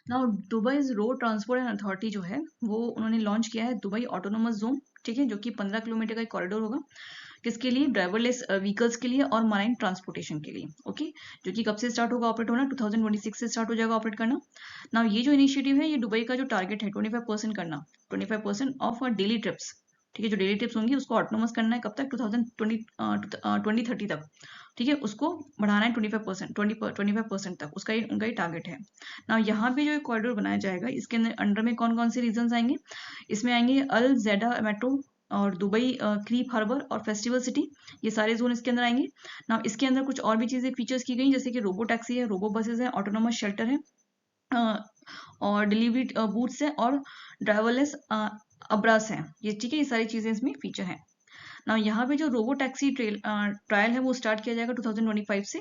Now Dubai road transport and authority जो है वो उन्होंने लॉन्च किया है दुबई ऑटोनोमस जोन, ठीक है, जो कि 15 किलोमीटर का एक कॉरिडोर होगा। किसके लिए? ड्राइवरलेस व्हीकल्स के लिए और मराइन ट्रांसपोर्टेशन के लिए। ओके, जो कि कब से स्टार्ट होगा ऑपरेट होना? 2026 से स्टार्ट हो जाएगा ऑपरेट करना। नाउ ये जो इनिशिएटिव है ये दुबई का जो टारगेट है 25% करना, 25% ऑफ डेली ट्रिप्स, ठीक है, जो डेली ट्रिप्स होंगी उसको ऑटोनोमस करना है। कब तक? 2030 तक, ठीक है, उसको बढ़ाना है 25% तक, उसका उनका ही टारगेट है ना। यहाँ पे जो कॉरिडोर बनाया जाएगा इसके अंडर में कौन कौन से रीजन आएंगे? इसमें आएंगे अल जेडा मेट्रो और दुबई क्रीप हार्बर और फेस्टिवल सिटी, ये सारे जोन इसके अंदर आएंगे ना। इसके अंदर कुछ और भी चीजें फीचर्स की गई, जैसे कि रोबो टैक्सी है, रोबो बसेस है, ऑटोनोमस शेल्टर है, और डिलीवरी बूथ्स है, और ड्राइवरलेस अब्रास है, ये, ठीक है, ये सारी चीजें इसमें फीचर हैं ना। यहाँ पे जो रोबो टैक्सी ट्रायल है वो स्टार्ट किया जाएगा 2025 से,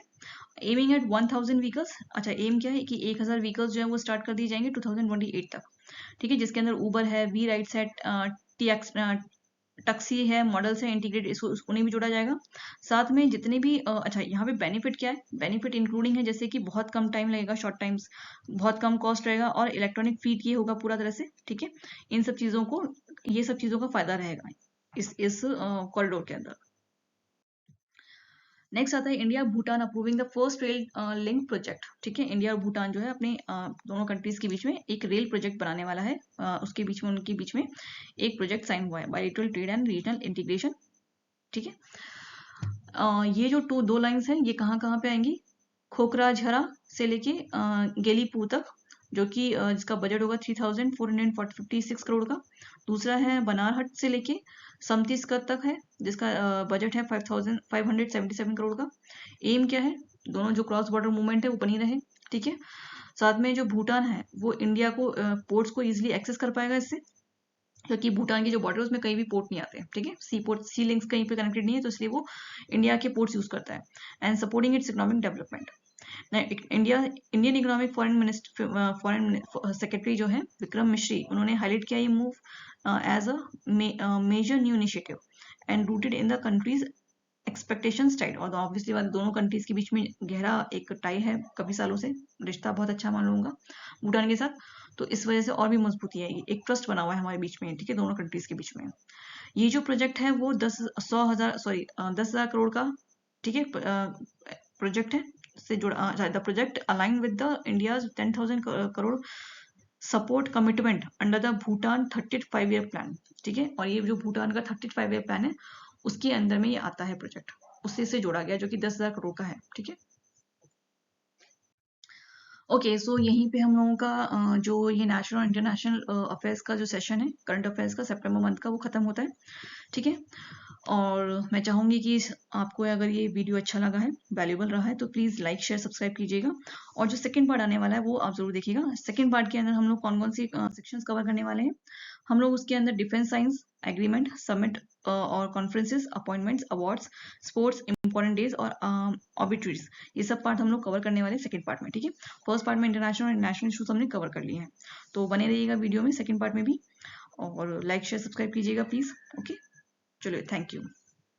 एमिंग एट 1000 व्हीकल्स। अच्छा, एम क्या है कि 1000 व्हीकल्स जो है वो स्टार्ट कर दिए जाएंगे 2028 तक, ठीक है, जिसके अंदर उबर है, वी राइड्स है, टीएक्स टैक्सी है, मॉडल्स है, इंटीग्रेट इसको उन्हें भी जोड़ा जाएगा। साथ में जितने भी अच्छा, यहाँ पे बेनिफिट क्या है? बेनिफिट इंक्लूडिंग है जैसे कि बहुत कम टाइम लगेगा, शॉर्ट टाइम्स, बहुत कम कॉस्ट रहेगा, और इलेक्ट्रॉनिक फीट ये होगा पूरा तरह से, ठीक है। इन सब चीजों को, ये सब चीजों का फायदा रहेगा इस कॉरिडोर के अंदर। नेक्स्ट आता है India Bhutan approving the first rail link project, ठीक है। इंडिया और भूटान जो है अपने दोनों कंट्रीज के बीच में एक रेल प्रोजेक्ट बनाने वाला है, उसके बीच में, उनके बीच में एक प्रोजेक्ट साइन हुआ है, bilateral trade and regional integration, ठीक है। ये जो दो लाइंस हैं ये कहाँ कहाँ पे आएंगी? खोखराझरा से लेके गेलीपुर तक, जो कि जिसका बजट होगा 3456 करोड़ का। दूसरा है बनारहट से लेके समतीसगढ़ तक है, जिसका बजट है 5577 करोड़ का। एम क्या है? दोनों जो क्रॉस बॉर्डर मूवमेंट है वो बनी रहे, ठीक है। साथ में जो भूटान है वो इंडिया को पोर्ट्स को इजिली एक्सेस कर पाएगा इससे, क्योंकि भूटान की जो बॉर्डर है उसमें कहीं भी पोर्ट नहीं आते, ठीक है, सी पोर्ट, सी लिंक्स कहीं पे कनेक्टेड नहीं है, तो इसलिए वो इंडिया के पोर्ट्स यूज करता है। And supporting its economic development. Indian economic foreign secretary जो है विक्रम मिश्री, उन्होंने हाईलाइट किया ये move as a major new initiative and rooted in the countries expectations tied. और ऑब्वियसली बात, दोनों कंट्रीज के बीच में गहरा एक टाई है, काफी सालों से रिश्ता बहुत अच्छा मान लूंगा भूटान के साथ, तो इस वजह से और भी मजबूती आएगी, एक ट्रस्ट बना हुआ है हमारे बीच में, ठीक है, दोनों कंट्रीज के बीच में। ये जो प्रोजेक्ट है वो 10,000 करोड़ का, ठीक है, प्रोजेक्ट है, से जुड़ा। The project align with the India's 10,000 crore support commitment under the Bhutan 35 year plan, ठीक है। और ये जो भूटान का 35 ईयर प्लान है उसके अंदर में ये आता है प्रोजेक्ट, उससे से जोड़ा गया, जो कि 10,000 करोड़ का है, ठीक है। ओके, सो यहीं पे हम लोगों का जो ये नेशनल और इंटरनेशनल अफेयर्स का जो सेशन है, करंट अफेयर्स का सितंबर मंथ का, वो खत्म होता है, ठीक है। और मैं चाहूंगी कि आपको अगर ये वीडियो अच्छा लगा है, वैल्यूबल रहा है, तो प्लीज़ लाइक शेयर सब्सक्राइब कीजिएगा। और जो सेकंड पार्ट आने वाला है वो आप जरूर देखिएगा। सेकंड पार्ट के अंदर हम लोग कौन कौन सी सेक्शंस कवर करने वाले हैं। हम लोग उसके अंदर डिफेंस साइंस, एग्रीमेंट, समिट और conferences, appointments, awards, sports, important days और ऑबिट्रीज, ये सब पार्ट हम लोग कवर करने वाले हैं सेकंड पार्ट में, ठीक है। फर्स्ट पार्ट में इंटरनेशनल और नेशनल इशूज हमने कवर कर लिए हैं, तो बने रहिएगा वीडियो में सेकंड पार्ट में भी। और लाइक शेयर सब्सक्राइब कीजिएगा प्लीज़। ओके, चलिए, थैंक यू।